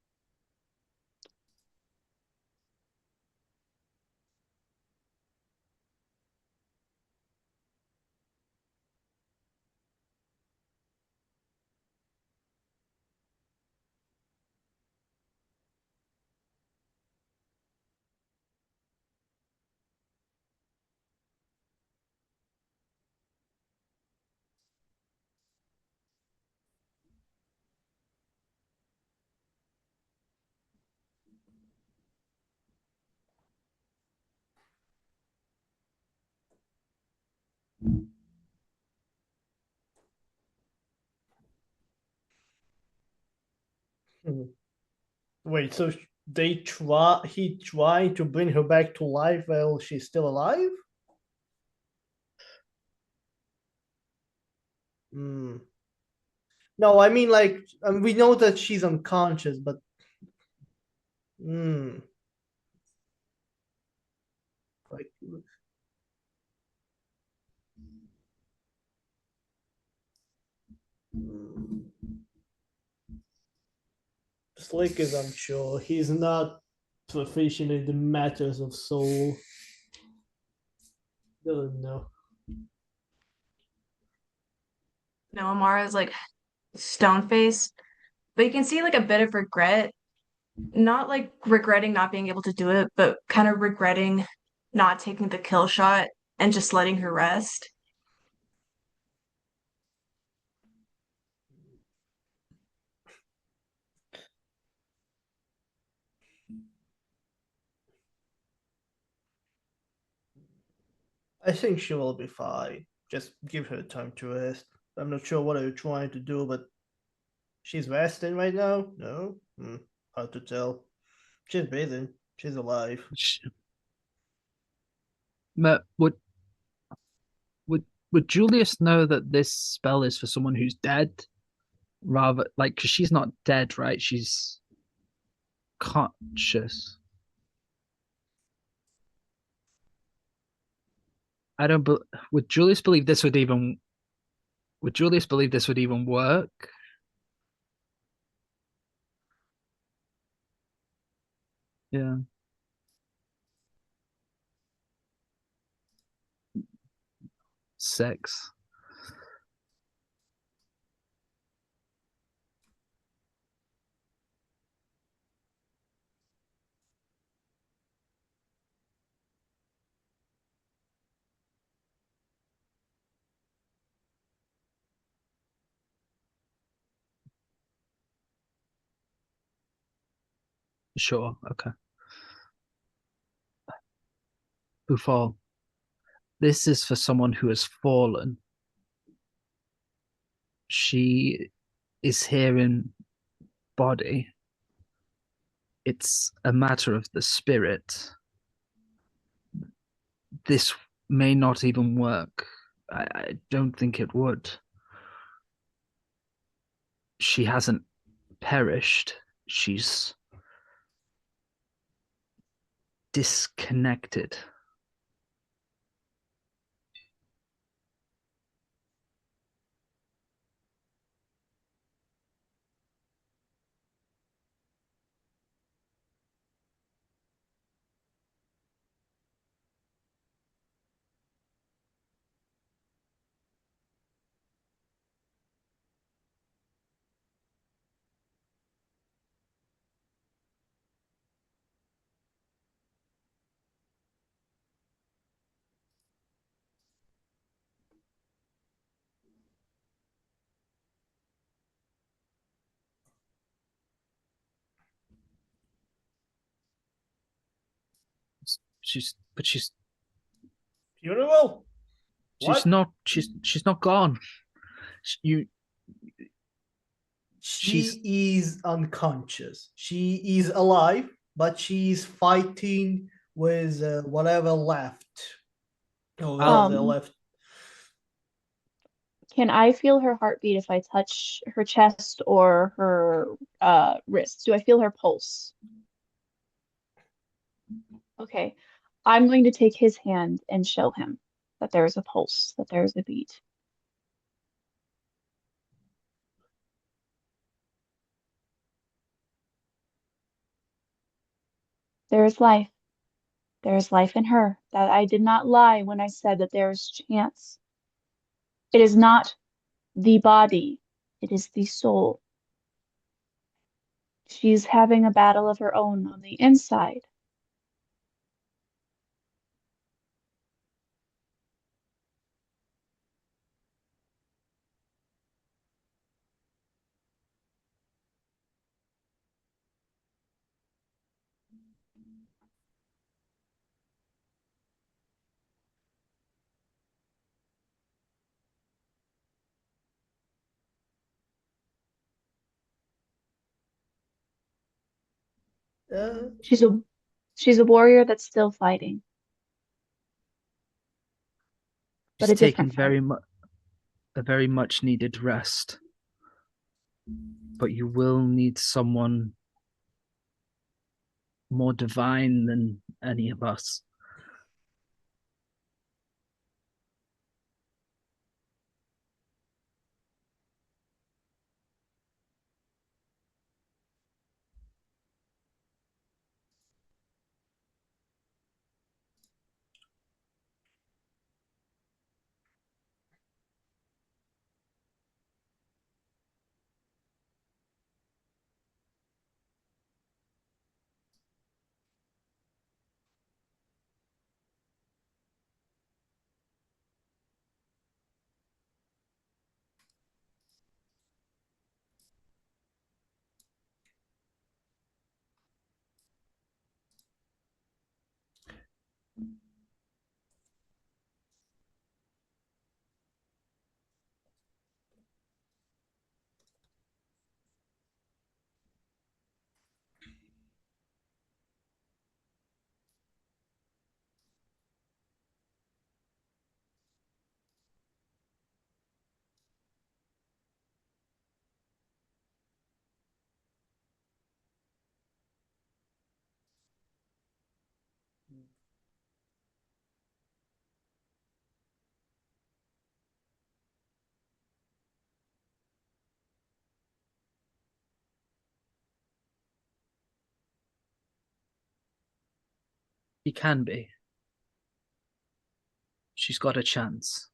Hmm. Wait, so he tried to bring her back to life while she's still alive? Hmm. No, I mean like we know that she's unconscious, but hmm, like hmm. Slick is unsure. He's not proficient in the matters of soul. Doesn't know.
No, Amara's like stone faced, but you can see like a bit of regret, not like regretting not being able to do it, but kind of regretting not taking the kill shot and just letting her rest.
I think she will be fine. Just give her time to rest. I'm not sure what you're trying to do, but she's resting right now? No? Hmm. Hard to tell. She's breathing. She's alive.
But would would Julius know that this spell is for someone who's dead? Rather, like, because she's not dead, right? She's conscious. I don't. Would Julius believe this would even? Would Julius believe this would even work? Yeah. Sex. Sure. Okay. Before this is for someone who has fallen. She is here in body. It's a matter of the spirit. This may not even work. I don't think it would. She hasn't perished. She's disconnected. But
Funeral?
she's
What?
not. She's not gone. You. She's
She is unconscious. She is alive, but she's fighting with whatever left. Or whatever
I'll
they
Um,
left.
can I feel her heartbeat if I touch her chest or her wrist? Do I feel her pulse? Okay. I'm going to take his hand and show him that there is a pulse, that there is a beat. There is life. There is life in her. That I did not lie when I said that there is chance. It is not the body, it is the soul. She's having a battle of her own on the inside. She's a warrior that's still fighting, but
She's
a
taking
different fight.
a very much needed rest. But you will need someone more divine than any of us. He can be. She's got a chance.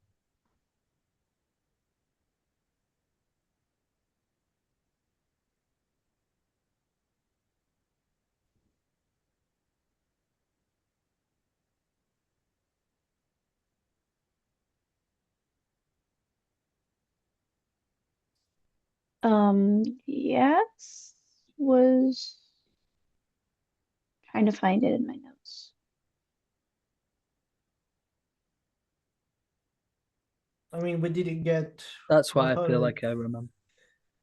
Yes, was trying to find it in my notes.
I mean, we didn't get
That's why I feel
100,
like I remember.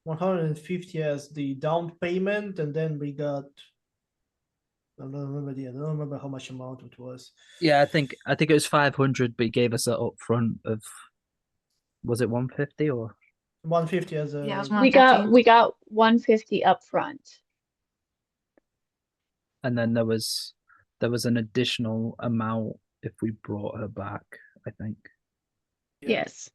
150 as the down payment, and then we got. I don't remember how much amount it was.
Yeah, I think it was 500, but he gave us an upfront of, was it 150 or?
150 as
Yeah, it was
a.
We
150.
got 150 up front.
And then there was an additional amount if we brought her back, I think.
Yeah.
Yes.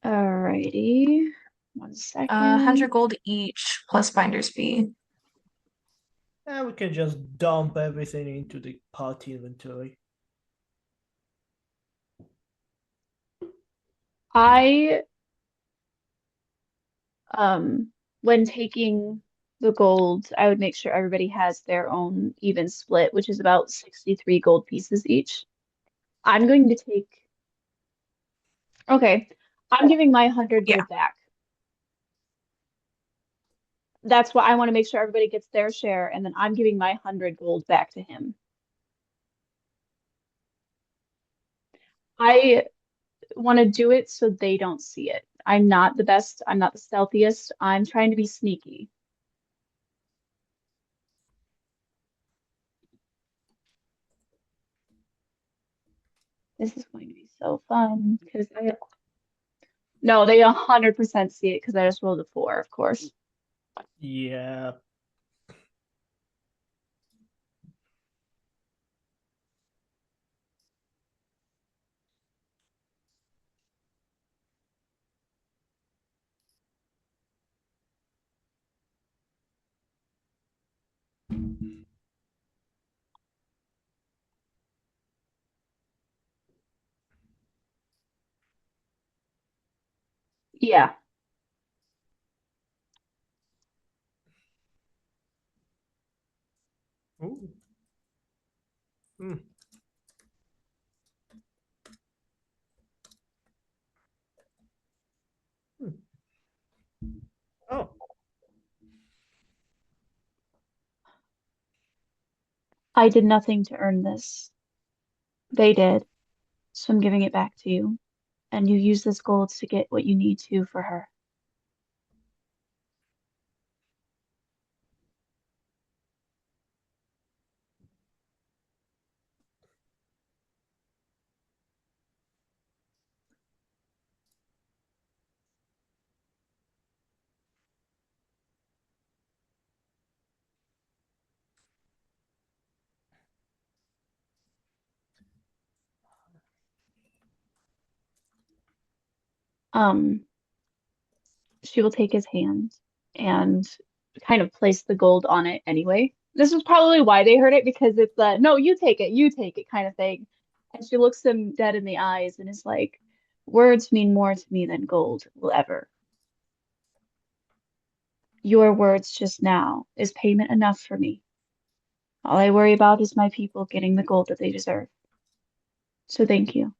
Alrighty. 1 second.
100 gold each plus finder's fee.
And we can just dump everything into the party inventory.
I when taking the gold, I would make sure everybody has their own even split, which is about 63 gold pieces each. I'm going to take, okay, I'm giving my 100
Yeah.
gold back. That's why I want to make sure everybody gets their share, and then I'm giving my 100 gold back to him. I want to do it so they don't see it. I'm not the best, I'm not the stealthiest. I'm trying to be sneaky. This is going to be so fun because no, they 100% see it because I just rolled a 4, of course.
Yeah.
Yeah.
Ooh. Hmm. Hmm. Oh.
I did nothing to earn this. They did. So I'm giving it back to you. And you use this gold to get what you need to for her. Um, she will take his hand and kind of place the gold on it anyway. This is probably why they heard it because it's the no, you take it kind of thing. And she looks him dead in the eyes and is like, words mean more to me than gold will ever. Your words just now is payment enough for me. All I worry about is my people getting the gold that they deserve. So thank you.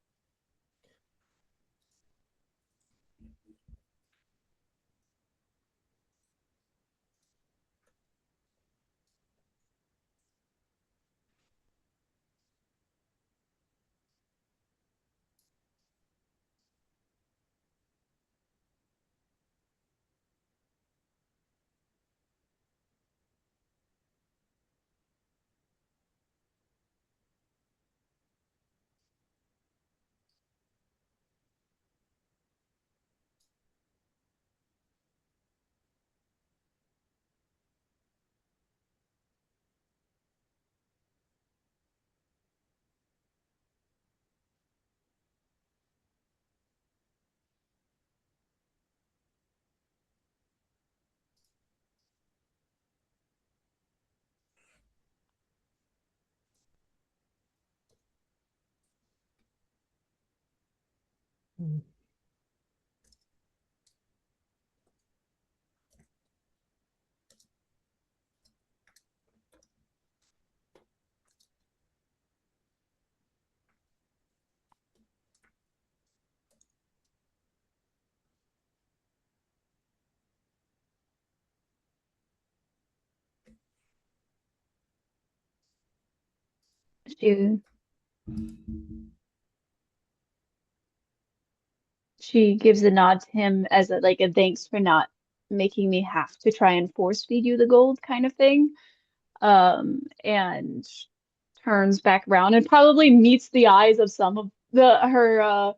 Mm.
She she gives a nod to him as a like a thanks for not making me have to try and force feed you the gold kind of thing. And turns back around and probably meets the eyes of some of the her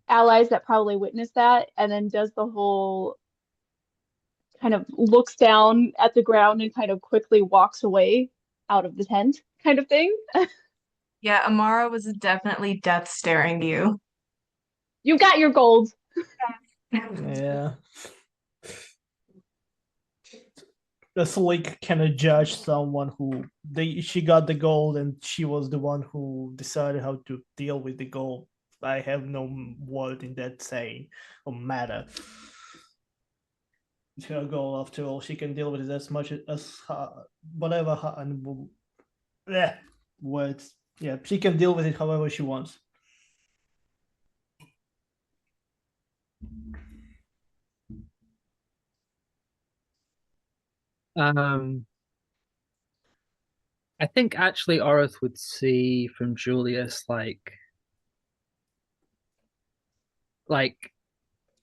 allies that probably witnessed that, and then does the whole kind of looks down at the ground and kind of quickly walks away out of the tent kind of thing.
Yeah, Amara was definitely death staring you.
You got your gold.
Yeah. That's like kind of judge someone who she got the gold and she was the one who decided how to deal with the gold. I have no word in that saying or matter. It's her goal after all. She can deal with it as much as whatever and yeah, words. Yeah, she can deal with it however she wants.
Um, I think actually Orith would see from Julius like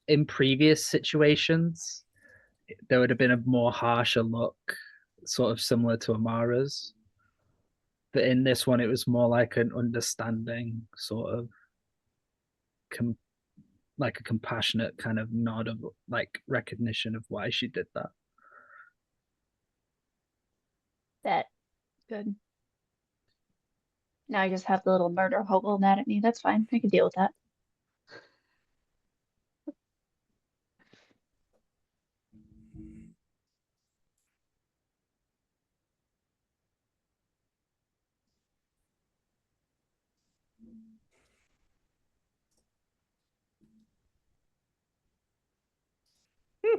in previous situations, there would have been a more harsher look, sort of similar to Amara's. But in this one, it was more like an understanding, sort of com- like a compassionate kind of nod of like recognition of why she did that.
That good. Now I just have the little murder hobo mad at me. That's fine. I can deal with that.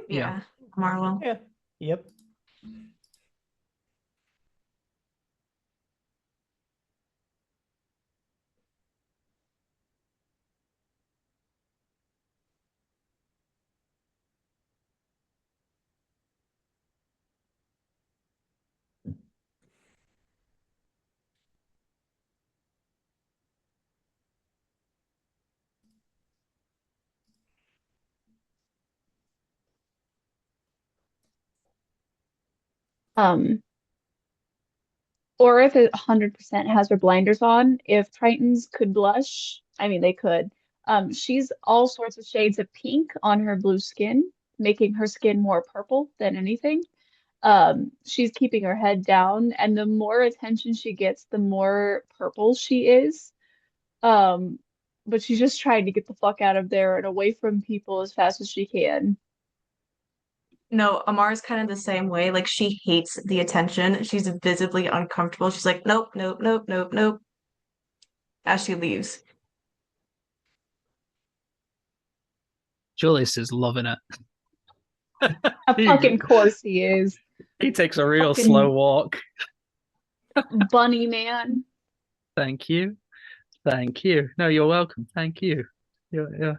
Yeah, Marlo.
Yeah. Yep.
Um, or if it 100% has her blinders on, if Tritons could blush, I mean, they could. She's all sorts of shades of pink on her blue skin, making her skin more purple than anything. She's keeping her head down, and the more attention she gets, the more purple she is. Um, but she's just trying to get the fuck out of there and away from people as fast as she can.
No, Amar's kind of the same way. Like she hates the attention. She's visibly uncomfortable. She's like, nope, nope, nope, nope, nope, as she leaves.
Julius is loving it.
Of fucking course he is.
He takes a real
Fucking
slow walk.
bunny man.
Thank you. Thank you. No, you're welcome. Thank you. Yeah.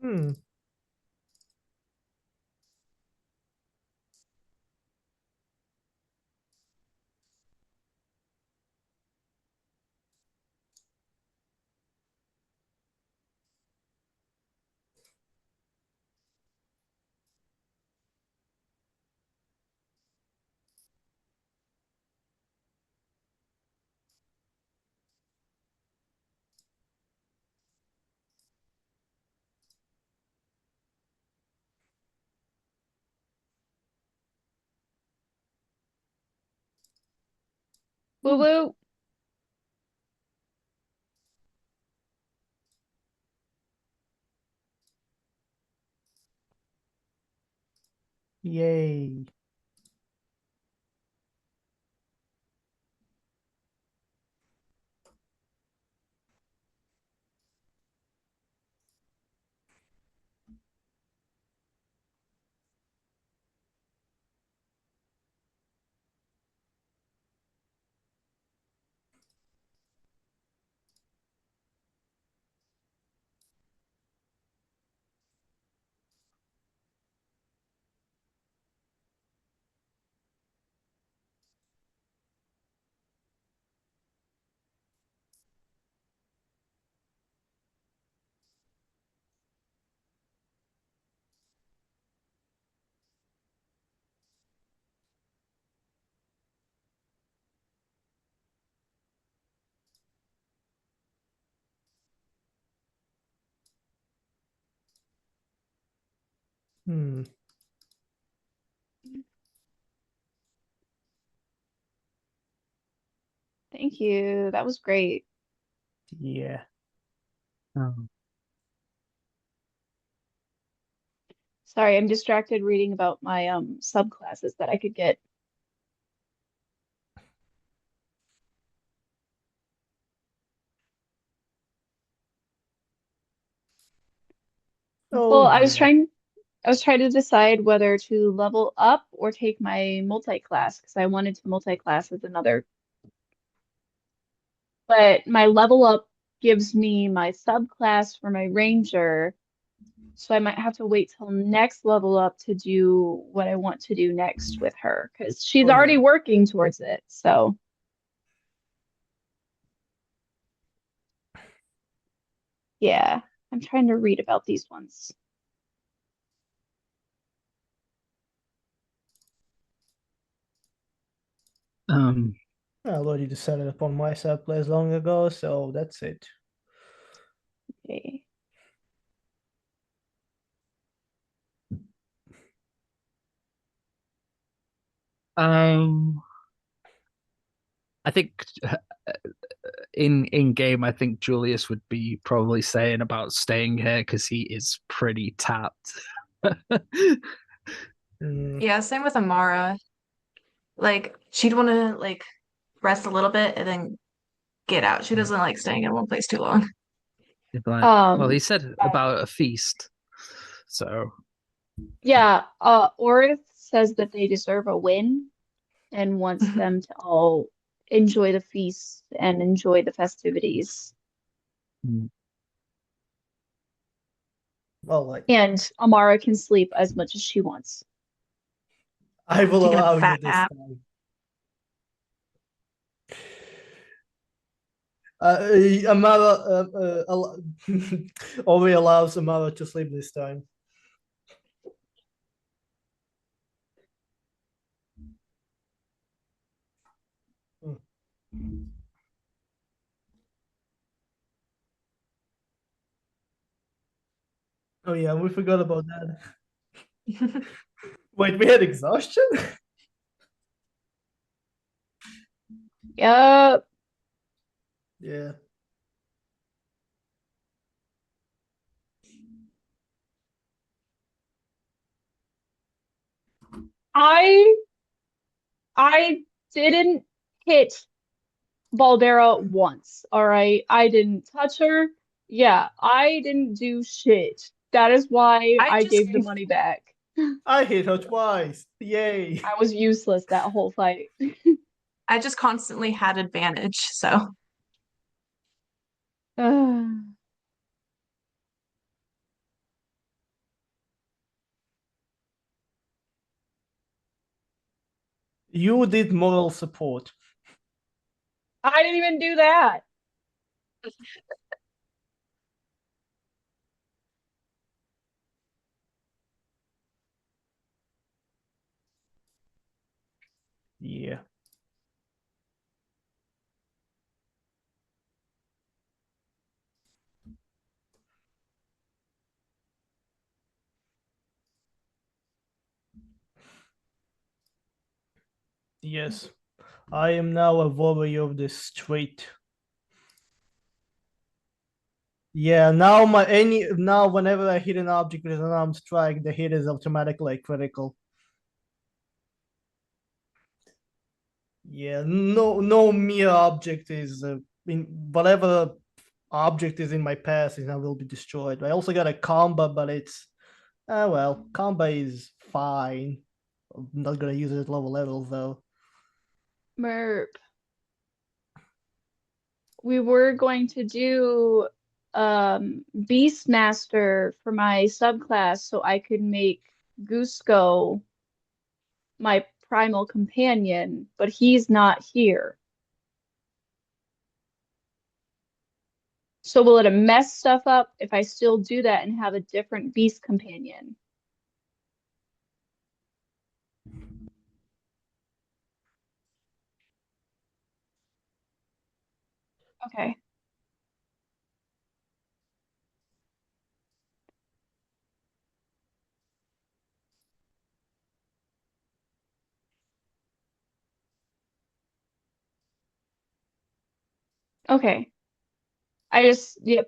Hmm.
Woo woo.
Yay. Hmm.
Thank you. That was great.
Yeah.
Oh.
Sorry, I'm distracted reading about my subclasses that I could get.
Oh
Well,
yeah.
I was trying to decide whether to level up or take my multi-class because I wanted to multi-class with another. But my level up gives me my subclass for my ranger, so I might have to wait till next level up to do what I want to do next with her because she's
Oh yeah.
already working towards it. So Yeah, I'm trying to read about these ones.
Um,
I already decided upon my set plays long ago, so that's it.
Okay.
um, I think in game, I think Julius would be probably saying about staying here because he is pretty tapped.
Mm,
Yeah, same with Amara. Like she'd want to like rest a little bit and then get out. She doesn't like staying in one place too long.
But well, he
Um,
said about a feast, so
yeah, Orith says that they deserve a win and wants them to all enjoy the feast and enjoy the festivities.
mm,
well, like
And Amara can sleep as much as she wants.
I will
Taking a
allow you
fat
this
nap.
time. Amara only allows Amara to sleep this time. Oh yeah, we forgot about that. Wait, we had exhaustion?
Yep.
Yeah.
I I didn't hit Baldera once, all right? I didn't touch her. Yeah, I didn't do shit. That is why
I
I
just
gave the money back.
I hit her twice. Yay.
I was useless that whole fight.
I just constantly had advantage, so
You did moral support.
I didn't even do that.
Yeah. Yes. I am now a warrior of the street. Yeah, now whenever I hit an object with an unarmed strike, the hit is automatically critical. Yeah, no mere object is in whatever object is in my path is now will be destroyed. I also got a combo, but it's well, combo is fine. I'm not gonna use it at lower levels though.
Merp. We were going to do Beastmaster for my subclass so I could make Gusco my primal companion, but he's not here. So will it mess stuff up if I still do that and have a different beast companion? Okay. Okay. Yep.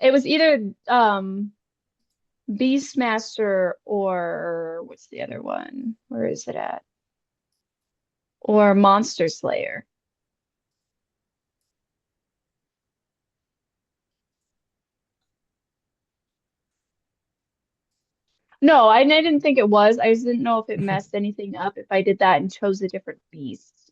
It was either Beastmaster or what's the other one? Where is it at? Or Monster Slayer. No, I didn't think it was. I just didn't know if it messed anything up if I did that and chose a different beast.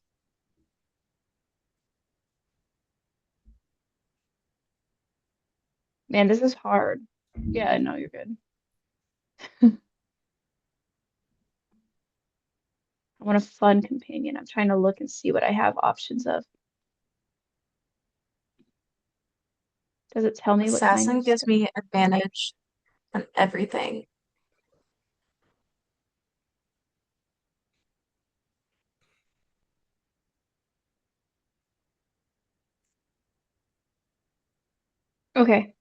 Man, this is hard. Yeah, no, you're good. I want a fun companion. I'm trying to look and see what I have options of. Does it tell me what kind
Assassin
of
gives
stuff?
me advantage on everything.
Okay.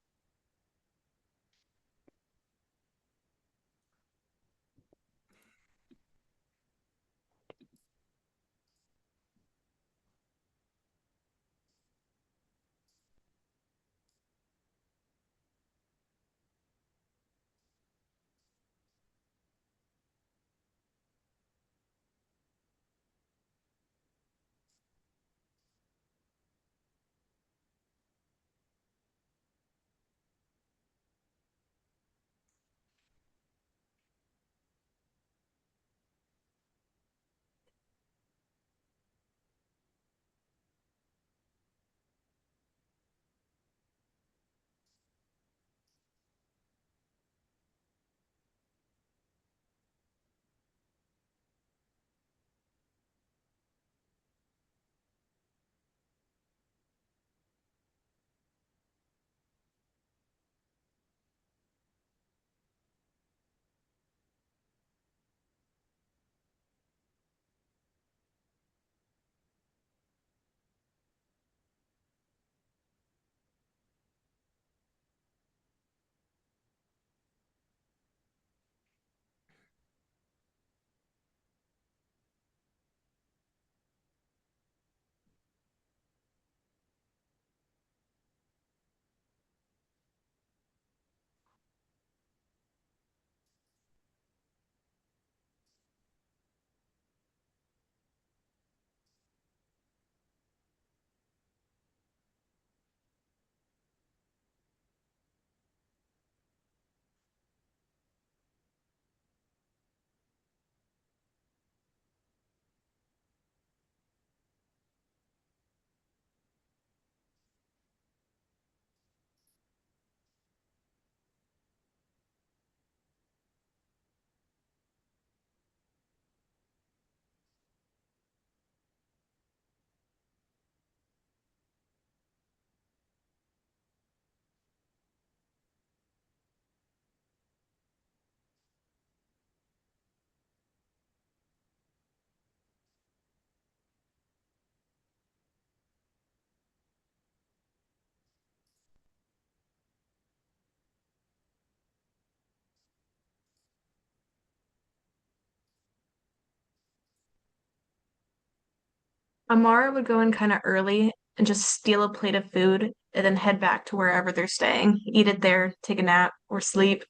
Amara would go in kind of early and just steal a plate of food and then head back to wherever they're staying, eat it there, take a nap, or sleep.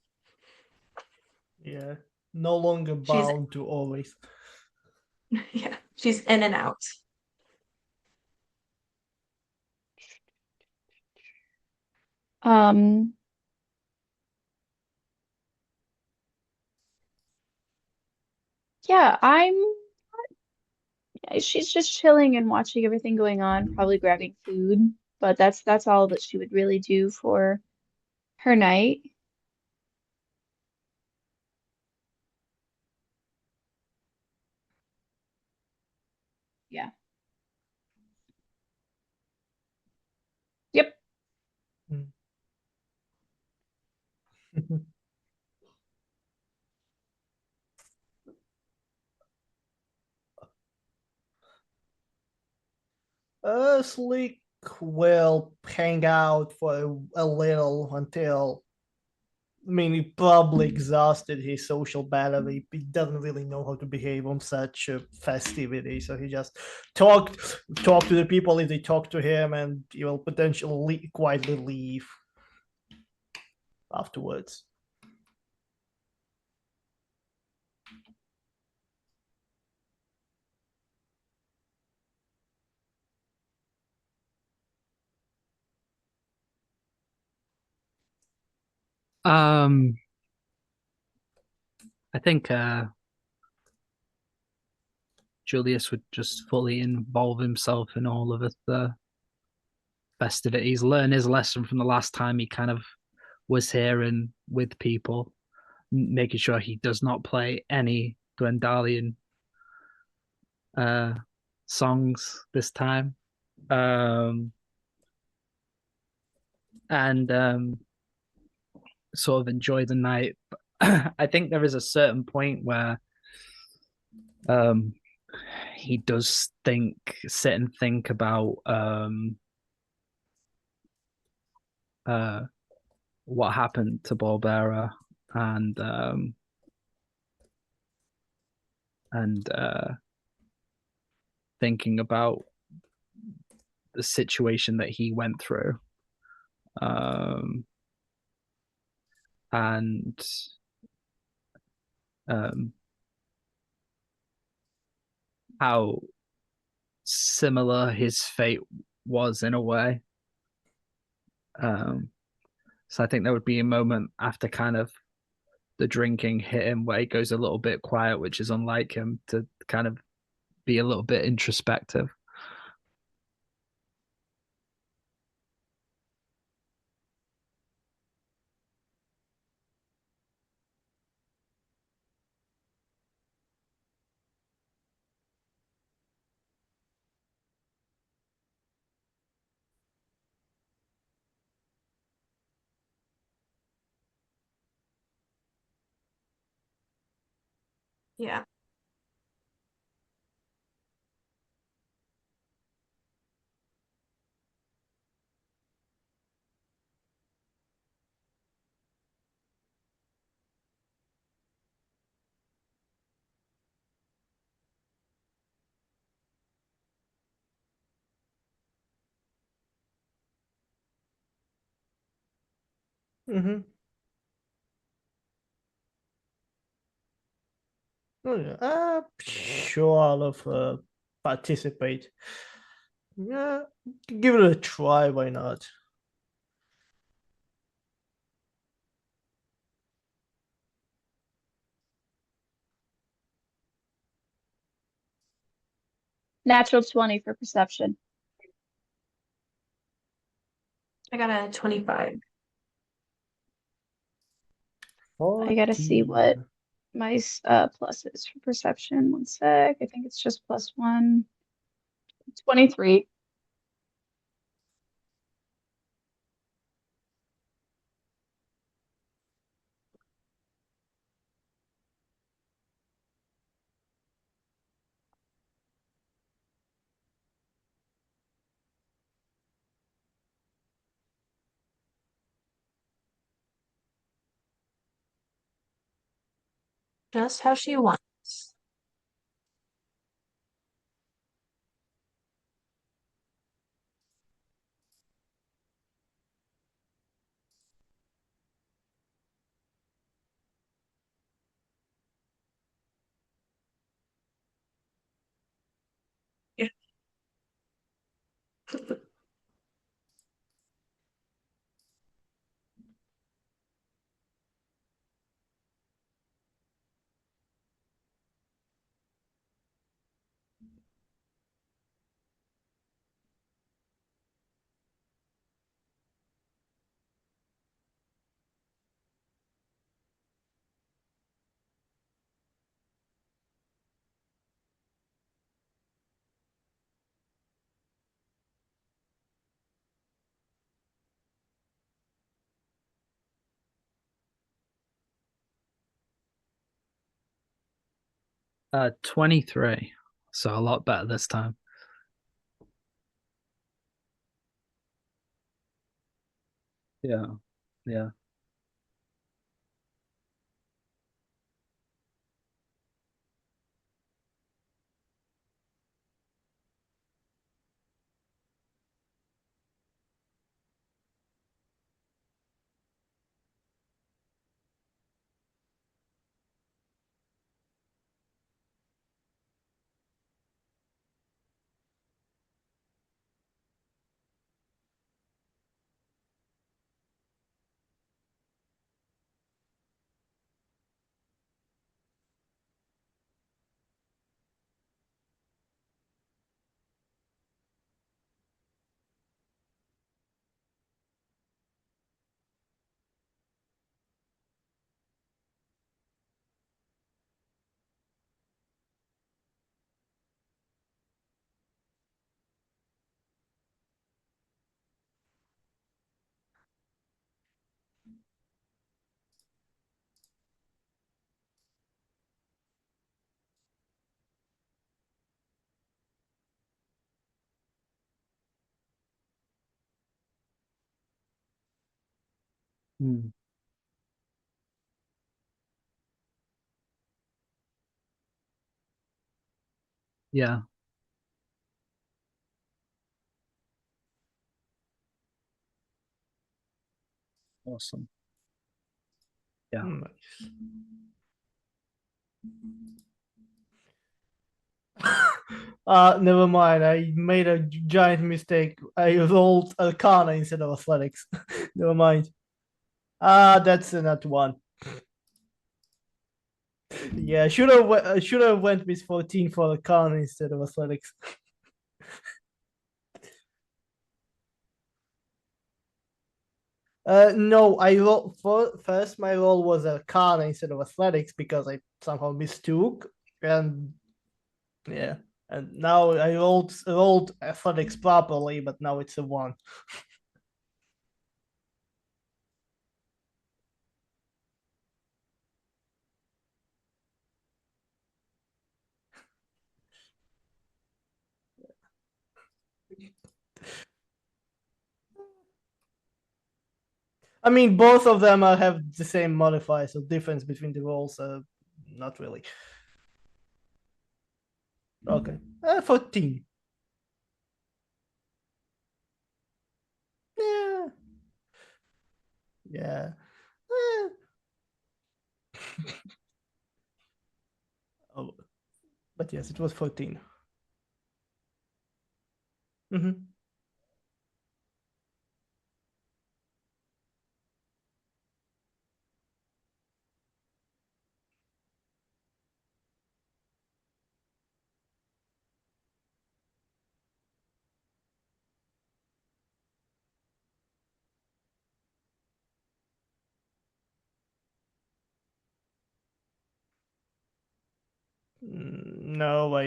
Yeah. No longer
She's
bound to always.
yeah, she's in and out.
Um, yeah, she's just chilling and watching everything going on, probably grabbing food, but that's all that she would really do for her night. Yeah. Yep.
Mm. Sleek will hang out for a little until, I mean, he probably exhausted his social battery. He doesn't really know how to behave on such a festivity, so he just talk to the people if they talk to him, and he will potentially quietly leave afterwards.
Um, I think Julius would just fully involve himself in all of the festivities, learn his lesson from the last time he kind of was here and with people, making sure he does not play any Glendalian uh, songs this time. and sort of enjoy the night. I think there is a certain point where um, he does sit and think about uh, what happened to Barbera and and thinking about the situation that he went through, and um, how similar his fate was in a way. So I think there would be a moment after kind of the drinking hit him where he goes a little bit quiet, which is unlike him to kind of be a little bit introspective.
Yeah.
Mm-hmm. Oh, yeah. Sure, I'll participate. Yeah, give it a try. Why not?
Natural 20 for perception.
I got a 25.
I gotta see what
14.
my plus is for perception. One sec. I think it's just +1. 23.
Just how she wants. Yeah.
23, so a lot better this time. Yeah, yeah. Hmm. Yeah. Awesome. Yeah.
Nice. Never mind. I made a giant mistake. I rolled Arcana instead of Athletics. Never mind. That's a nat one. Yeah, should have went with 14 for Arcana instead of Athletics. No, I roll for first. My roll was Arcana instead of Athletics because I somehow mistook, and yeah, and now I rolled Athletics properly, but now it's a one. I mean, both of them have the same modifier, so difference between the rolls, not really. Okay, 14. Yeah, yeah. Eh. Oh, but yes, it was 14. Hmm. No,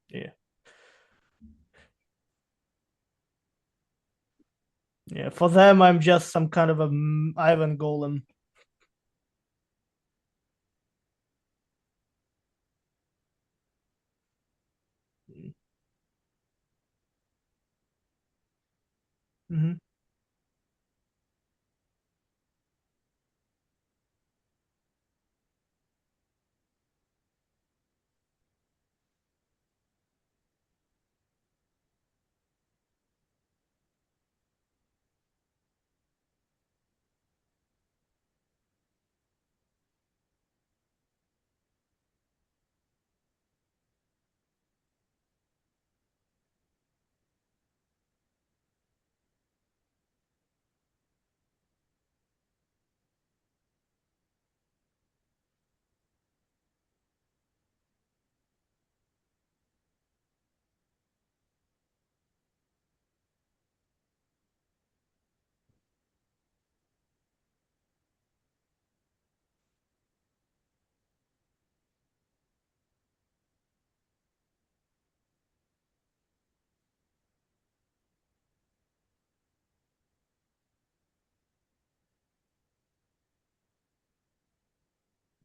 yeah, yeah. For them, I'm just some kind of a iron golem. Hmm.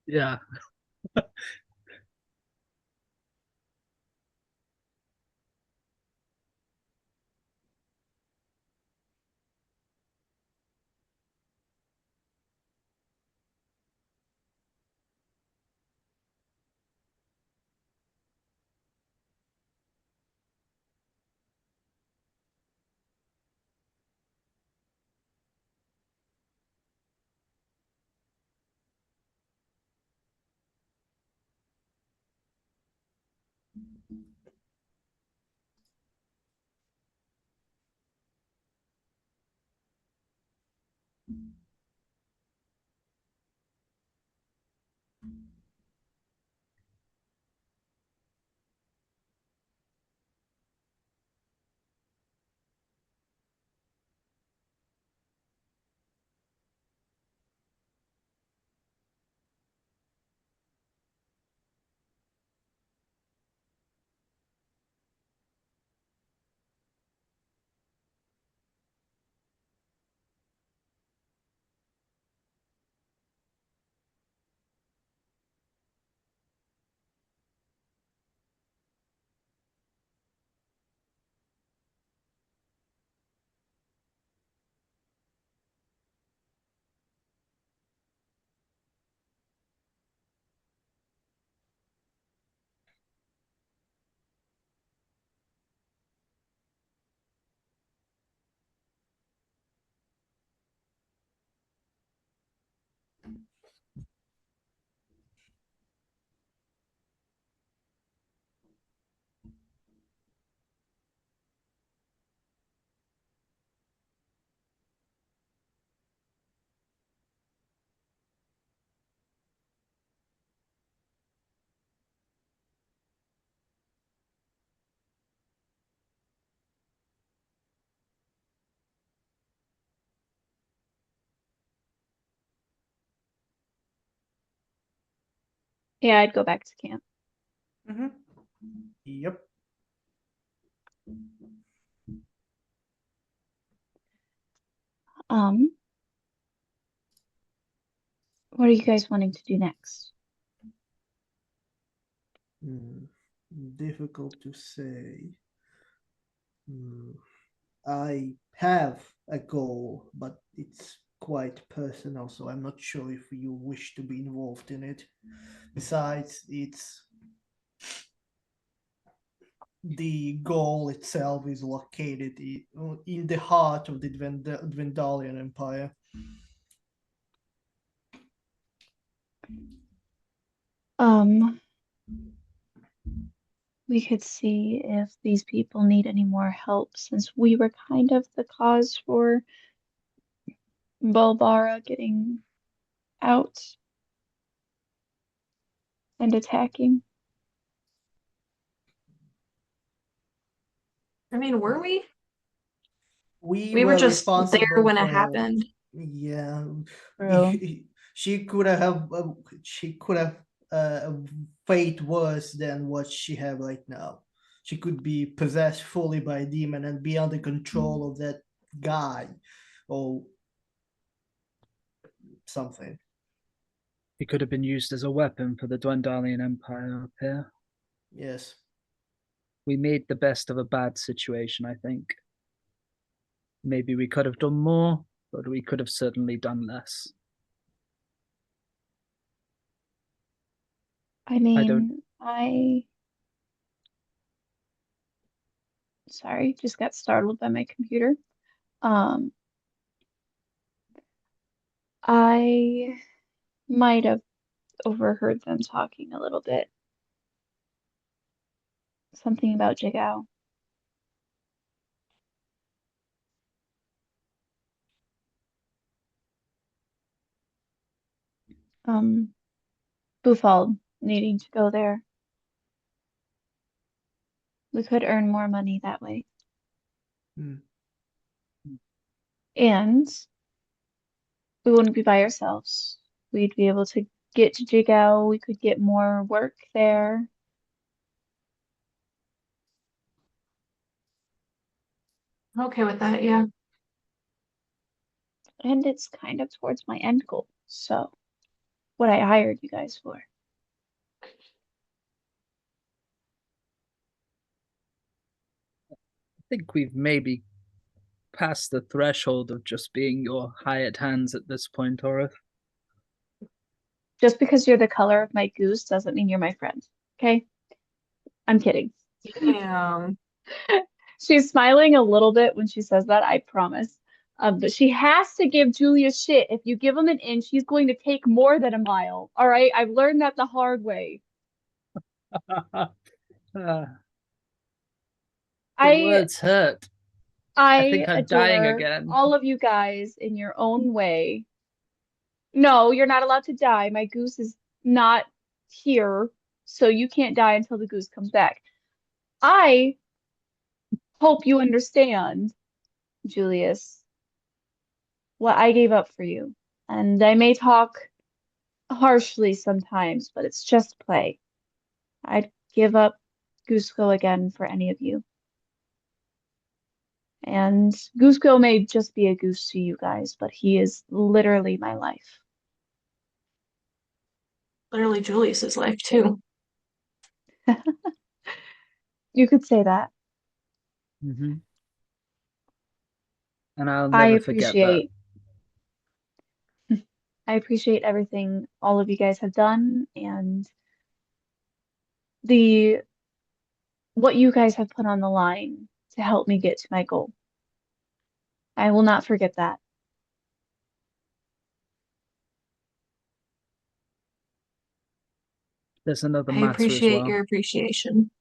Yeah.
Yeah, I'd go back to camp.
Yep.
What are you guys wanting to do next?
Difficult to say. I have a goal, but it's quite personal, so I'm not sure if you wish to be involved in it. Besides, it's the goal itself is located in the heart of the Dwendalian Empire.
We could see if these people need any more help since we were kind of the cause for Balbara getting out and attacking.
I mean, were we?
We
We were
were
just there
responsible
when it
for,
happened.
yeah,
True.
she could have fate worse than what she have right now. She could be possessed fully by a demon and be under control of that guy or something.
It could have been used as a weapon for the Dwendalian Empire up here.
Yes.
We made the best of a bad situation, I think. Maybe we could have done more, but we could have certainly done less.
I mean, sorry, just got startled by my computer. I might have overheard them talking a little bit. Something about Jigao. Bufald needing to go there. We could earn more money that way. And we wouldn't be by ourselves. We'd be able to get to Jigao. We could get more work there.
Okay with that, yeah.
And it's kind of towards my end goal. So, what I hired you guys for.
I think we've maybe passed the threshold of just being your hired hands at this point, Orith.
Just because you're the color of my goose doesn't mean you're my friend. Okay? I'm kidding.
Damn.
She's smiling a little bit when she says that, I promise. But she has to give Julia shit. If you give him an inch, he's going to take more than a mile. All right? I've learned that the hard way.
The
I
words hurt. I think I'm dying
adore
again.
all of you guys in your own way. No, you're not allowed to die. My goose is not here, so you can't die until the goose comes back. I hope you understand, Julius, what I gave up for you. And I may talk harshly sometimes, but it's just play. I'd give up Gooseco again for any of you. And Gooseco may just be a goose to you guys, but he is literally my life.
Literally Julius's life too.
You could say that.
Mm-hmm. And I'll
I
never forget that.
I appreciate everything all of you guys have done and the what you guys have put on the line to help me get to my goal. I will not forget that.
There's another
I
matter as
appreciate
well.
your appreciation.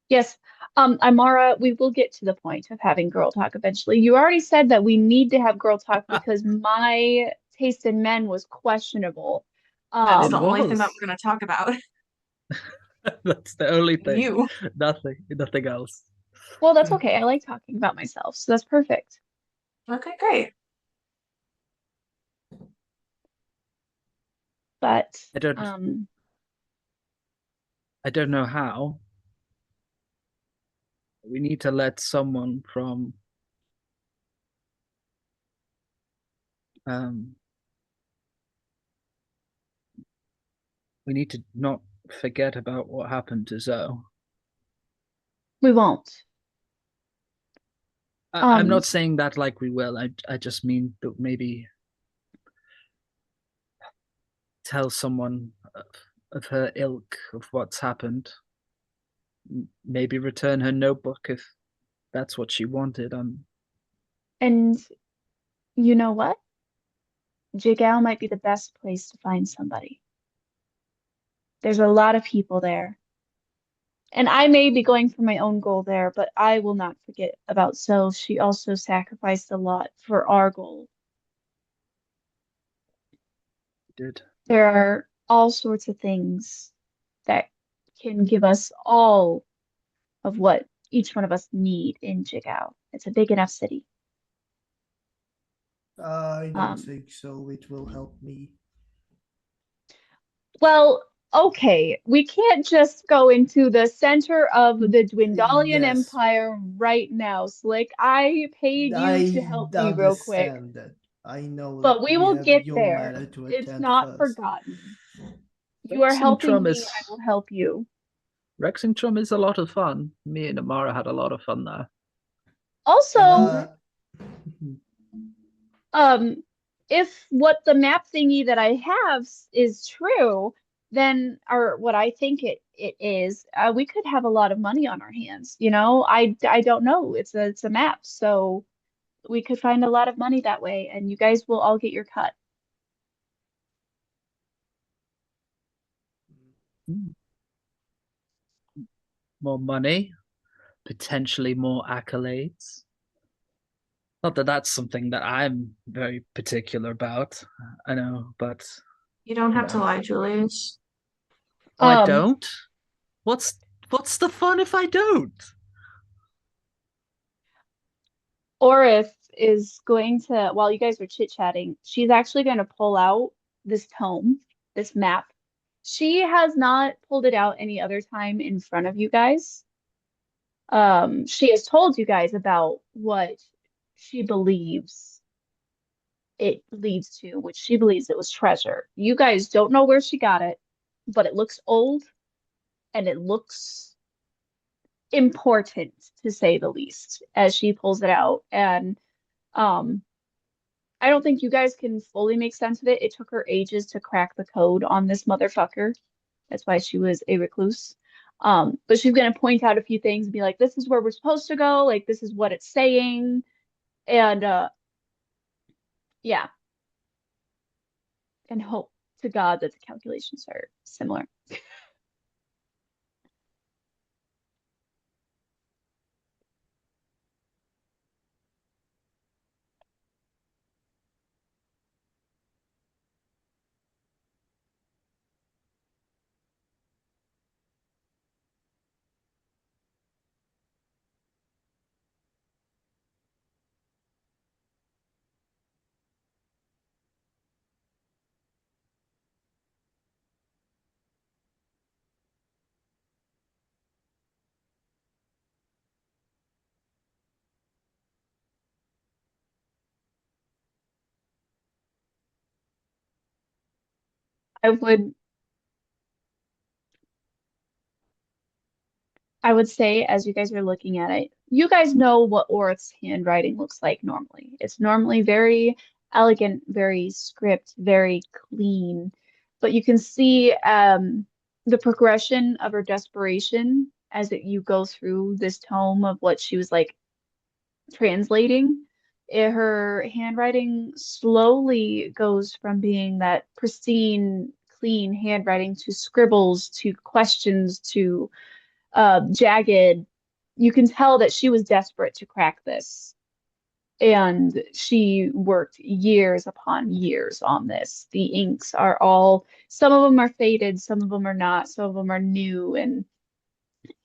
Yes, Imara, we will get to the point of having girl talk eventually. You already said that we need to have girl talk because my taste in men was questionable.
That's
It
the only thing that
was.
we're gonna talk about.
That's the only thing.
You.
Nothing else.
Well, that's okay. I like talking about myself, so that's perfect.
Okay, great.
but
I don't know how. We need to let someone from um we need to not forget about what happened to Zoe.
we won't.
I'm not saying that like we will. I just mean that maybe tell someone of her ilk of what's happened. Maybe return her notebook if that's what she wanted.
And you know what? Jigao might be the best place to find somebody. There's a lot of people there. And I may be going for my own goal there, but I will not forget about Zoe. She also sacrificed a lot for our goal.
Did.
There are all sorts of things that can give us all of what each one of us need in Jigao. It's a big enough city.
I don't think so. It will help me.
Well, okay, we can't just go into the center of the Dwendalian
Yes.
Empire right now, Slick. I paid you to
I
help me real quick,
understand that. I know
but
that
we
we
will
have
get
your
there.
matter to
It's
attend
not
first.
forgotten. You are helping me, I will help you.
Rexingtrum is a lot of fun. Me and Amara had a lot of fun there.
Also,
And,
if what the map thingy that I have is true, then, or what I think it is, we could have a lot of money on our hands. You know, I don't know. It's a map, so we could find a lot of money that way, and you guys will all get your cut.
More money, potentially more accolades. Not that that's something that I'm very particular about. I know, but
You don't have to lie, Julius.
oh, I
Um,
don't. What's the fun if I don't?
Orith is going to, while you guys are chit-chatting, she's actually going to pull out this tome, this map. She has not pulled it out any other time in front of you guys. She has told you guys about what she believes it leads to, which she believes it was treasure. You guys don't know where she got it, but it looks old and it looks important to say the least as she pulls it out. And um, I don't think you guys can fully make sense of it. It took her ages to crack the code on this motherfucker. That's why she was a recluse. But she's gonna point out a few things and be like, this is where we're supposed to go, like this is what it's saying. And yeah. And hope to God that the calculations are similar. I would I would say as you guys are looking at it, you guys know what Orith's handwriting looks like normally. It's normally very elegant, very script, very clean. But you can see the progression of her desperation as you go through this tome of what she was like translating. Her handwriting slowly goes from being that pristine, clean handwriting to scribbles, to questions, to jagged. You can tell that she was desperate to crack this. And she worked years upon years on this. The inks are all, some of them are faded, some of them are not, some of them are new. And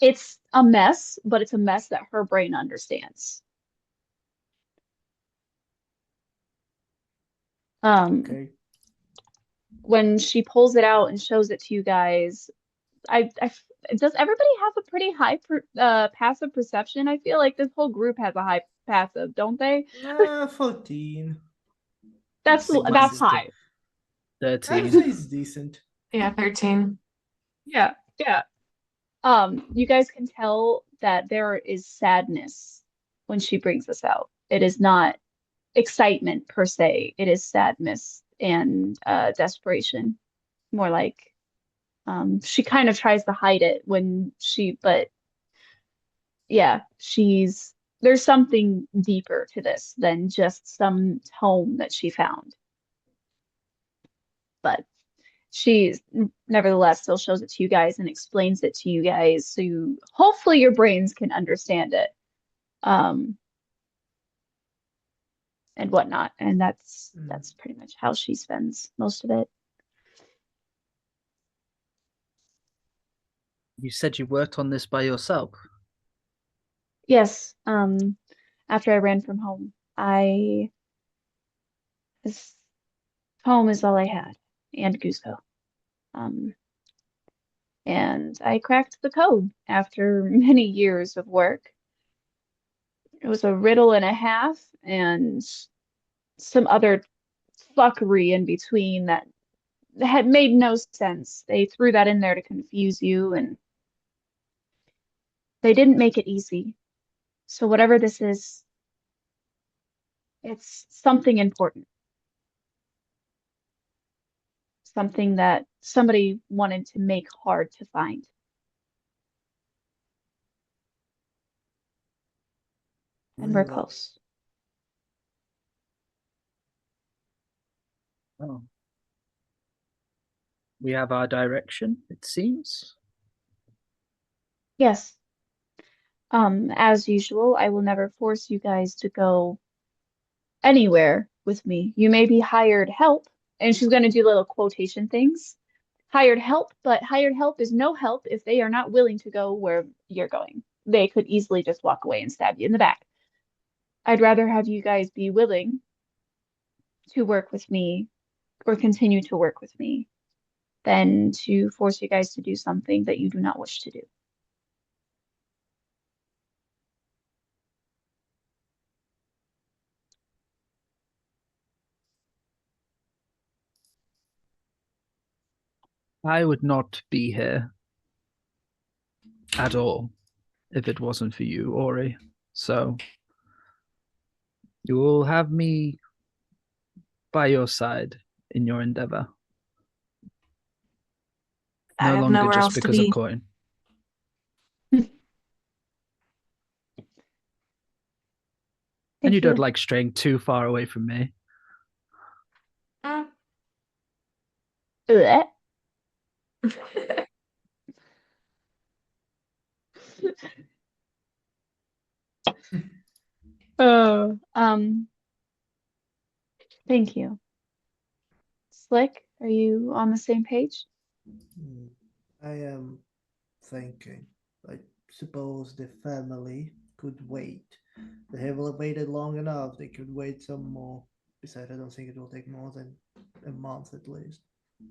it's a mess, but it's a mess that her brain understands.
Okay.
when she pulls it out and shows it to you guys, does everybody have a pretty high passive perception? I feel like this whole group has a high passive, don't they?
14.
That's
Decent.
high.
I would
13.
say it's decent.
Yeah, 13.
Yeah, yeah. You guys can tell that there is sadness when she brings this out. It is not excitement per se. It is sadness and desperation. More like she kind of tries to hide it but yeah, there's something deeper to this than just some tome that she found. But she nevertheless still shows it to you guys and explains it to you guys, so hopefully your brains can understand it, and whatnot. And that's pretty much how she spends most of it.
You said you worked on this by yourself.
Yes, after I ran from home, this home is all I had, and Cusco. And I cracked the code after many years of work. It was a riddle and a half, and some other fuckery in between that had made no sense. They threw that in there to confuse you, and they didn't make it easy. So whatever this is, it's something important. Something that somebody wanted to make hard to find. And we're
Very well.
close.
Oh. We have our direction, it seems.
Yes. As usual, I will never force you guys to go anywhere with me. You may be hired help, and she's going to do little quotation things. Hired help, but hired help is no help if they are not willing to go where you're going. They could easily just walk away and stab you in the back. I'd rather have you guys be willing to work with me or continue to work with me than to force you guys to do something that you do not wish to do.
I would not be here at all if it wasn't for you, Ori. So you will have me by your side in your endeavor.
I
No
have
longer
nowhere
just
else to
because of
be.
coin. And you don't like straying too far away from me.
Blech. Oh, thank you. Slick, are you on the same page?
I am thinking. I suppose the family could wait. They have waited long enough. They could wait some more. Besides, I don't think it will take more than a month at least.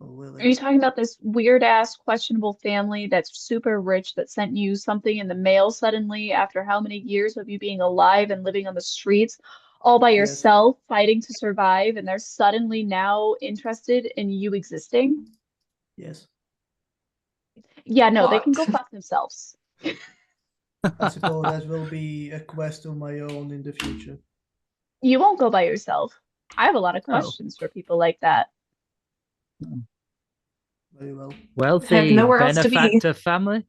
Or will
Are you
it?
talking about this weird ass questionable family that's super rich that sent you something in the mail suddenly after how many years of you being alive and living on the streets all by
Yes.
yourself, fighting to survive, and they're suddenly now interested in you existing?
Yes.
Yeah, no, they can
What?
go fuck themselves.
I suppose that will be a quest of my own in the future.
You won't go by yourself. I have a lot of
Oh.
questions for people like that.
Very well.
Wealthy
nowhere else to be.
benefactor family?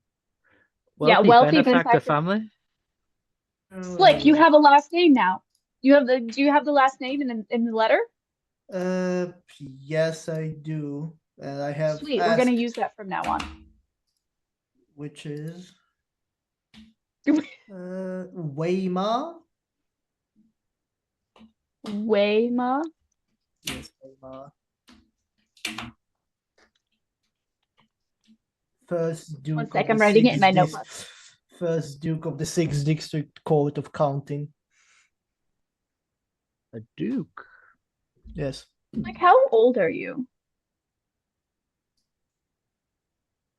Yeah,
Wealthy
wealthy
benefactor
benefactor.
family?
Slick, you have a last name now. Do you have the last name in the letter?
Yes, I do. And I have
Sweet, we're gonna
asked,
use that from now on.
which is Weimar.
Wayma.
Yes, Weimar. First Duke
One sec,
of
I'm
the
writing it in my
Sixth
notebook.
First Duke of the Sixth District Court of Counting.
A duke.
Yes.
Like, how old are you?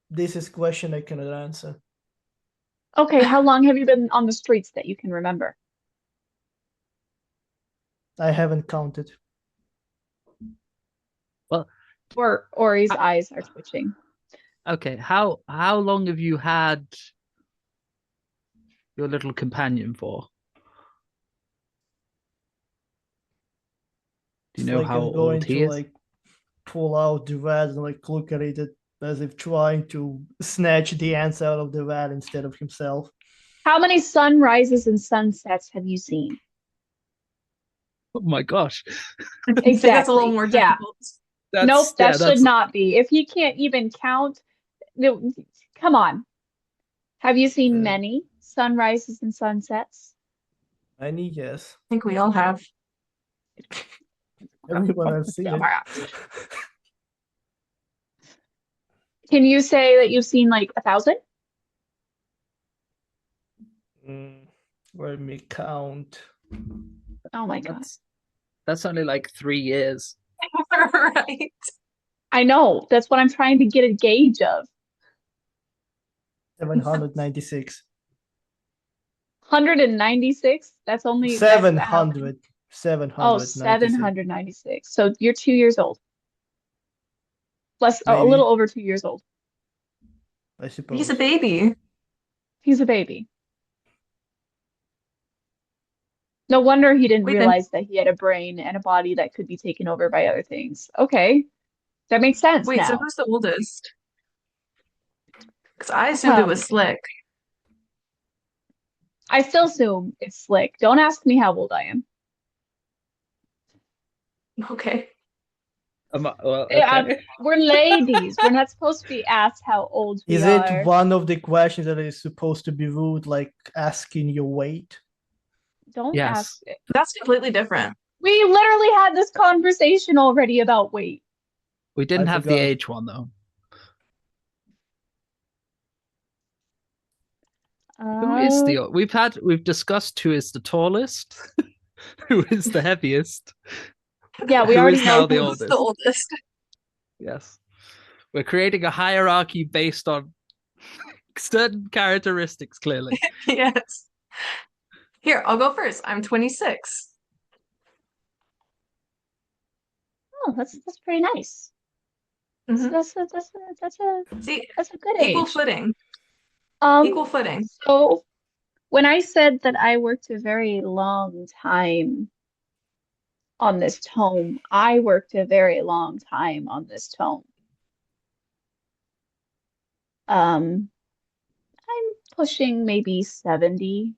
This is a question I cannot answer.
Okay, how long have you been on the streets that you can remember?
I haven't counted.
Well,
Or Ori's
I-
eyes are twitching.
okay. How long have you had your little companion for? Do you
It's
know
like
how
I'm going
old he
to
is?
like pull out the rat and like look at it as if trying to snatch the ants out of the rat instead of himself.
How many sunrises and sunsets have you seen?
Oh my gosh.
I think that's a little
Exactly.
more
Yeah.
difficult.
Nope, that should
That's
not be. If he can't even count, no, come on. Have you seen
Uh,
many sunrises and sunsets?
Many, yes.
I think we all have.
Everyone I've seen it.
Can you say that you've seen like 1,000?
Let me count.
Oh my God.
that's only like 3 years.
Right.
I know. That's what I'm trying to get a gauge of.
796.
196? That's only that's
700.
Oh,
796.
796. So you're 2 years old. A
Maybe,
little over 2 years old.
I
He's
suppose.
a baby.
He's a baby. No wonder he didn't
Wait, then
realize that he had a brain and a body that could be taken over by other things. Okay, that makes sense
wait, so
now.
who's the oldest? Because I assumed it
Um,
was Slick.
I still assume it's Slick. Don't ask me how old I am.
Okay.
Well,
Yeah,
okay.
we're ladies. We're not supposed to be asked how old we
Is it
are.
one of the questions that is supposed to be rude, like asking your weight?
Don't ask
Yes.
it.
That's completely different.
We literally had this conversation already about weight.
We
I
didn't have the
forgot.
age one though. Who is
Uh,
we've discussed who is the tallest, who is the heaviest,
yeah, we
who
already
is now
know
the
Who's the
oldest.
oldest?
Yes. We're creating a hierarchy based on certain characteristics, clearly.
Yes. Here, I'll go first. I'm 26.
Oh, that's pretty nice.
Mhm. See,
That's a good
equal
age.
footing.
Um,
Equal footing.
so when I said that I worked a very long time on this tome, I worked a very long time on this tome. Um, I'm pushing maybe 70.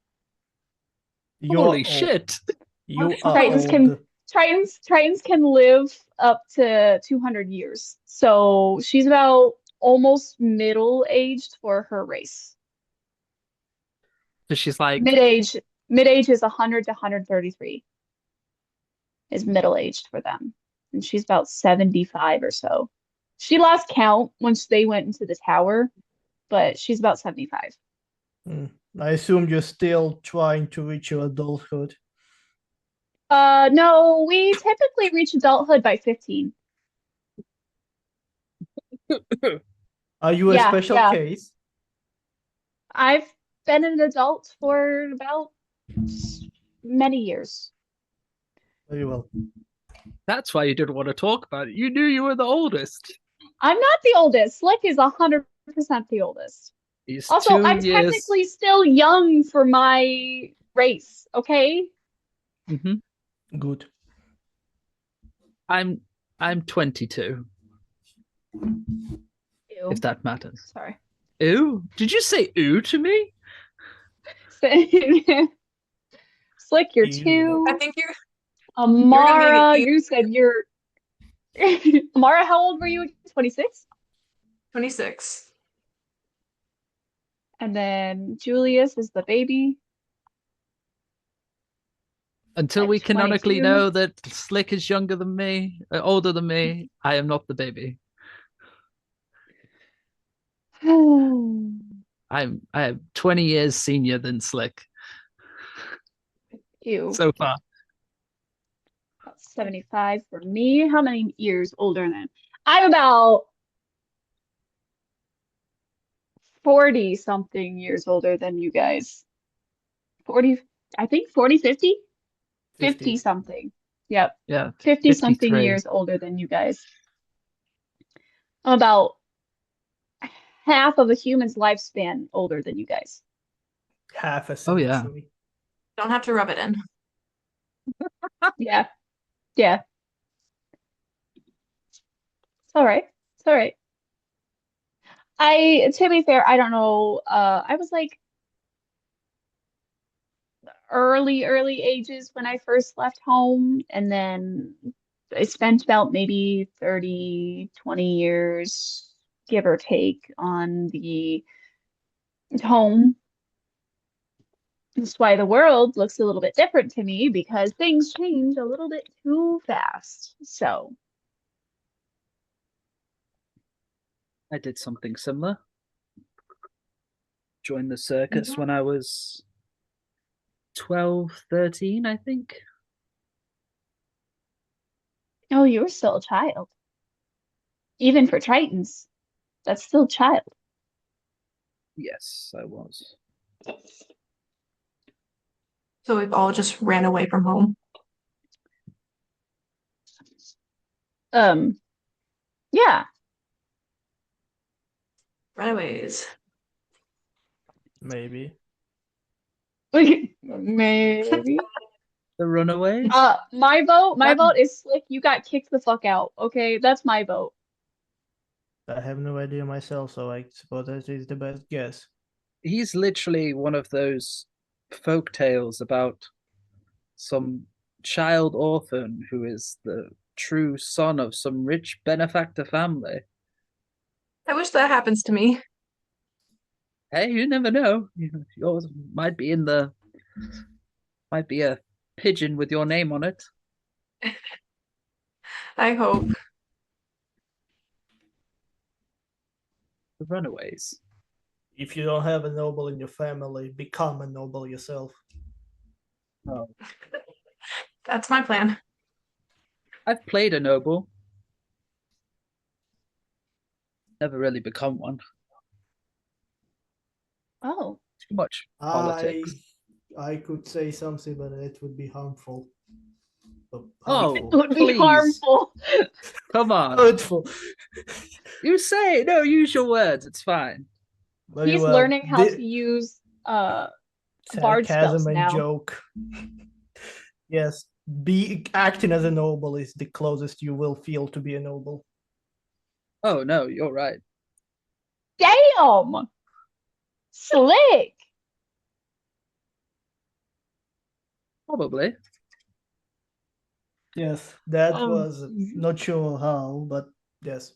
You're
Holy
old.
shit.
You
Oh,
are
Tritons
old.
can Tritons can live up to 200 years. So she's about almost middle-aged for her race.
So she's like,
Mid-age mid-age is 100 to 133 is middle-aged for them. And she's about 75 or so. She lost count once they went into the tower, but she's about 75.
I assume you're still trying to reach your adulthood.
No, we typically reach adulthood by 15.
Are you a
Yeah,
special
yeah.
case?
I've been an adult for about many years.
Very well.
that's why you didn't want to talk about it. You knew you were the oldest.
I'm not the oldest. Slick is 100% the oldest.
He's
Also,
2
I'm
years.
technically still young for my race, okay?
hmm
Good.
I'm 22,
Ew.
if that matters.
Sorry.
Ooh, did you say ooh to me?
Slick, you're
Ew.
I
2.
think you're gonna make
Amara,
it
you said you're Amara, how old were you? 26?
26.
And then Julius is the baby
Until
at
we canonically
22.
know that Slick is younger than me, older than me, I am not the baby. I am 20 years senior than Slick
Ew.
so far.
About 75 for me. How many years older than? I'm about 40 something years older than you guys. 40, I think 40, 50? 50
50.
something. Yep.
Yeah,
50 something
53.
years older than you guys. About half of a human's lifespan older than you guys.
Half a
Oh, yeah.
century.
Don't have to rub it in.
Yeah. Yeah. It's all right. It's all right. To be fair, I don't know. I was like early ages when I first left home, and then I spent about maybe 30, 20 years, give or take, on the home. That's why the world looks a little bit different to me because things change a little bit too fast. So,
I did something similar. Joined the circus when I was 12, 13, I think.
oh, you were still a child. Even for Tritons, that's still child.
Yes, I was.
So we've all just ran away from home.
Yeah.
Runaways.
Maybe.
Maybe.
The Runaways?
My vote is Slick. You got kicked the fuck out. Okay, that's my vote.
I have no idea myself, so I suppose that is the best guess.
He's literally one of those folk tales about some child orphan who is the true son of some rich benefactor family.
I wish that happens to me.
Hey, you never know. Yours might be might be a pigeon with your name on it.
I hope.
The Runaways.
If you don't have a noble in your family, become a noble yourself.
Oh,
That's my plan.
I've played a noble. Never really become one.
Oh.
Too much politics.
I could say something, but it would be harmful.
Oh,
It would be
please.
harmful.
Come on.
Hurtful.
You say it. No, use your words. It's fine.
Very
He's
well.
learning how to use bard
Sarcasm
spells
and
now.
joke. Yes, acting as a noble is the closest you will feel to be a noble.
Oh, no, you're right.
Damn! Slick!
Probably.
Yes, that
Um,
was not sure how, but yes.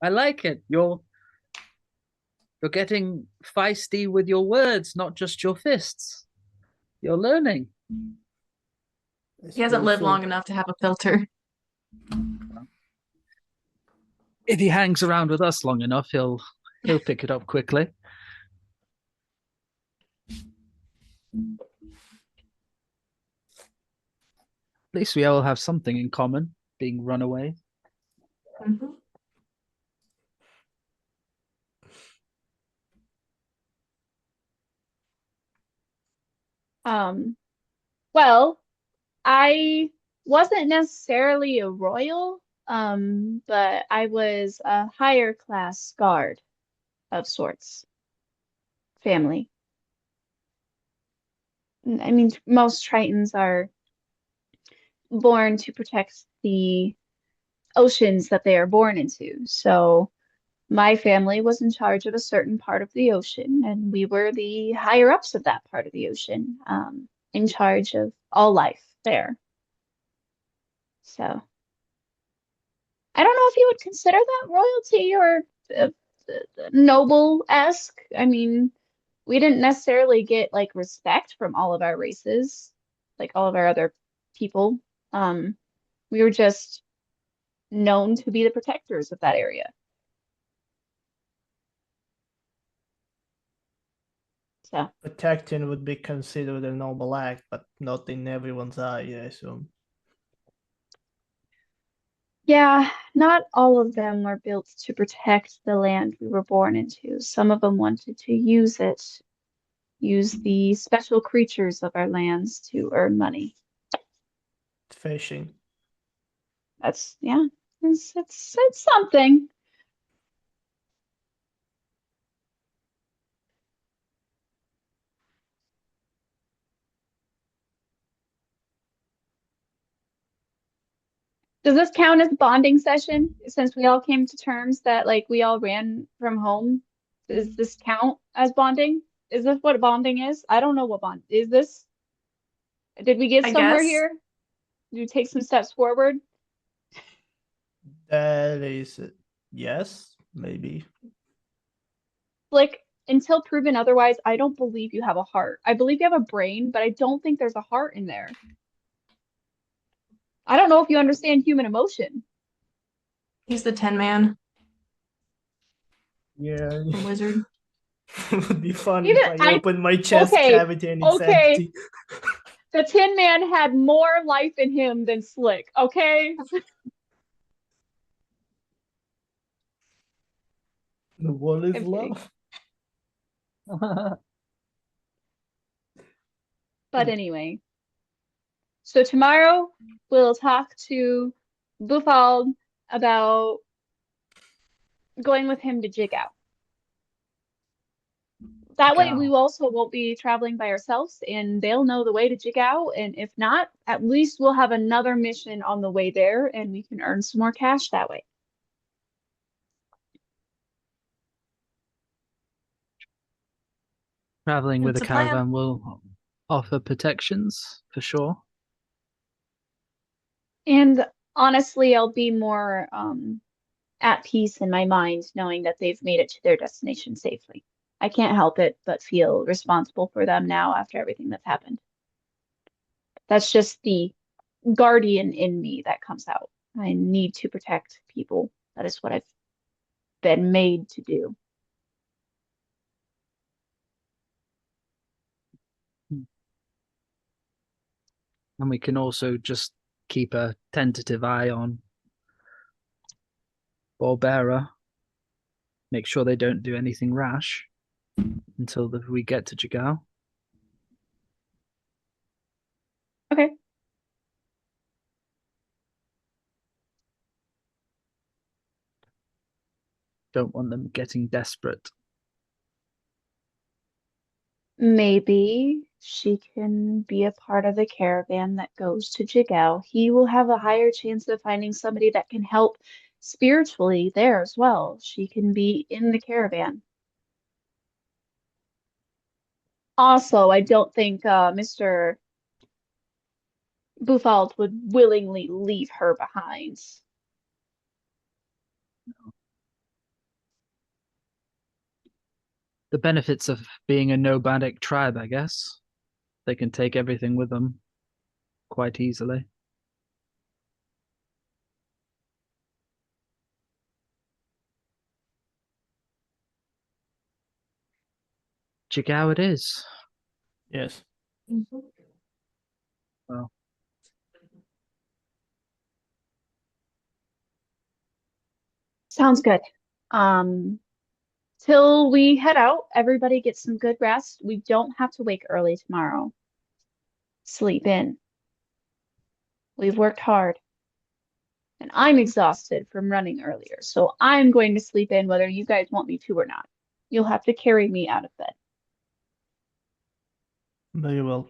I like it. You're getting feisty with your words, not just your fists. You're learning.
He hasn't lived
So.
long enough to have a filter.
If he hangs around with us long enough, he'll pick it up quickly. At least we all have something in common, being runaways.
Mhm.
Well, I wasn't necessarily a royal, but I was a higher class guard of sorts. Family. I mean, most Tritons are born to protect the oceans that they are born into. So my family was in charge of a certain part of the ocean, and we were the higher ups of that part of the ocean, in charge of all life there. So I don't know if you would consider that royalty or noble-esque. I mean, we didn't necessarily get like respect from all of our races, like all of our other people. We were just known to be the protectors of that area. So
Protecting would be considered a noble act, but not in everyone's eye, I assume.
yeah, not all of them were built to protect the land we were born into. Some of them wanted to use the special creatures of our lands to earn money.
Fishing.
That's, yeah, it's something. Does this count as a bonding session since we all came to terms that like we all ran from home? Does this count as bonding? Is this what bonding is? I don't know what bond is this. Did we get
I
somewhere
guess.
here? Did we take some steps forward?
That is, yes, maybe.
Like, until proven otherwise, I don't believe you have a heart. I believe you have a brain, but I don't think there's a heart in there. I don't know if you understand human emotion.
He's the Tin Man,
Yeah,
the wizard.
it would be funny
Even
if I opened my chest
okay,
cavity and it's
okay.
empty.
The Tin Man had more life in him than Slick, okay?
What is
I'm kidding.
love?
But anyway, so tomorrow we'll talk to Bufald about going with him to Jig Out. That way we also won't be traveling by ourselves and they'll know the way to Jig Out. And if not, at least we'll have another mission on the way there and we can earn some more cash that way.
Traveling with a
It's a plan.
caravan will offer protections for sure.
And honestly, I'll be more at peace in my mind knowing that they've made it to their destination safely. I can't help it but feel responsible for them now after everything that's happened. That's just the guardian in me that comes out. I need to protect people. That is what I've been made to do.
And we can also just keep a tentative eye on Ballbearer. Make sure they don't do anything rash until we get to Jigao.
Okay.
Don't want them getting desperate.
Maybe she can be a part of the caravan that goes to Jigao. He will have a higher chance of finding somebody that can help spiritually there as well. She can be in the caravan. Also, I don't think Mr. Bufald would willingly leave her behind.
The benefits of being a nomadic tribe, I guess. They can take everything with them quite easily. Jigao it is.
Yes.
Well,
Sounds good. Till we head out, everybody gets some good rest. We don't have to wake early tomorrow. Sleep in. We've worked hard. And I'm exhausted from running earlier, so I'm going to sleep in whether you guys want me to or not. You'll have to carry me out of bed.
Very well.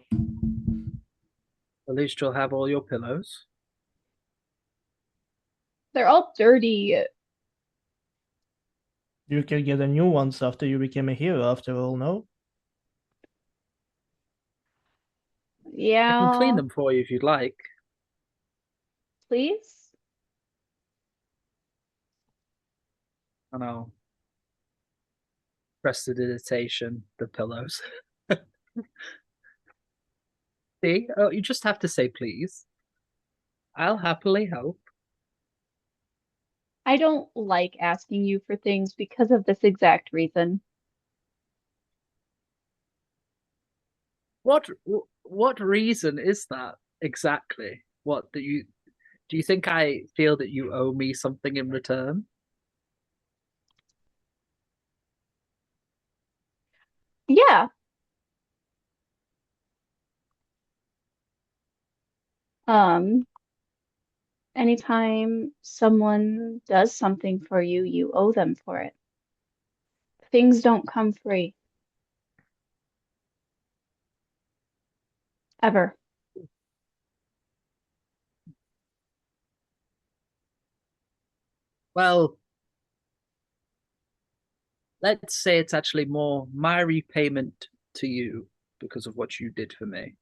at least you'll have all your pillows.
They're all dirty.
You can get a new ones after you became a hero, after all, no?
I
Yeah,
can clean them for you if you'd like.
please.
And I'll prestidigitation the pillows. See? Oh, you just have to say please. I'll happily help.
I don't like asking you for things because of this exact reason.
What reason is that exactly? What that you Do you think I feel that you owe me something in return?
Yeah. Um, Anytime someone does something for you, you owe them for it. Things don't come free, ever.
Well, let's say it's actually more my repayment to you because of what you did for me.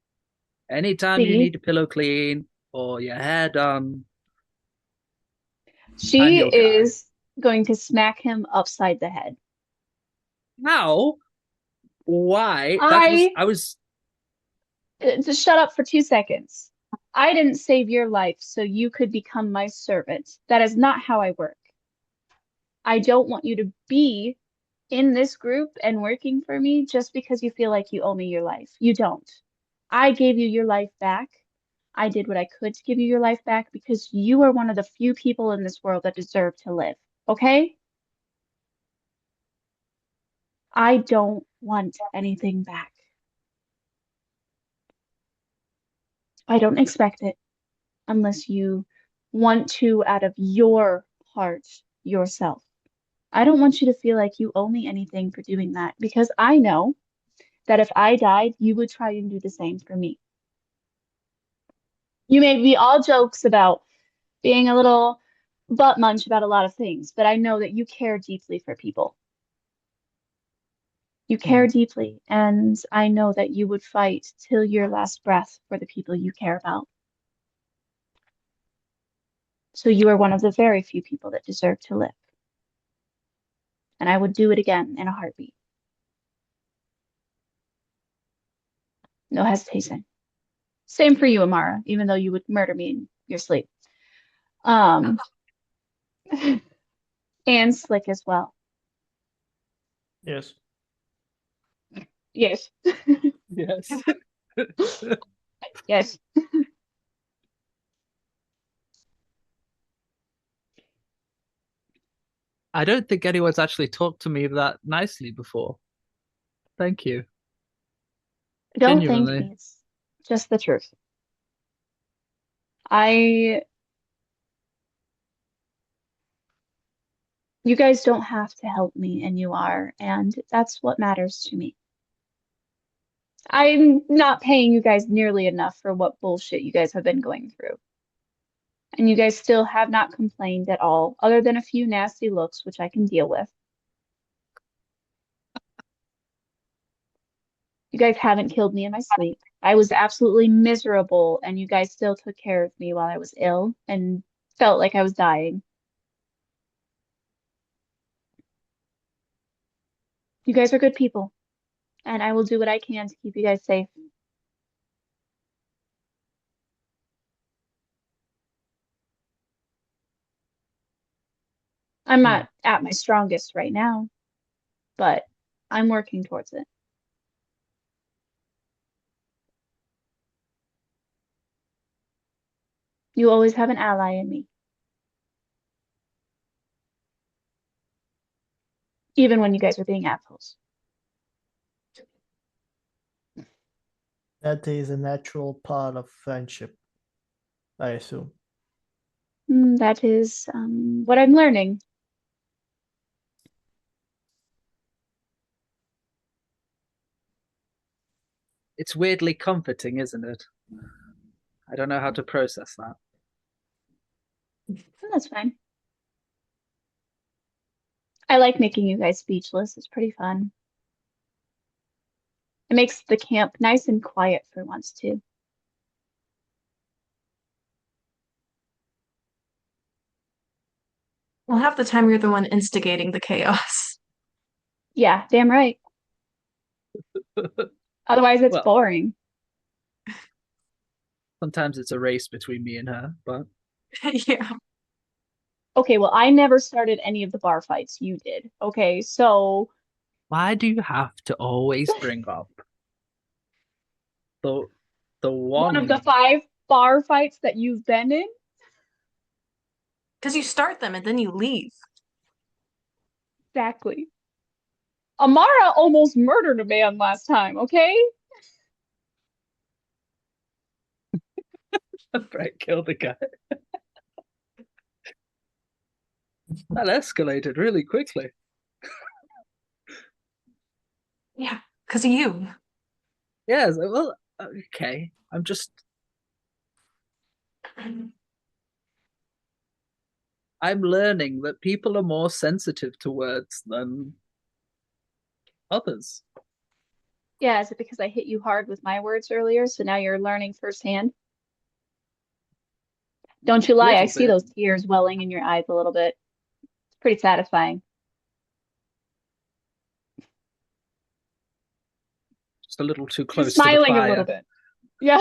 Anytime you
See,
need a pillow clean or your hair done, I'm
she
your guy.
is going to smack him upside the head.
How? Why?
I
I was
just shut up for 2 seconds. I didn't save your life so you could become my servant. That is not how I work. I don't want you to be in this group and working for me just because you feel like you owe me your life. You don't. I gave you your life back. I did what I could to give you your life back because you are one of the few people in this world that deserve to live. Okay? I don't want anything back. I don't expect it unless you want to out of your heart yourself. I don't want you to feel like you owe me anything for doing that because I know that if I died, you would try and do the same for me. You may be all jokes about being a little butt munch about a lot of things, but I know that you care deeply for people. You care deeply, and I know that you would fight till your last breath for the people you care about. So you are one of the very few people that deserve to live. And I would do it again in a heartbeat. No hesitation. Same for you, Amara, even though you would murder me in your sleep. Um, and Slick as well.
Yes.
Yes.
yes.
Yes.
I don't think anyone's actually talked to me that nicely before. Thank you.
Don't thank
Genuinely.
me. It's just the truth. I, you guys don't have to help me, and you are, and that's what matters to me. I'm not paying you guys nearly enough for what bullshit you guys have been going through. And you guys still have not complained at all, other than a few nasty looks, which I can deal with. You guys haven't killed me in my sleep. I was absolutely miserable, and you guys still took care of me while I was ill and felt like I was dying. You guys are good people, and I will do what I can to keep you guys safe. I'm
Hmm.
not at my strongest right now, but I'm working towards it. You always have an ally in me, even when you guys are being assholes.
That is a natural part of friendship, I assume.
That is what I'm learning.
It's weirdly comforting, isn't it? I don't know how to process that.
That's fine. I like making you guys speechless. It's pretty fun. It makes the camp nice and quiet for once, too.
Well, half the time you're the one instigating the chaos.
Yeah, damn right. Otherwise, it's
Well,
boring.
sometimes it's a race between me and her, but
Yeah.
Okay, well, I never started any of the bar fights. You did. Okay, so
why do you have to always bring up the
one of the
one?
5 bar fights that you've been in?
Because you start them and then you leave.
Exactly. Amara almost murdered a man last time, okay?
Brett killed the guy. That escalated really quickly.
Yeah, because of you.
Yes, well, okay. I'm learning that people are more sensitive to words than others.
Yeah, is it because I hit you hard with my words earlier, so now you're learning firsthand? Don't you lie, I
Little
see
bit.
those tears welling in your eyes a little bit. It's pretty satisfying.
Just a little too
You're
close to the
smiling a little
fire.
bit. Yeah.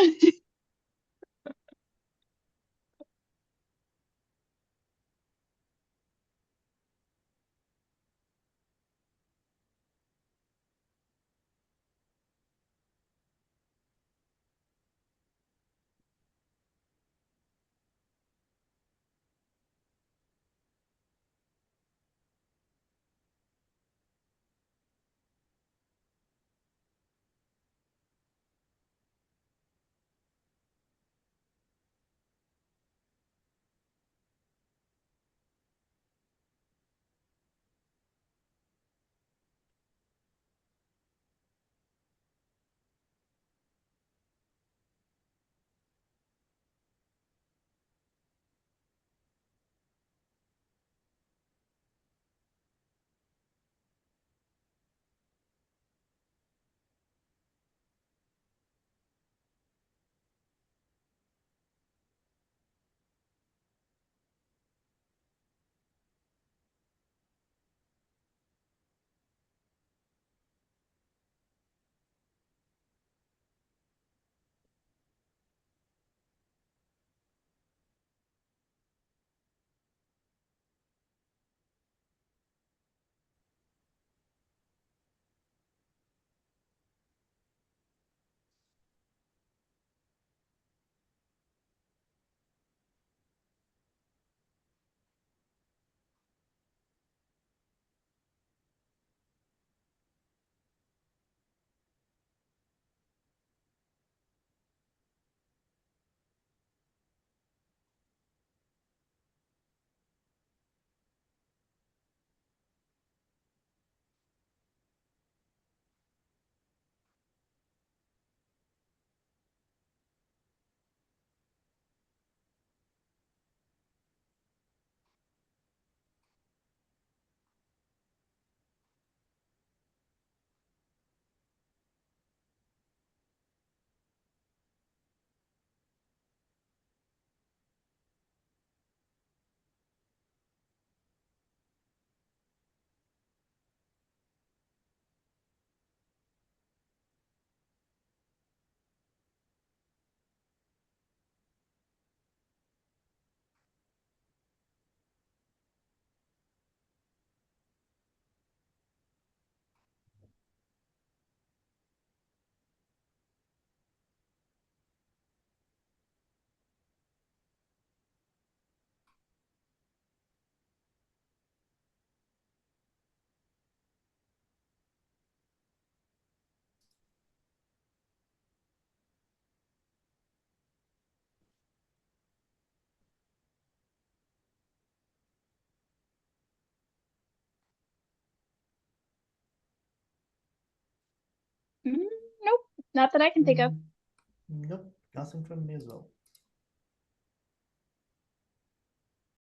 Mm, nope, not that I can think of.
Nope, nothing from me as well.